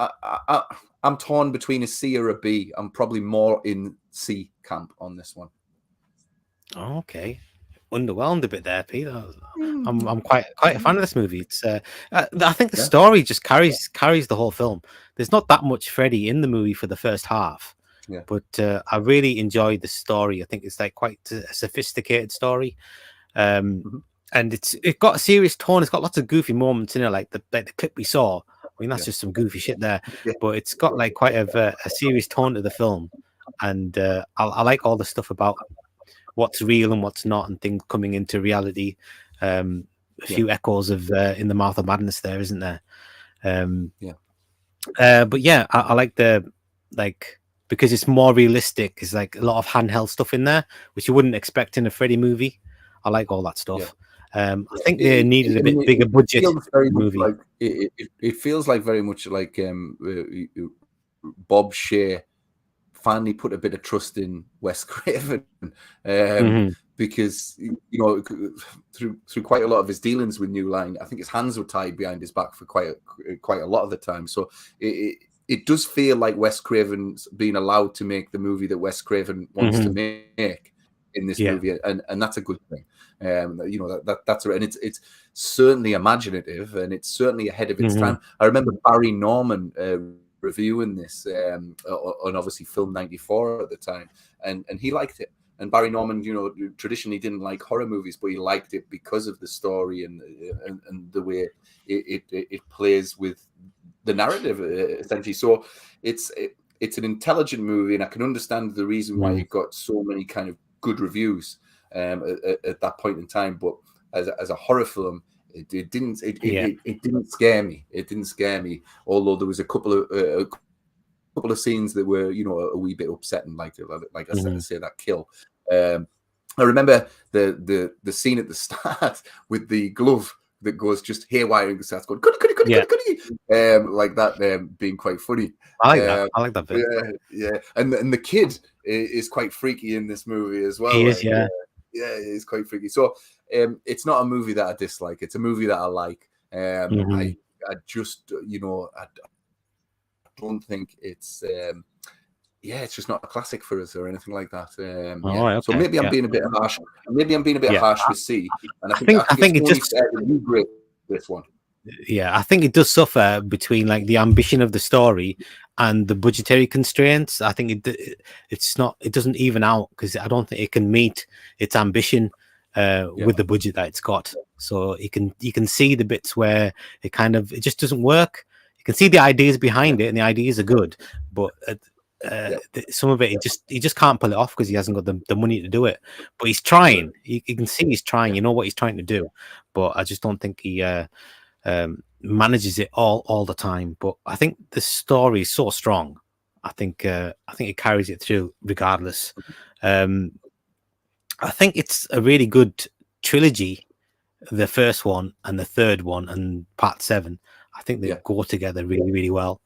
I'm torn between a C or a B. I'm probably more in C camp on this one. Okay. Underwhelmed a bit there, Pete. I'm quite a fan of this movie. It's I think the story just carries the whole film. There's not that much Freddy in the movie for the first half, but I really enjoyed the story. I think it's like quite a sophisticated story, and it got a serious tone. It's got lots of goofy moments in it, like the clip we saw. I mean, that's just some goofy shit there, but it's got like quite a serious tone to the film, and I like all the stuff about what's real and what's not, and things coming into reality. A few echoes of In the Mouth of Madness there, isn't there? But yeah, I like because it's more realistic. It's like a lot of handheld stuff in there, which you wouldn't expect in a Freddy movie. I like all that stuff. I think they needed a bit bigger budget movie. It feels like very much like Bob Shea finally put a bit of trust in Wes Craven, because you know, through quite a lot of his dealings with New Line, I think his hands were tied behind his back for quite a lot of the time. So it does feel like Wes Craven's being allowed to make the movie that Wes Craven wants to make in this movie, and that's a good thing. You know, that's right, and it's certainly imaginative, and it's certainly ahead of its time. I remember Barry Norman reviewing this on obviously Film 94 at the time, and he liked it. And Barry Norman, you know, traditionally didn't like horror movies, but he liked it because of the story and the way it plays with the narrative, essentially. So it's an intelligent movie, and I can understand the reason why it got so many kind of good reviews at that point in time. But as a horror film, it didn't scare me. It didn't scare me. Although there was a couple of scenes that were, you know, a wee bit upsetting, like I say, that kill. I remember the scene at the start with the glove that goes just haywire and starts going goody, like that, being quite funny. I like that. I like that bit. Yeah. And the kid is quite freaky in this movie as well. He is, yeah, he's quite freaky. So it's not a movie that I dislike. It's a movie that I like. I just, you know, I don't think it's it's just not a classic for us or anything like that. Okay. So maybe I'm being a bit harsh. Maybe I'm being a bit harsh with C. And I think it just you grade this one. Yeah, I think it does suffer between like the ambition of the story and the budgetary constraints. I think it doesn't even out because I don't think it can meet its ambition with the budget that it's got. So you can see the bits where it just doesn't work. You can see the ideas behind it, and the ideas are good, but some of it he just can't pull it off because he hasn't got the money to do it. But he's trying. You can see he's trying. You know what he's trying to do, but I just don't think he manages it all the time. But I think the story is so strong. I think it carries it through regardless. I think it's a really good trilogy, the first one and the third one and part 7. I think they go together really, really well.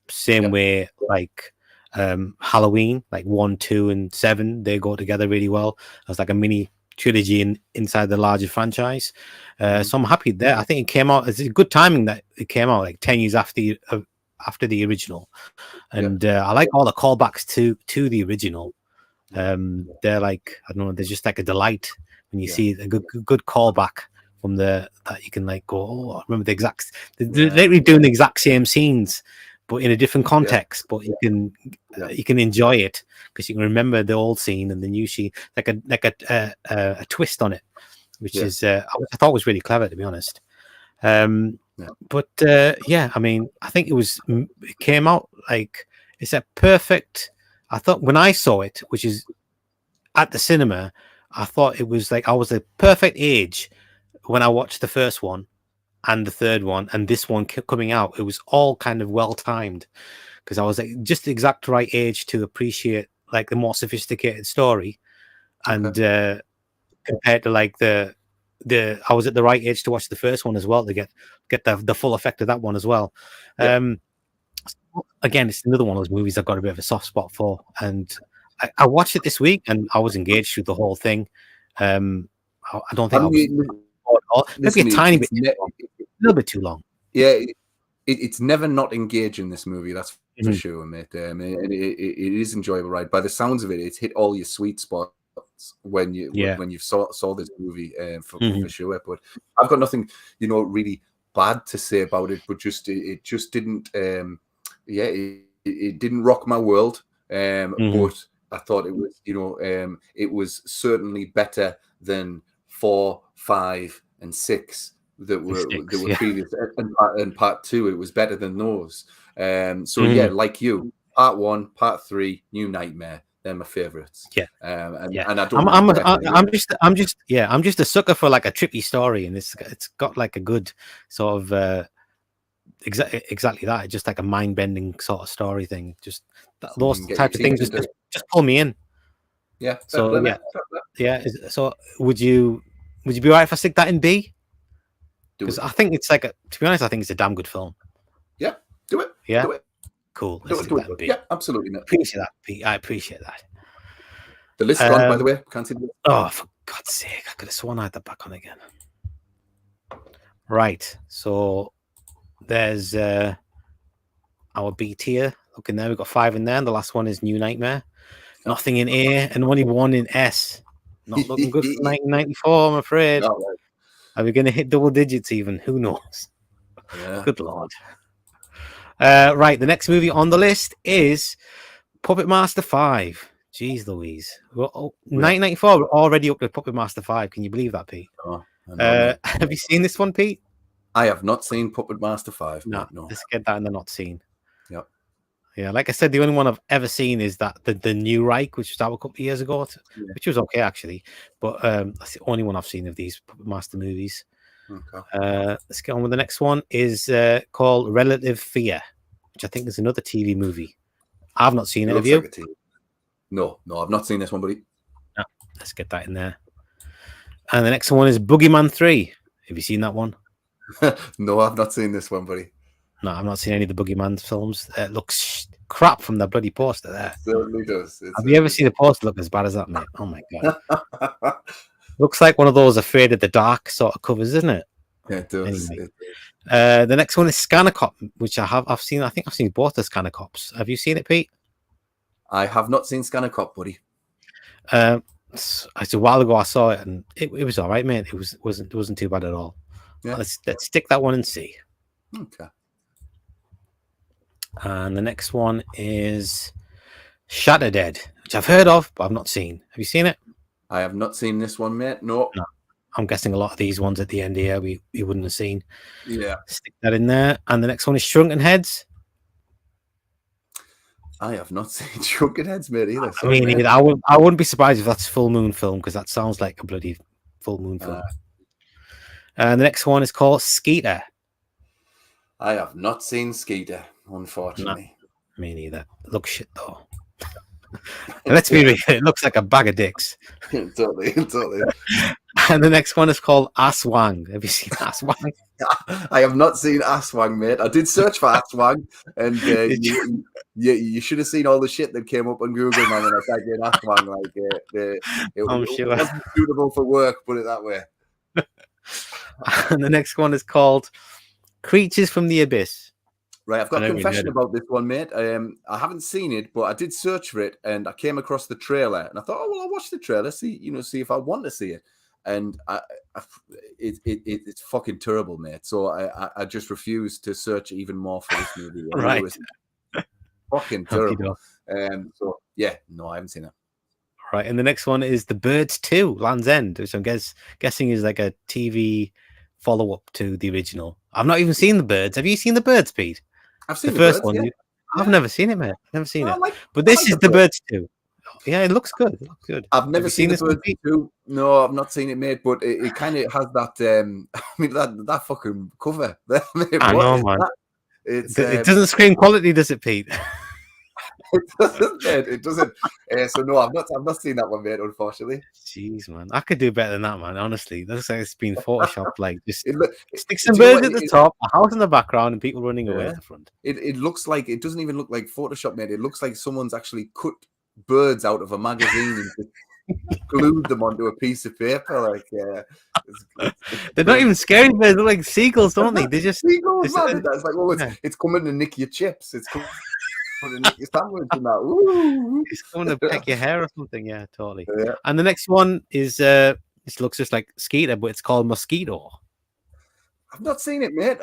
Same way like Halloween, like 1, 2, and 7, they go together really well as like a mini trilogy inside the larger franchise. So I'm happy there. I think it came out. It's a good timing that it came out like 10 years after the original, and I like all the callbacks to the original. They're like, I don't know, they're just like a delight when you see a good callback from that you can like go, oh, I remember they're literally doing the exact same scenes but in a different context. But you can enjoy it because you can remember the old scene and the new scene, like a twist on it, which is I thought was really clever, to be honest. But yeah, I mean, I think it came out like it's a perfect. I thought when I saw it, which is at the cinema, I thought it was like I was the perfect age when I watched the first one and the third one and this one coming out. It was all kind of well timed because I was like just the exact right age to appreciate like the more sophisticated story, and compared to like the I was at the right age to watch the first one as well to get the full effect of that one as well. Yeah. Again, it's another one of those movies I've got a bit of a soft spot for, and I watched it this week and I was engaged through the whole thing. I don't think I was bored at all. Maybe a tiny bit, a little bit too long. Yeah, it's never not engaging, this movie. That's for sure, mate. It is enjoyable, right? By the sounds of it, it's hit all your sweet spots when you saw this movie for sure. But I've got nothing, really bad to say about it. But it just didn't, it didn't rock my world. But I thought it was, it was certainly better than 4, 5, and 6 that were previous. And part 2, it was better than those. Yeah, like you, part 1, part 3, New Nightmare. They're my favorites. Yeah. And I don't. I'm just a sucker for like a trippy story, and it's got like a good sort of exactly that, just like a mind bending sort of story thing. Just those type of things just pull me in. Yeah. So yeah. So would you be alright if I stick that in B? Because I think it's like to be honest, I think it's a damn good film. Yeah. Do it. Yeah. Do it. Cool. Do it. Yeah, absolutely. Mate. Appreciate that, Pete. I appreciate that. The list gone, by the way. Can't see the list. Oh, for God's sake! I could have sworn I had that back on again. Right. So there's our B tier. Looking there, we've got 5 in there, and the last one is New Nightmare. Nothing in A, and only 1 in S. Not looking good for 1994, I'm afraid. No, right. Are we going to hit double digits even? Who knows? Yeah. Good Lord. Right, the next movie on the list is Puppet Master 5. Jeez Louise. 1994, we're already up to Puppet Master 5. Can you believe that, Pete? Oh, have you seen this one, Pete? I have not seen Puppet Master 5. No. Let's get that in the not seen. Yep. Yeah, like I said, the only one I've ever seen is that the new Reich, which was out a couple of years ago, which was okay actually. But that's the only one I've seen of these Puppet Master movies. Okay. Let's get on with the next one. Is called Relative Fear, which I think is another TV movie. I've not seen it. Have you? Like no, I've not seen this one, buddy. No, let's get that in there. And the next one is Boogeyman 3. Have you seen that one? No, I've not seen this one, buddy. No, I've not seen any of the Boogeyman films. It looks crap from the bloody poster there. It certainly does. Have you ever seen the poster look as bad as that, mate? Oh my God. Looks like one of those Afraid of the Dark sort of covers, isn't it? Yeah, it does. Anyway. The next one is Scanner Cop, which I've seen. I think I've seen both the Scanner Cops. Have you seen it, Pete? I have not seen Scanner Cop, buddy. It's a while ago I saw it, and it was all right, mate. It wasn't too bad at all. Yeah. Let's stick that one and see. Okay. And the next one is Shatter Dead, which I've heard of, but I've not seen. Have you seen it? I have not seen this one, mate. No. I'm guessing a lot of these ones at the end here we wouldn't have seen. Yeah. Stick that in there. And the next one is Shrunken Heads. I have not seen Shrunken Heads, mate, either. I mean, I wouldn't be surprised if that's Full Moon Film, because that sounds like a bloody Full Moon film. And the next one is called Skeeter. I have not seen Skeeter, unfortunately. No, me neither. It looks shit though. Let's be real, it looks like a bag of dicks. Totally. And the next one is called Aswang. Have you seen Aswang? I have not seen Aswang, mate. I did search for Aswang, and you should have seen all the shit that came up on Google, man, when I typed in Aswang. It wasn't suitable for work, put it that way. And the next one is called Creatures from the Abyss. Right, I've got a confession about this one, mate. I haven't seen it, but I did search for it, and I came across the trailer, and I thought, oh well, I'll watch the trailer, see if I want to see it. And it's fucking terrible, mate. So I just refuse to search even more for this movie. Right, fucking terrible. So yeah, no, I haven't seen it. Right, and the next one is The Birds 2, Land's End, which I'm guessing is like a TV follow-up to the original. I've not even seen The Birds. Have you seen The Birds, Pete? I've The seen first Birds, one. yeah. I've never seen it, mate. Never seen I it. like- But I this like is The The Birds too. Yeah, it looks good. It looks good. I've Have never you seen The this one, Birds Pete? 2. No, I've not seen it, mate. But it kind of has that. I mean, that fucking cover. Mate, I what know, is man. that? It's It doesn't scream quality, does it, Pete? it doesn't, mate. It doesn't. So no, I've not seen that one, mate. Unfortunately, Jeez, man. I could do better than that, man. Honestly, that looks like it's been photoshopped. Like, just it, look- stick some do you know birds what? at the top, a house in the background, and people running away Yeah. at the front. It looks like it doesn't even look like Photoshop, mate. It looks like someone's actually cut birds out of a magazine and just glued them onto a piece of paper. Like, it's They're not even scary birds. They're like seagulls, don't they? They just. seagulls, It's, man. It's like, oh, yeah. it's coming to nick your chips. It's coming to nick your sandwich and that. Ooh. It's going to peck your hair or something. Yeah, totally. Yeah. And the next one is it looks just like Skeeter, but it's called Mosquito. I've not seen it, mate.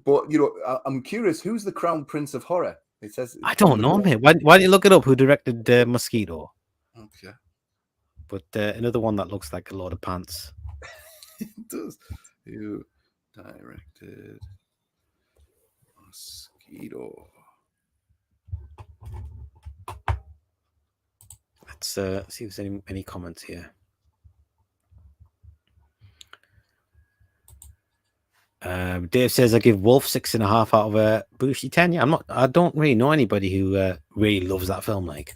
But you know, I'm curious. Who's the crown prince of horror? It says. I don't know, man. Why don't you look it up? Who directed Mosquito? Okay, But another one that looks like a load of pants. it does. Who directed Mosquito? Let's see if there's any comments here. Dave says I give Wolf 6.5 out of a Bushi 10. Yeah, I don't really know anybody who really loves that film. Like,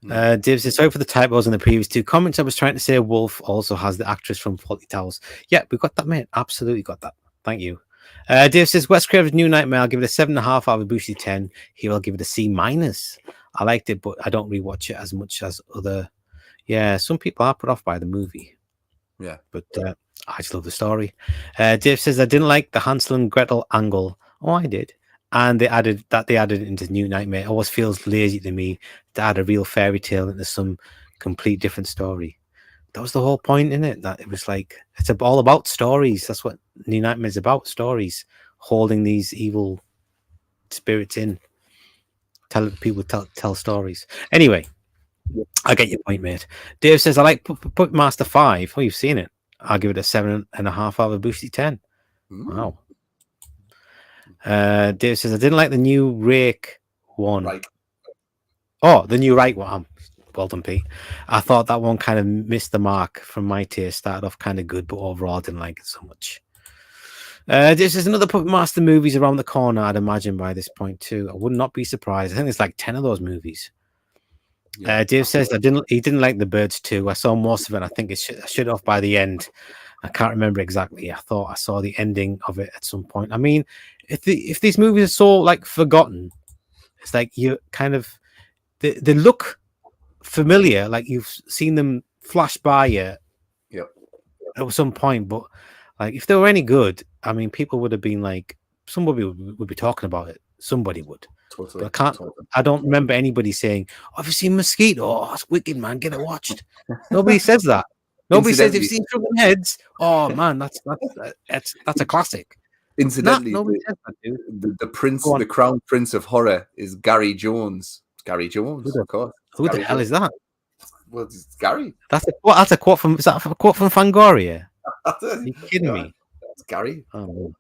Dave says sorry for the typos in the previous two comments. I was trying to say Wolf also has the actress from Fawlty Towers. Yeah, we got that, mate. Absolutely got that. Thank you. Dave says Wes Craven's New Nightmare. I'll give it a 7.5 out of a Bushi 10. He will give it a C-. I liked it, but I don't rewatch it as much as other. Yeah, some people are put off by the movie. Yeah, but I just love the story. Dave says I didn't like the Hansel and Gretel angle. Oh, I did. And they added it into New Nightmare. It always feels lazy to me to add a real fairy tale into some complete different story. That was the whole point in it. That it was like it's all about stories. That's what New Nightmare is about. Stories, holding these evil spirits in, telling people tell stories. Anyway, I get your point, mate. Dave says I like Puppet Master 5. Oh, you've seen it. I'll give it a 7.5 out of a Bushi 10. Wow. Dave says I didn't like the new Rake one. Right. Oh, the new Rake one. Well done, Pete. I thought that one kind of missed the mark from my taste. Started off kind of good, but overall I didn't like it so much. This is another Puppet Master movies around the corner, I'd imagine, by this point too. I would not be surprised. I think there's like 10 of those movies. Yeah, Dave says he didn't like The Birds too. I saw most of it. I think I shut off by the end. I can't remember exactly. I thought I saw the ending of it at some point. I mean, if these movies are so like forgotten, it's like you kind of they look familiar, like you've seen them flash by you at some point. But like if they were any good, I mean, people would have been like somebody would be talking about it. Somebody would. Totally. But I don't remember anybody saying, oh, have you seen Mosquito? Oh, that's wicked, man. Get it watched. Nobody says that. Nobody says, you've seen Struggling Heads. Oh, man, that's a classic. Incidentally, nobody says that, dude. The crown prince of horror is Gary Jones. It's Gary Jones, of course. Who the hell is that? Well, it's Gary. That's a quote from. Is that a quote from Fangoria? Are you kidding me? It's Gary. Oh,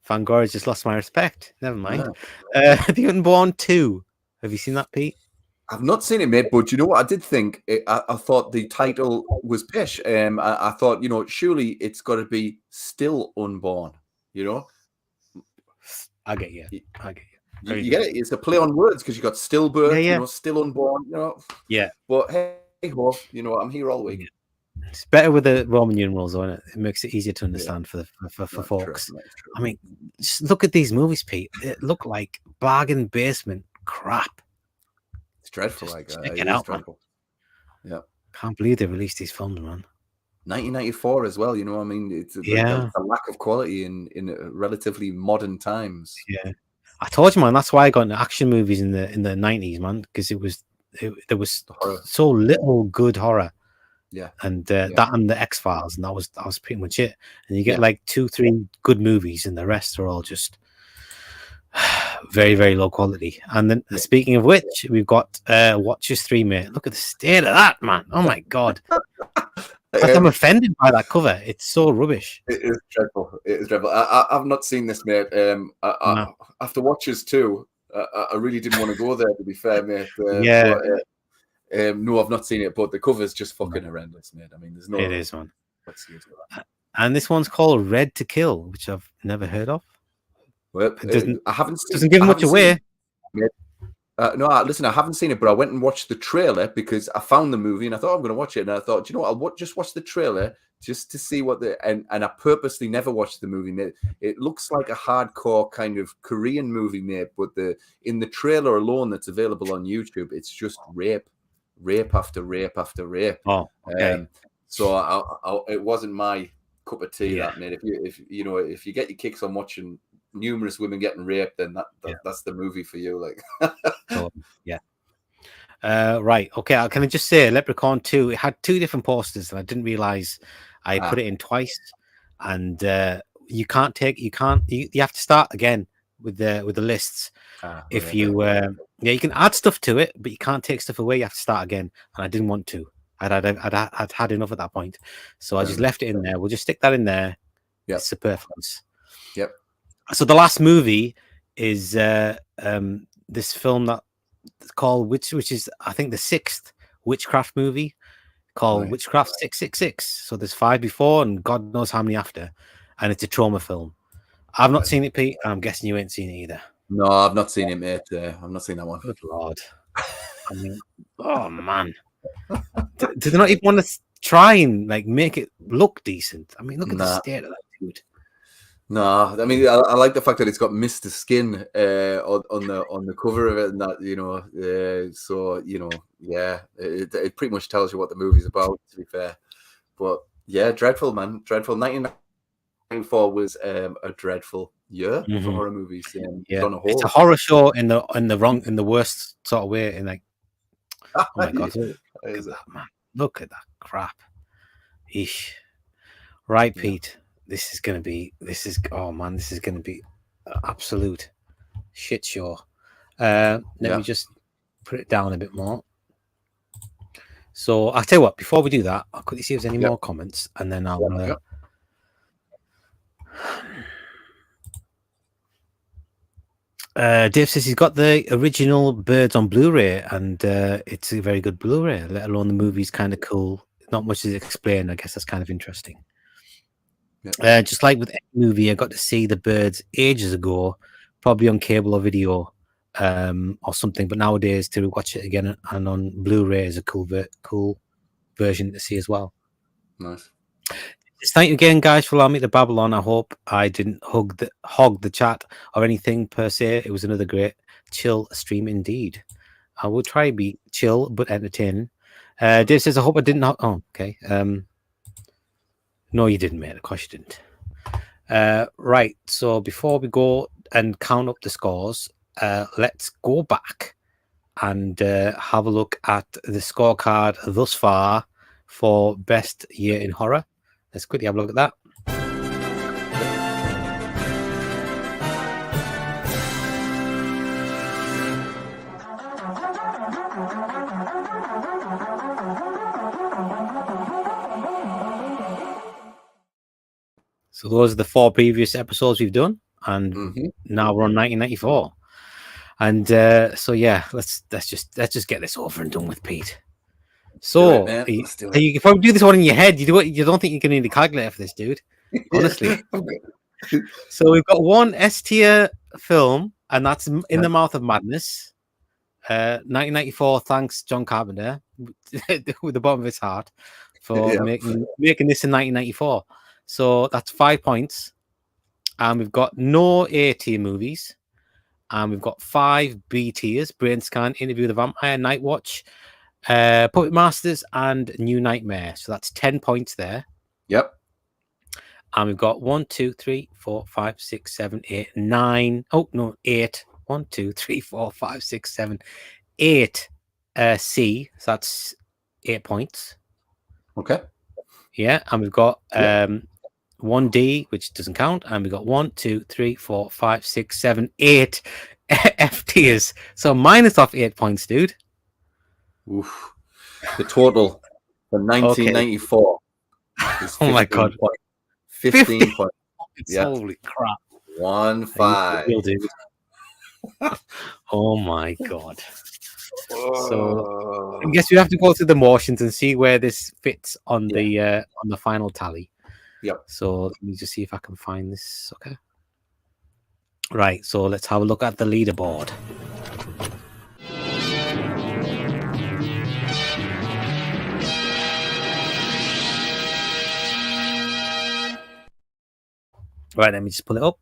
Fangoria's just lost my respect. Never mind. Yeah. The Unborn 2. Have you seen that, Pete? I've not seen it, mate, but you know what? I did think, I thought the title was pish. I thought, you know, surely it's got to be Still Unborn, you know? I get you. You get it? It's a play on words because you got stillbirth, yeah. You know, still unborn, you know? Yeah. But hey, ho, you know, I'm here all week. It's better with the Roman numerals on it. It makes it easier to understand for folks. True. I mean, just look at these movies, Pete. It look like bargain basement crap. It's dreadful. Check it out, dreadful. Man. Yeah. Can't believe they released these films, man. 1994 as well, you know. I mean, it's a lack of quality in relatively modern times. Yeah, I told you, man. That's why I got into action movies in the 90s, man, because there was so little good horror. Yeah, and that and the X-Files, and that was pretty much it. And you get like 2-3 good movies, and the rest are all just very, very low quality. And then speaking of which, we've got Watchers 3, mate. Look at the state of that, man. Oh my god. I'm offended by that cover. It's so rubbish. It is dreadful. It is dreadful. I've not seen this, mate. No. After Watchers 2, I really didn't want to go there, to be fair, mate. Yeah. No, I've not seen it, but the cover's just fucking horrendous, mate. I mean, there's no... It is one. excuse me. And this one's called Red to Kill, which I've never heard of. Well, It I haven't seen, doesn't give much away. No, listen, I haven't seen it, but I went and watched the trailer because I found the movie and I thought I'm going to watch it. And I thought, you know what, I'll just watch the trailer just to see what the... And I purposely never watched the movie, mate. It looks like a hardcore kind of Korean movie, mate, but in the trailer alone that's available on YouTube, it's just rape after rape after rape. Oh, okay. So it wasn't my cup of tea, that, mate. If you get your kicks on watching numerous women getting raped, then that's the movie for you. Like, right. Okay. Can I just say, Leprechaun 2? It had 2 different posters, and I didn't realize I put it in twice. And you have to start again with the lists. If you you can add stuff to it, but you can't take stuff away. You have to start again, and I didn't want to. I'd had enough at that point, so I just left it in there. We'll just stick that in there. Yeah, it's superfluous. Yep. So the last movie is this film that's called which is I think the 6th witchcraft movie called Witchcraft 666. So there's 5 before and God knows how many after, and it's a trauma film. I've not seen it, Pete, and I'm guessing you ain't seen it either. No, I've not seen it, mate. I've not seen that one. Good Lord. I mean, oh man. Do they not even want to try and like make it look decent? I mean, look at the state of that dude. No, I mean, I like the fact that it's got Mr. Skin on the cover of it, and that, you know, so, you know, yeah, it pretty much tells you what the movie's about, to be fair. But yeah, dreadful, man, dreadful. 1994 was a dreadful year for horror movies. It's a horror show in the worst sort of way. In like, oh my God, look at that, man! Look at that crap. Eesh. Right, Pete. This is going to be absolute shit show. Let me just put it down a bit more. So I'll tell you what, before we do that, I'll quickly see if there's any more comments, and then I'll Dave says he's got the original Birds on Blu-ray, and it's a very good Blu-ray, let alone the movie's kind of cool. Not much is explained. I guess that's kind of interesting. Just like with any movie, I got to see the Birds ages ago, probably on cable or video or something. But nowadays, to watch it again and on Blu-ray is a cool version to see as well. Nice. Thank you again, guys, for allowing me to babble on. I hope I didn't hog the chat or anything per se. It was another great chill stream indeed. I will try to be chill but entertaining. Dave says, I hope I didn't. Oh, okay. No, you didn't, mate. Of course you didn't. Right. So before we go and count up the scores, let's go back and have a look at the scorecard thus far for best year in horror. Let's quickly have a look at that. So those are the 4 previous episodes we've done, and now we're on 1994. And so yeah, let's just get this over and done with, Pete. So you probably do this one in your head. You don't think you can need a calculator for this, dude. Honestly. So we've got one S tier film, and that's In the Mouth of Madness. 1994. Thanks, John Carpenter, with the bottom of his heart, for making this in 1994. So that's 5 points. And we've got no A tier movies. And we've got 5 B tiers: Brain Scan, Interview with the Vampire, Night Watch, Puppet Masters, and New Nightmare. So that's 10 points there. Yep. And we've got 1, 2, 3, 4, 5, 6, 7, 8, 9. Oh, no, 8. 1, 2, 3, 4, 5, 6, 7, 8 C. So that's 8 points. Okay. Yeah. And we've got 1D, which doesn't count. And we've got 1, 2, 3, 4, 5, 6, 7, 8 F tiers. So minus off 8 points, dude. Oof. The total for 1994. It's Oh my God. 15 points. Yeah. Holy crap. 1-5. Are you real, dude? Oh my God. So I guess we have to go through the motions and see where this fits on the final tally. Yep. So let me just see if I can find this. Okay. Right. So let's have a look at the leaderboard. Right. Let me just pull it up.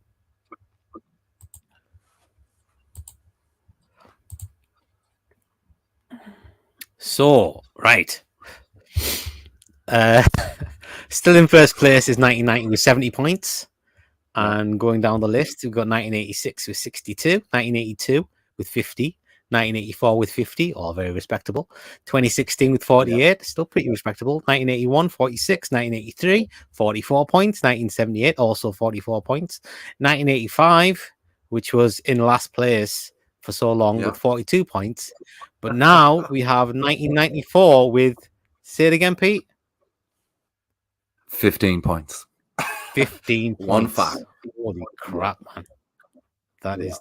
So, right. Still in first place is 1990 with 70 points. And going down the list, we've got 1986 with 62, 1982 with 50, 1984 with 50, all very respectable. 2016 with 48, still pretty respectable. 1981, 46, 1983, 44 points. 1978, also 44 points. 1985, which was in last place for so long with 42 points. But now we have 1994 with, say it again, Pete? 15 points. 15 points. 1-5. Holy crap, man. That is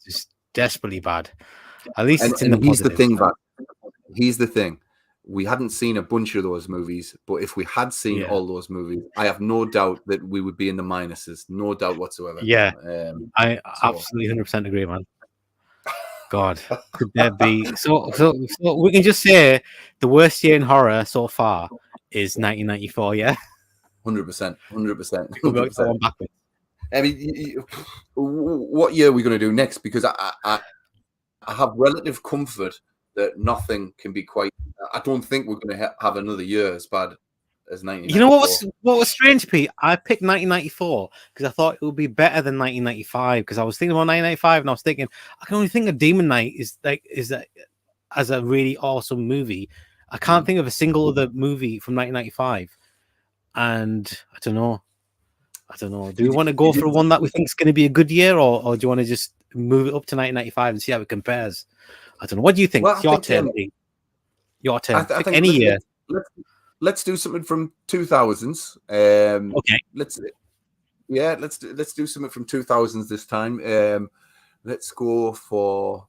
just desperately bad. At least it's in the he's positive. the thing, Vat. Here's the thing. We hadn't seen a bunch of those movies, but if we had seen all those movies, I have no doubt that we would be in the minuses. No doubt whatsoever. Yeah. I absolutely 100% agree, man. God, could there be so we can just say the worst year in horror so far is 1994, yeah? 100%. 100%. We'll go one backwards. I mean, what year are we going to do next? Because I have relative comfort that nothing can be quite. I don't think we're going to have another year as bad as 1994. You know what was strange, Pete? I picked 1994 because I thought it would be better than 1995 because I was thinking about 1995 and I was thinking I can only think of Demon Knight is that as a really awesome movie. I can't think of a single other movie from 1995, and I don't know. Do we want to go for one that we think is going to be a good year, or do you want to just move it up to 1995 and see how it compares? I don't know. What do you think? Well, it's your turn. Your turn. I think any year. Let's do something from 2000s. Okay. Let's do something from 2000s this time. Let's go for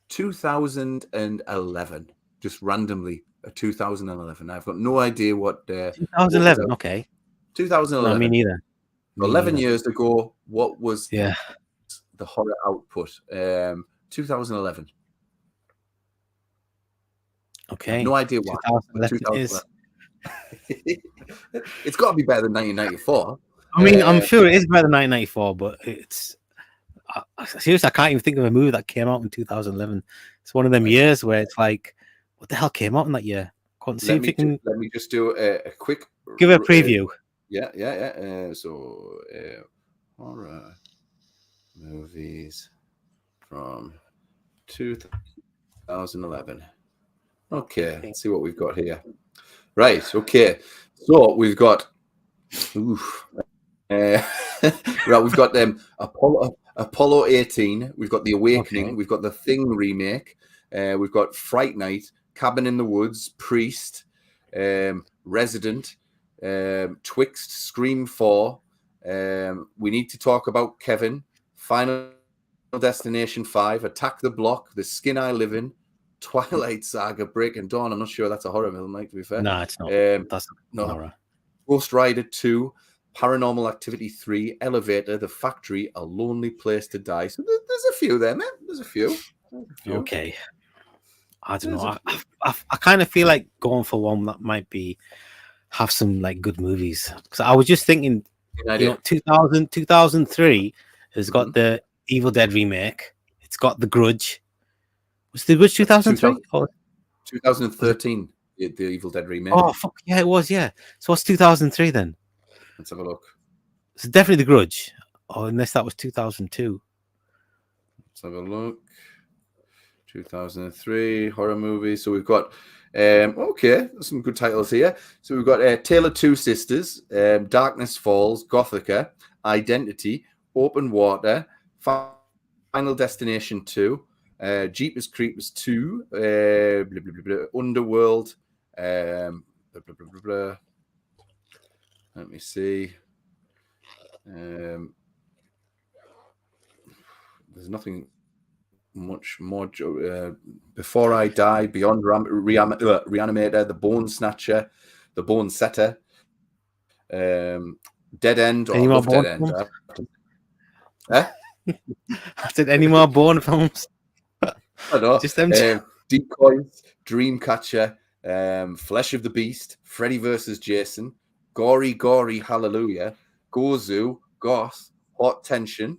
2011. Just randomly, 2011. I've got no idea what. 2011. Okay. 2011. No, me neither. 11 years ago. What was the horror output? 2011. Okay. No idea why. 2011 is. It's got to be better than 1994. I mean, I'm sure it is better than 1994, but it's seriously, I can't even think of a movie that came out in 2011. It's one of them years where it's like, what the hell came out in that year? Let me just do a quick. Give a preview. So, horror movies from 2011. Okay, let's see what we've got here. Right, okay. So we've got right, we've got Apollo 18, we've got The Awakening, we've got The Thing remake, we've got Fright Night, Cabin in the Woods, Priest, Resident, Twixt, Scream 4, We Need to Talk About Kevin, Final Destination 5, Attack the Block, The Skin I Live In, Twilight Saga, Breaking Dawn. I'm not sure that's a horror film, Mike, to be fair. No, it's not. That's not horror. Ghost Rider 2, Paranormal Activity 3, Elevator, The Factory, A Lonely Place to Die. So there's a few there, man. There's a few. Okay. I don't know. I kind of feel like going for one that might have some like good movies. Because I was just thinking, 2003 has got the Evil Dead remake. It's got The Grudge. Was The Grudge 2003? 2013, the Evil Dead remake. Oh, fuck. Yeah, it was, yeah. So what's 2003 then? Let's have a look. It's definitely The Grudge. Oh, unless that was 2002. Let's have a look. 2003 horror movie. So we've got there's some good titles here. So we've got Tale of Two Sisters, Darkness Falls, Gothica, Identity, Open Water, Final Destination 2, Jeepers Creepers 2, Underworld, blah, blah, blah, blah, blah. Let me see. There's nothing much more. Before I Die, Beyond Reanimator, The Bone Snatcher, The Bone Setter, Dead End. Any I more love Dead Bourne End. films? I said, any more Bourne films? I don't know. Just them two. Decoys, Dreamcatcher, Flesh of the Beast, Freddy vs. Jason, Gory Hallelujah, Gozu, Goth, Hot Tension,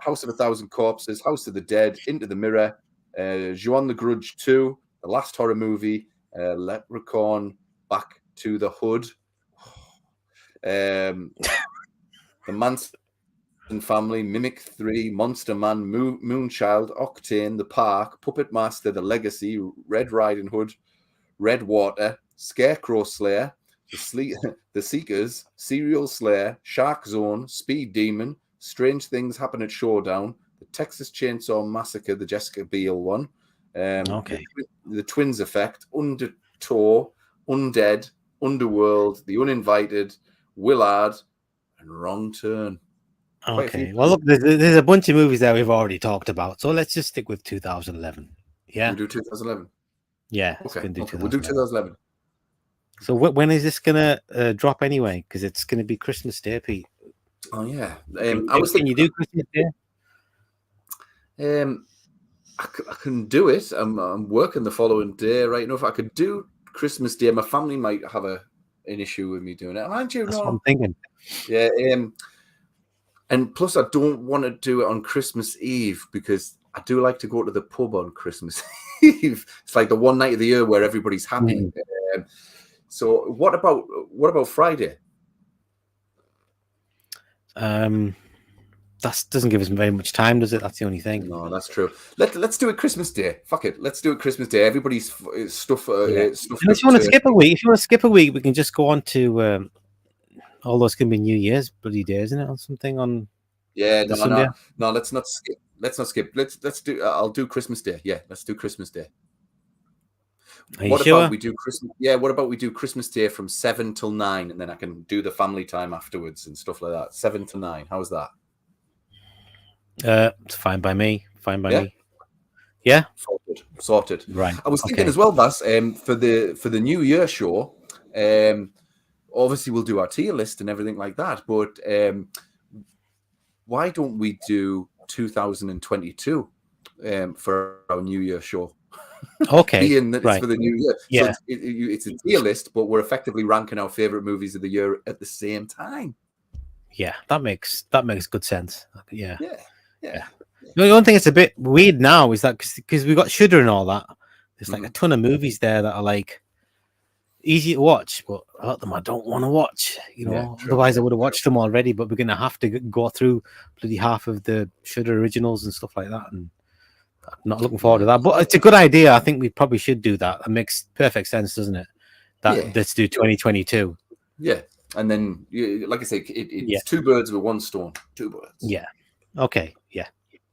House of a Thousand Corpses, House of the Dead, Into the Mirror, Juan the Grudge 2, The Last Horror Movie, Leprechaun, Back to the Hood, The Manson Family, Mimic 3, Monster Man, Moonchild, Octane, The Park, Puppet Master, The Legacy, Red Riding Hood, Red Water, Scarecrow Slayer, The Seekers, Serial Slayer, Shark Zone, Speed Demon, Strange Things Happen at Showdown, The Texas Chainsaw Massacre, the Jessica Biel one, Okay. the Twins Effect, Undertow, Undead, Underworld, The Uninvited, Willard, and Wrong Turn. Okay. Well, look, there's a bunch of movies that we've already talked about, so let's just stick with 2011. Yeah. We do 2011. Yeah. Okay. We'll do 2011. So when is this gonna drop anyway? Because it's gonna be Christmas Day, Pete. Oh yeah. Can you do Christmas Day? I can do it. I'm working the following day right now. If I could do Christmas Day, my family might have an issue with me doing it. Mind you, That's no. what I'm thinking. Yeah. And plus, I don't want to do it on Christmas Eve because I do like to go to the pub on Christmas Eve. It's like the one night of the year where everybody's happy. So what about Friday? That doesn't give us very much time, does it? That's the only thing. No, that's true. Let's do it Christmas Day. Fuck it. Let's do it Christmas Day. Everybody's stuff. Stuff. If you want to skip a week, we can just go on to all those can be New Year's bloody day, isn't it, or something on? Yeah, Sunday? no. Let's not skip. Let's do. I'll do Christmas Day. Yeah, let's do Christmas Day. What about we do Christmas? Yeah, what about we do Christmas Day from 7 till 9, and then I can do the family time afterwards and stuff like that. 7 to 9. How's that? It's fine by me. Fine by me. Yeah. Sorted. Right. I was thinking as well, Bass, for the New Year show. Obviously, we'll do our tier list and everything like that. But why don't we do 2022 for our New Year show? Okay. Being that it's for the new year. Yeah. So it's a tier list, but we're effectively ranking our favorite movies of the year at the same time. Yeah, that makes good sense. Yeah. The only thing that's a bit weird now is that because we got Shudder and all that, there's like a ton of movies there that are like easy to watch, but a lot of them I don't want to watch. Otherwise I would have watched them already. But we're gonna have to go through bloody half of the Shudder originals and stuff like that, and I'm not looking forward to that. But it's a good idea. I think we probably should do that. It makes perfect sense, doesn't it? Let's do 2022. Yeah. And then, like I say, it's two birds with one stone. Two birds. Yeah. Okay. Yeah.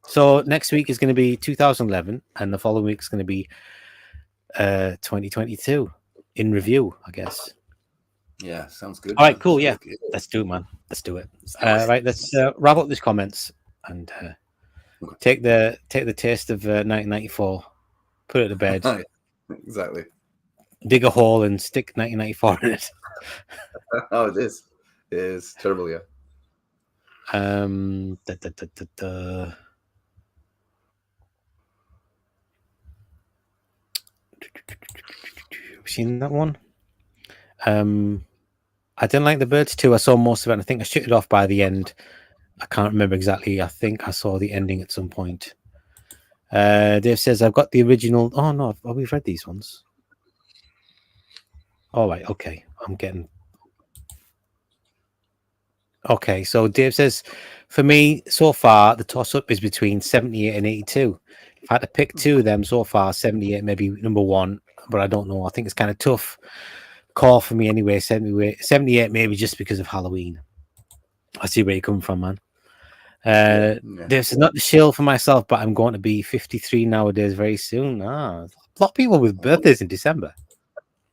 So next week is going to be 2011, and the following week is going to be 2022 in review, I guess. Yeah, sounds good. All right, cool. Yeah, let's do it, man. Let's do it. Right, let's wrap up these comments and take the taste of 1994, put it to bed. Exactly. Dig a hole and stick 1994 in it. Oh, it is. It is terrible, yeah. Have you seen that one? I didn't like The Birds 2. I saw most of it, and I think I shut it off by the end. I can't remember exactly. I think I saw the ending at some point. Dave says, I've got the original. Oh, no. We've read these ones. All right. Okay. I'm getting. Okay. So Dave says, for me, so far, the toss-up is between 78 and 82. If I had to pick two of them so far, 78 maybe number one, but I don't know. I think it's kind of tough call for me anyway. 78 maybe just because of Halloween. I see where you're coming from, man. This is not the shill for myself, but I'm going to be 53 nowadays very soon. lot of people with birthdays in December.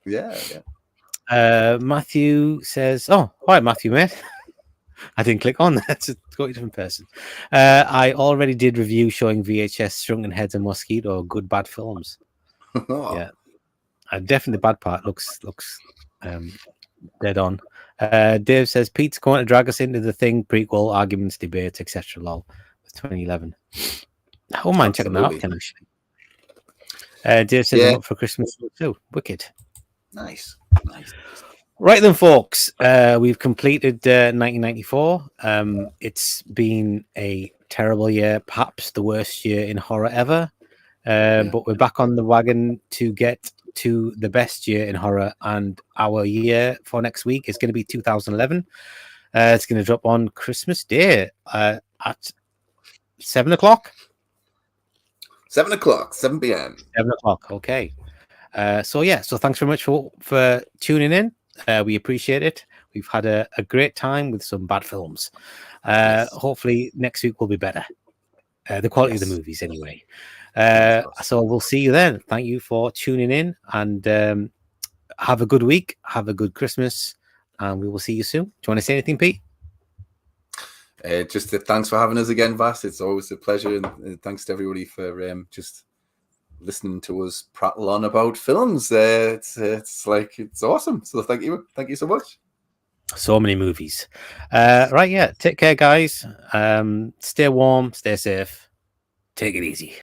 Yeah, yeah. Matthew says, "Oh, all right, Matthew, mate." I didn't click on that. It's a totally different person. I already did review showing VHS Shrunken Heads and Mosquito, good bad films. Yeah, definitely the bad part looks dead on. Dave says Pete's going to drag us into the Thing prequel arguments, debates, etc. Lol with 2011. I don't mind checking that out, Ken, actually. Dave says I'm up for Christmas too. Wicked. Nice. Right then, folks. We've completed 1994. It's been a terrible year, perhaps the worst year in horror ever. But we're back on the wagon to get to the best year in horror, and our year for next week is going to be 2011. It's going to drop on Christmas Day at 7 o'clock. 7 o'clock, 7 p.m. 7 o'clock. Okay. So thanks very much for tuning in. We appreciate it. We've had a great time with some bad films. Hopefully next week will be better. The quality of the movies, anyway. So we'll see you then. Thank you for tuning in, and have a good week. Have a good Christmas, and we will see you soon. Do you want to say anything, Pete? Just thanks for having us again, Vass. It's always a pleasure, and thanks to everybody for just listening to us prattle on about films. It's awesome. So thank you so much. So many movies. Right, yeah. Take care, guys. Stay warm, stay safe. Take it easy.